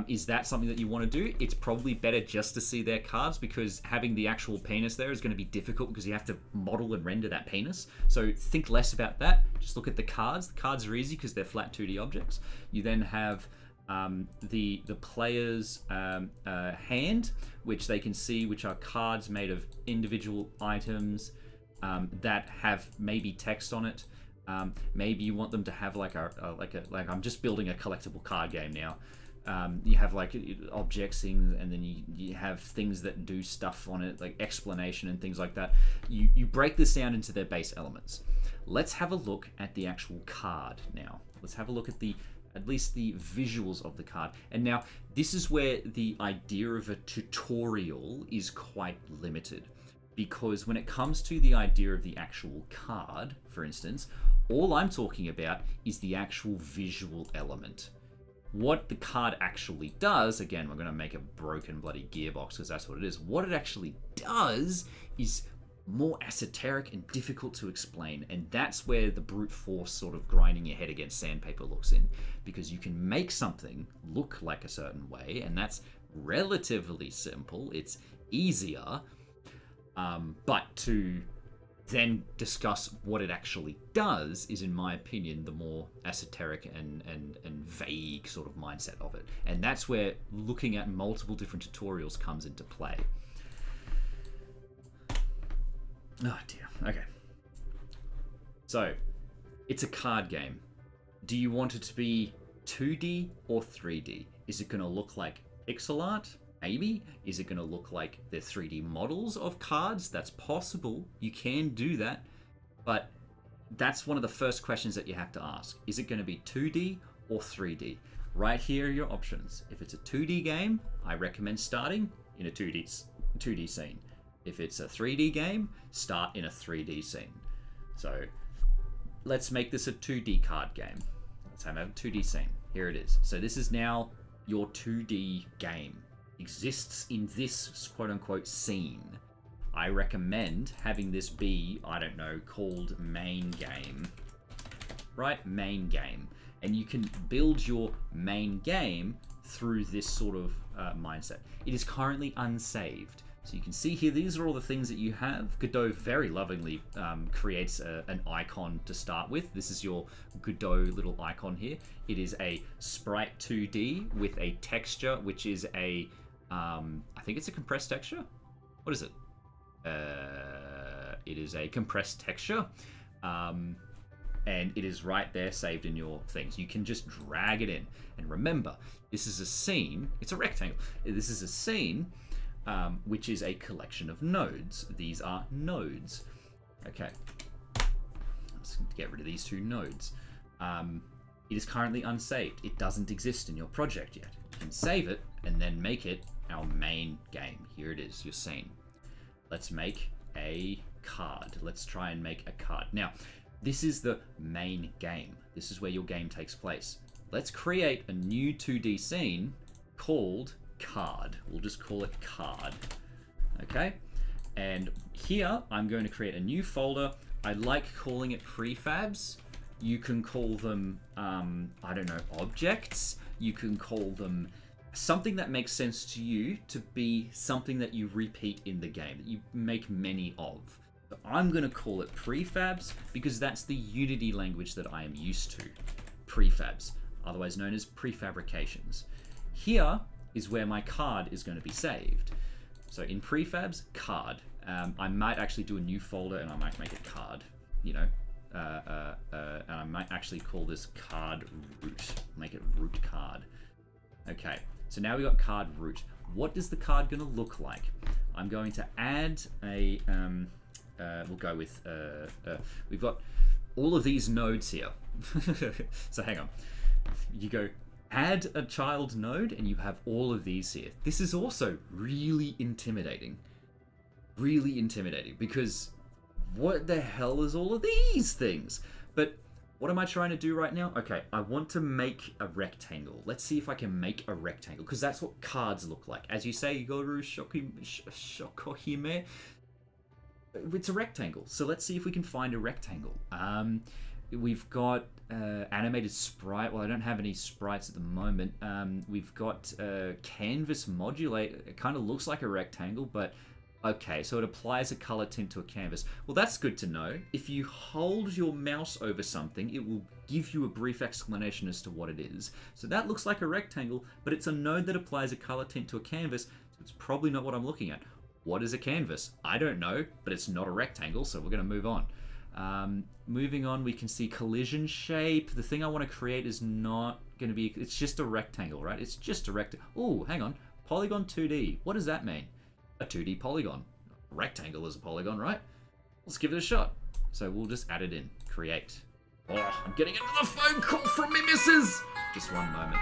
Is that something that you want to do? It's probably better just to see their cards, because having the actual penis there is going to be difficult because you have to model and render that penis. So think less about that. Just look at the cards. The cards are easy because they're flat 2D objects. You then have... the player's hand, which they can see, which are cards made of individual items that have maybe text on it. Maybe you want them to have like I'm just building a collectible card game now. You have like objects, things, and then you have things that do stuff on it, like explanation and things like that. You break this down into their base elements. Let's have a look at the actual card now. Let's have a look at at least the visuals of the card. And now, this is where the idea of a tutorial is quite limited. Because when it comes to the idea of the actual card, for instance, all I'm talking about is the actual visual element. What the card actually does, again, we're going to make a broken bloody gearbox because that's what it is. What it actually does is more esoteric and difficult to explain, and that's where the brute force sort of grinding your head against sandpaper looks in, because you can make something look like a certain way, and that's relatively simple. It's easier, but to then discuss what it actually does is, in my opinion, the more esoteric and vague sort of mindset of it, and that's where looking at multiple different tutorials comes into play. Oh dear. Okay. So, it's a card game. Do you want it to be 2D or 3D? Is it going to look like pixel art? Maybe. Is it going to look like the 3D models of cards? That's possible. You can do that. But that's one of the first questions that you have to ask. Is it going to be 2D or 3D? Right here are your options. If it's a 2D game, I recommend starting in a 2D scene. If it's a 3D game, start in a 3D scene. So let's make this a 2D card game. Let's have a 2D scene. Here it is. So this is now your 2D game. Exists in this quote-unquote scene. I recommend having this be, I don't know, called main game. Right? Main game. And you can build your main game through this sort of mindset. It is currently unsaved. So you can see here, these are all the things that you have. Godot very lovingly creates an icon to start with. This is your Godot little icon here. It is a sprite 2D with a texture, which is a, I think it's a compressed texture. What is it? It is a compressed texture. And it is right there saved in your things. You can just drag it in. And remember, this is a scene. It's a rectangle. This is a scene. Which is a collection of nodes. These are nodes. Okay. Let's get rid of these two nodes. It is currently unsaved. It doesn't exist in your project yet. You can save it and then make it our main game. Here it is, your scene. Let's make a card. Let's try and make a card. Now, this is the main game. This is where your game takes place. Let's create a new 2D scene called card. We'll just call it card. Okay? And here I'm going to create a new folder. I like calling it prefabs. You can call them, I don't know, objects. You can call them something that makes sense to you to be something that you repeat in the game, that you make many of. So I'm going to call it prefabs because that's the Unity language that I am used to. Prefabs, otherwise known as prefabrications. Here is where my card is going to be saved. So in prefabs, card. I might actually do a new folder and I might make it card, you know. And I might actually call this card root. Make it root card. Okay, so now we got card root. What is the card going to look like? I'm going to add a, we'll go with, we've got all of these nodes here. So hang on. You go add a child node and you have all of these here. This is also really intimidating. Really intimidating because what the hell is all of these things? But what am I trying to do right now? Okay, I want to make a rectangle. Let's see if I can make a rectangle because that's what cards look like. As you say, Godot Shokohime, it's a rectangle. So let's see if we can find a rectangle. We've got animated sprite. Well, I don't have any sprites at the moment. We've got canvas modulate. It kind of looks like a rectangle, but okay, so it applies a color tint to a canvas. Well, that's good to know. If you hold your mouse over something, it will give you a brief explanation as to what it is. So that looks like a rectangle, but it's a node that applies a color tint to a canvas, so it's probably not what I'm looking at. What is a canvas? I don't know, but it's not a rectangle, so we're going to move on. Moving on, we can see collision shape. The thing I want to create is not going to be, it's just a rectangle, right? It's just a rectangle. Oh, hang on. Polygon 2D. What does that mean? A 2D polygon. A rectangle is a polygon, right? Let's give it a shot. So we'll just add it in. Create. Oh, I'm getting another phone call from me, missus! Just one moment.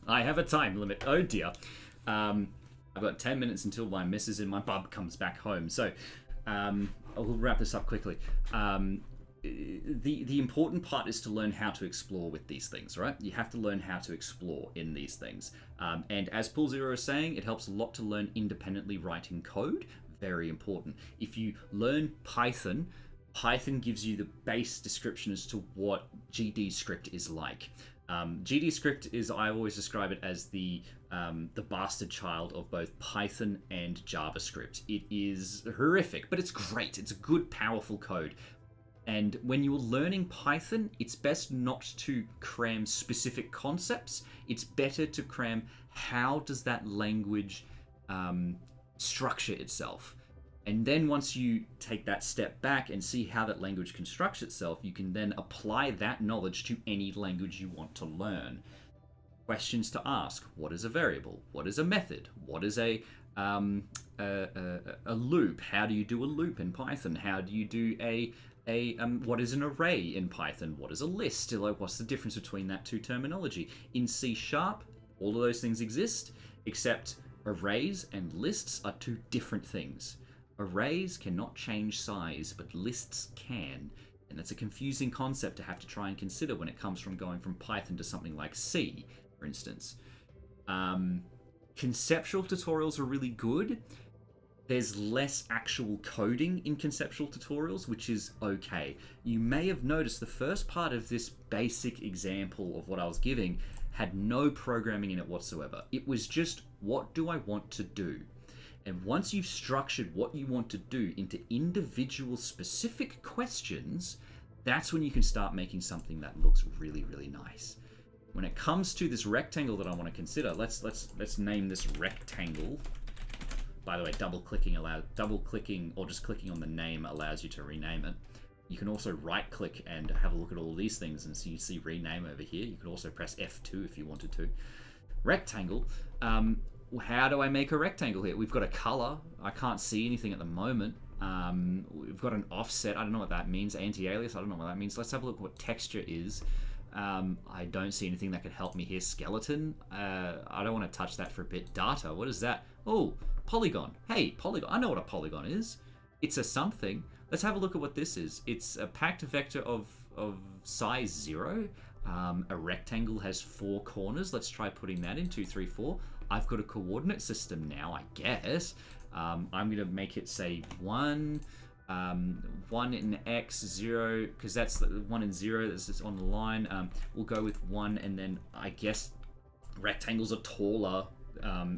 I have a time limit. Oh dear. I've got 10 minutes until my missus and my bub comes back home. So I'll wrap this up quickly. The important part is to learn how to explore with these things, right? You have to learn how to explore in these things. And as Pool Zero is saying, it helps a lot to learn independently writing code. Very important. If you learn Python, Python gives you the base description as to what GD script is like. GD script is, I always describe it as the bastard child of both Python and JavaScript. It is horrific, but it's great. It's a good, powerful code. And when you're learning Python, it's best not to cram specific concepts. It's better to cram how does that language structure itself. And then once you take that step back and see how that language constructs itself, you can then apply that knowledge to any language you want to learn. Questions to ask. What is a variable? What is a method? What is a loop? How do you do a loop in Python? How do you do what is an array in Python? What is a list? What's the difference between that two terminology? In C#, all of those things exist, except arrays and lists are two different things. Arrays cannot change size, but lists can. And that's a confusing concept to have to try and consider when it comes from going from Python to something like C, for instance. Conceptual tutorials are really good. There's less actual coding in conceptual tutorials, which is okay. You may have noticed the first part of this basic example of what I was giving had no programming in it whatsoever. It was just, what do I want to do? And once you've structured what you want to do into individual specific questions, that's when you can start making something that looks really, really nice. When it comes to this rectangle that I want to consider, let's name this rectangle by the way, double clicking or just clicking on the name allows you to rename it. You can also right click and have a look at all these things, and so you see rename over here. You can also press F2 if you wanted to. Rectangle. How do I make a rectangle here? We've got a color. I can't see anything at the moment. We've got an offset. I don't know what that means. Anti-alias. I don't know what that means. Let's have a look at what texture is. I don't see anything that could help me here. Skeleton. I don't want to touch that for a bit. Data. What is that? Oh, polygon. Hey, polygon. I know what a polygon is. It's a something. Let's have a look at what this is. It's a packed vector of size 0. A rectangle has 4 corners. Let's try putting that in. 2, 3, 4. I've got a coordinate system now, I guess. I'm going to make it say 1. 1 in X, 0, because that's the 1 and 0 that's on the line. We'll go with 1, and then I guess rectangles are taller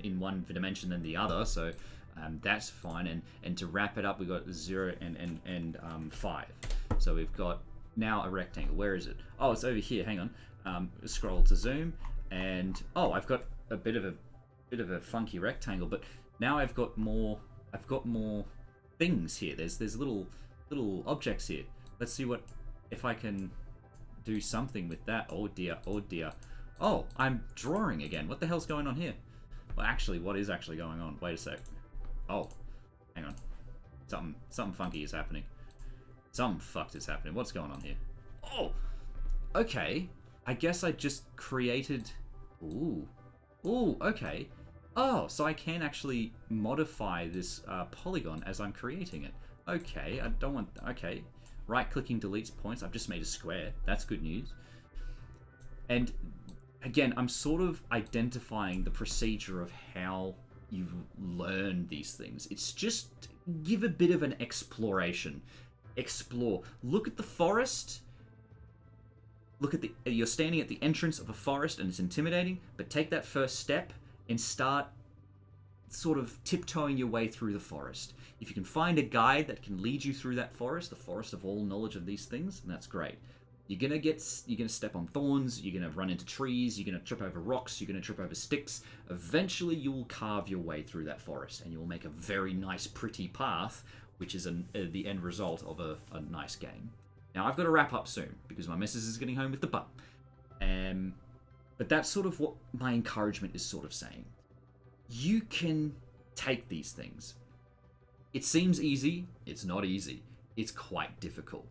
in one dimension than the other, so that's fine. And to wrap it up, we've got 0 and 5. So we've got now a rectangle. Where is it? Oh, it's over here. Hang on. Scroll to zoom, and oh, I've got a bit of a funky rectangle, but now I've got more things here. There's little objects here. Let's see if I can do something with that. Oh dear, oh dear. Oh, I'm drawing again. What the hell's going on here? Well, actually, what is actually going on? Wait a sec. Oh, hang on. Something funky is happening. Something fucked is happening. What's going on here? Oh, okay. I guess I just created. Ooh, okay. Oh, so I can actually modify this polygon as I'm creating it. Okay, I don't want... Okay, right-clicking deletes points. I've just made a square. That's good news. And again, I'm sort of identifying the procedure of how you learn these things. It's just give a bit of an exploration. Explore. Look at the forest. Look at you're standing at the entrance of a forest and it's intimidating, but take that first step and start sort of tiptoeing your way through the forest. If you can find a guide that can lead you through that forest, the forest of all knowledge of these things, then that's great. You're gonna step on thorns, you're gonna run into trees, you're gonna trip over rocks, you're gonna trip over sticks. Eventually you will carve your way through that forest and you will make a very nice, pretty path, which is the end result of a nice game. Now I've got to wrap up soon because my missus is getting home with the bum. But that's sort of what my encouragement is sort of saying. You can take these things. It seems easy. It's not easy. It's quite difficult.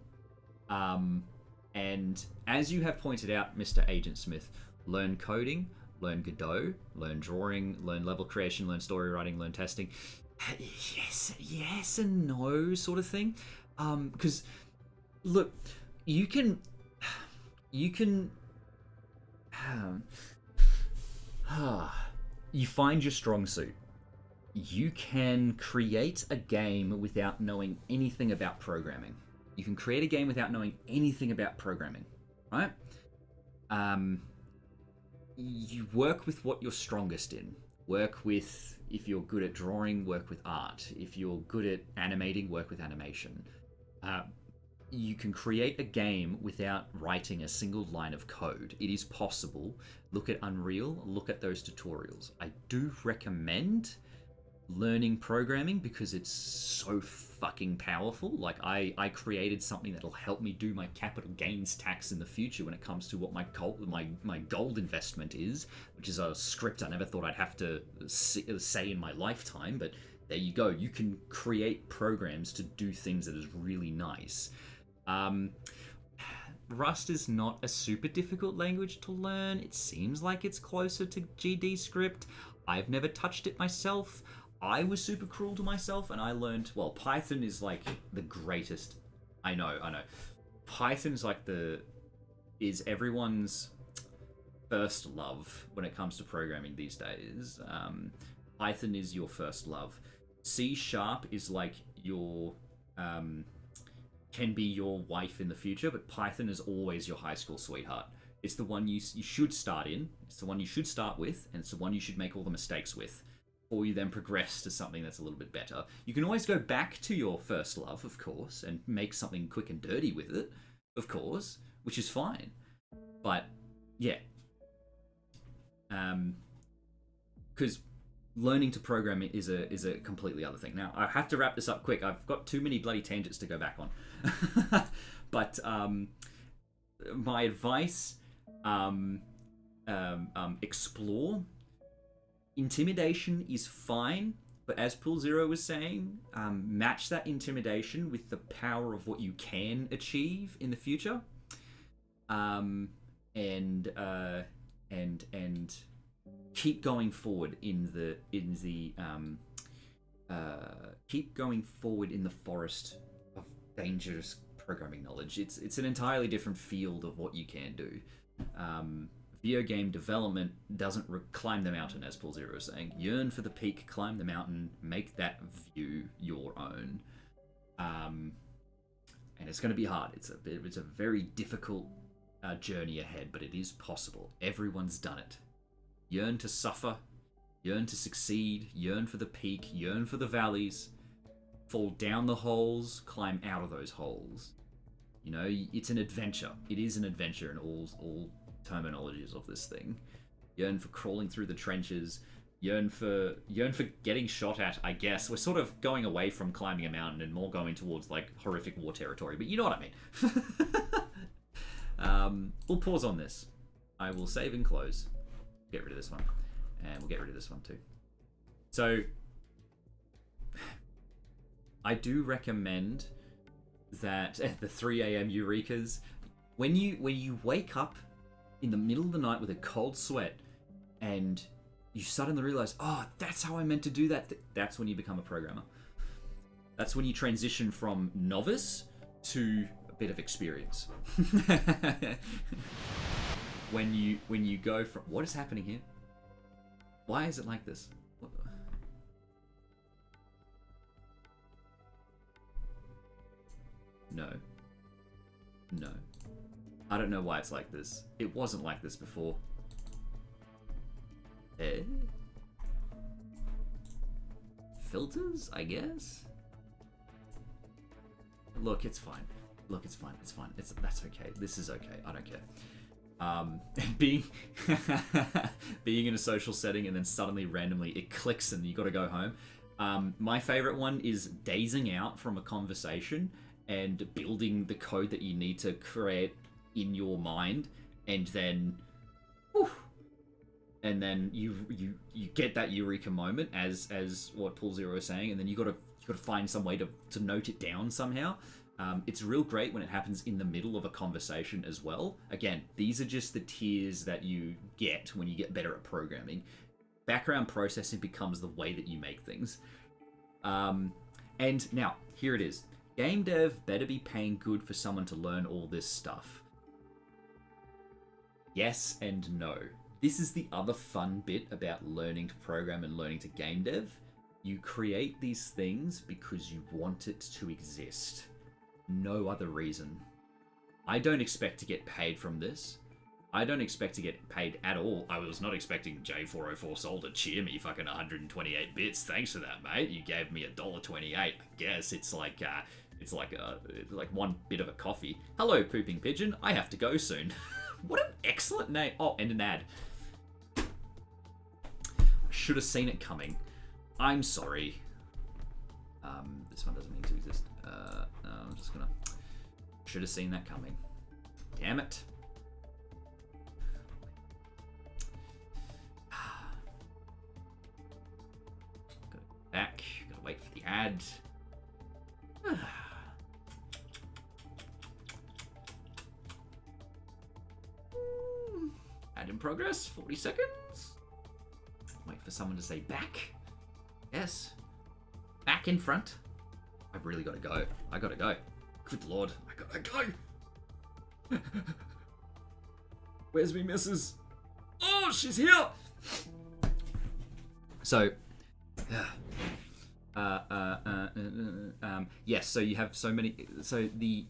And as you have pointed out, Mr. Agent Smith, learn coding, learn Godot, learn drawing, learn level creation, learn story writing, learn testing. Yes and no sort of thing. Because, look, you can you find your strong suit. You can create a game without knowing anything about programming. You can create a game without knowing anything about programming, right? You work with what you're strongest in. Work with, if you're good at drawing, work with art. If you're good at animating, work with animation. You can create a game without writing a single line of code. It is possible. Look at Unreal, look at those tutorials. I do recommend learning programming because it's so fucking powerful. Like I created something that'll help me do my capital gains tax in the future when it comes to what my gold investment is, which is a script I never thought I'd have to say in my lifetime, but there you go. You can create programs to do things that is really nice. Rust is not a super difficult language to learn. It seems like it's closer to GD script. I've never touched it myself. I was super cruel to myself and I learned, well, Python is like the greatest. I know. Python's like is everyone's first love when it comes to programming these days. Python is your first love. C# is like your, can be your wife in the future, but Python is always your high school sweetheart. It's the one you should start in, it's the one you should start with, and it's the one you should make all the mistakes with. Or you then progress to something that's a little bit better. You can always go back to your first love, of course, and make something quick and dirty with it, of course, which is fine. But, yeah. Because learning to program is a completely other thing. Now I have to wrap this up quick. I've got too many bloody tangents to go back on. But my advice: explore. Intimidation is fine, but as Pool Zero was saying, match that intimidation with the power of what you can achieve in the future, and keep going forward keep going forward in the forest of dangerous programming knowledge. It's an entirely different field of what you can do. Video game development doesn't climb the mountain, as Paul Zero is saying. Yearn for the peak, climb the mountain, make that view your own. And it's going to be hard. It's a very difficult journey ahead, but it is possible. Everyone's done it. Yearn to suffer, yearn to succeed, yearn for the peak, yearn for the valleys, fall down the holes, climb out of those holes. You know, it's an adventure. It is an adventure in all terminologies of this thing. Yearn for crawling through the trenches, yearn for getting shot at, I guess. We're sort of going away from climbing a mountain and more going towards like horrific war territory, but you know what I mean. We'll pause on this. I will save and close. Get rid of this one. And we'll get rid of this one too. So I do recommend that the 3 a.m. Eurekas, when you wake up in the middle of the night with a cold sweat and you suddenly realize, oh, that's how I meant to do that. That's when you become a programmer. That's when you transition from novice to a bit of experience. when you go from, what is happening here? Why is it like this? No. I don't know why it's like this. It wasn't like this before. Filters, I guess? Look, it's fine. It's fine. That's okay. This is okay. I don't care. Being being in a social setting and then suddenly randomly it clicks and you got to go home. My favorite one is dazing out from a conversation and building the code that you need to create in your mind, and then you get that eureka moment as what Paul Zero is saying, and then you got to find some way to note it down somehow. It's real great when it happens in the middle of a conversation as well. Again, these are just the tiers that you get when you get better at programming. Background processing becomes the way that you make things. And now, here it is. Game dev better be paying good for someone to learn all this stuff. Yes and no. This is the other fun bit about learning to program and learning to game dev. You create these things because you want it to exist. No other reason. I don't expect to get paid from this. I don't expect to get paid at all. I was not expecting J404 Soul to cheer me fucking 128 bits. Thanks for that, mate. You gave me $1.28. I guess it's like one bit of a coffee. Hello, Pooping Pigeon. I have to go soon. What an excellent name. Oh, and an ad. I should have seen it coming. I'm sorry. This one doesn't need to exist. I'm just gonna... Should have seen that coming. Damn it. Gotta go back. Gotta wait for the ad. Ad in progress. 40 seconds. Wait for someone to say back. Yes. Back in front. I've really got to go. I got to go. Good lord. I got to go. Where's me missus? Oh, she's here. So, yes, so you have so many, so the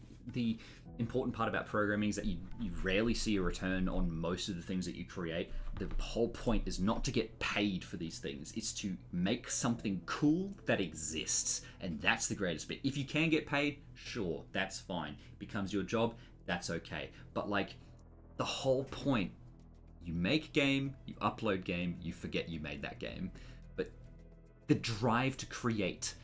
important part about programming is that you rarely see a return on most of the things that you create. The whole point is not to get paid for these things. It's to make something cool that exists. And that's the greatest bit. If you can get paid, sure, that's fine. It becomes your job, that's okay. But like, the whole point, you make game, you upload game, you forget you made that game. But the drive to create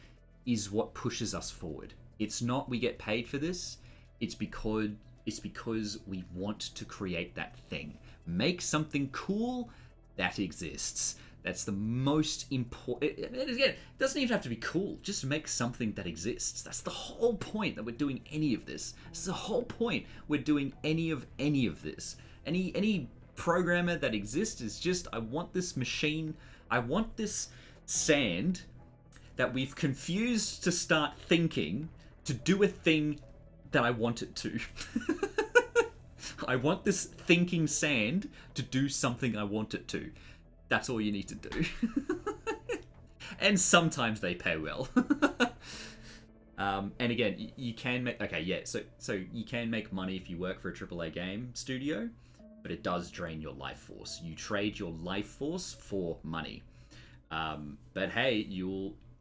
is what pushes us forward. It's not we get paid for this. It's because we want to create that thing. Make something cool that exists. That's the most important. It doesn't even have to be cool. Just make something that exists. That's the whole point that we're doing any of this. This is the whole point we're doing any of this. Any programmer that exists is just, I want this machine, I want this sand that we've confused to start thinking to do a thing that I want it to. I want this thinking sand to do something I want it to. That's all you need to do. And sometimes they pay well. And again, you can make, okay, yeah, so you can make money if you work for a AAA game studio, but it does drain your life force. You trade your life force for money. But hey,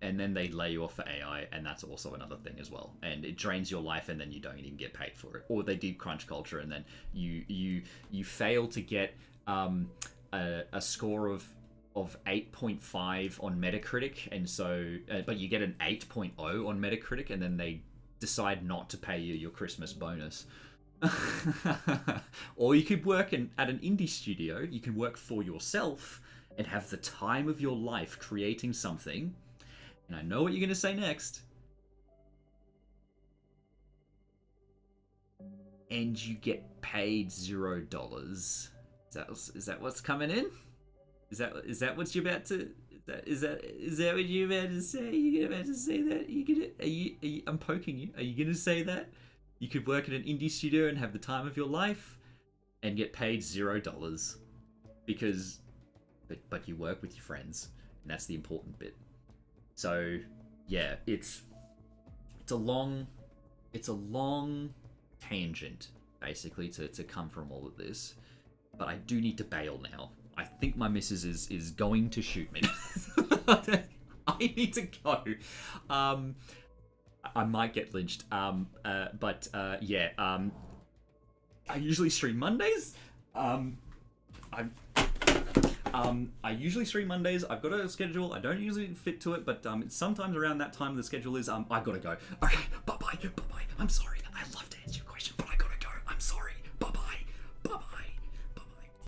and then they lay you off for AI, and that's also another thing as well. And it drains your life, and then you don't even get paid for it. Or they do crunch culture, and then you fail to get a score of 8.5 on Metacritic, and so but you get an 8.0 on Metacritic, and then they decide not to pay you your Christmas bonus. Or you could work at an indie studio. You can work for yourself and have the time of your life creating something. And I know what you're going to say next. And you get paid $0. Is that what's coming in? Is that what you're about to? Is that what you're about to say? You're about to say that? I'm poking you. Are you going to say that? You could work at an indie studio and have the time of your life, and get paid $0 because, but you work with your friends, and that's the important bit. So, yeah, it's a long tangent, basically, to come from all of this. But I do need to bail now. I think my missus is going to shoot me. I need to go. I might get lynched. Yeah. I usually stream Mondays. I usually stream Mondays. I've got a schedule. I don't usually fit to it, but sometimes around that time the schedule is I gotta go. Okay, bye bye. I'm sorry. I love to answer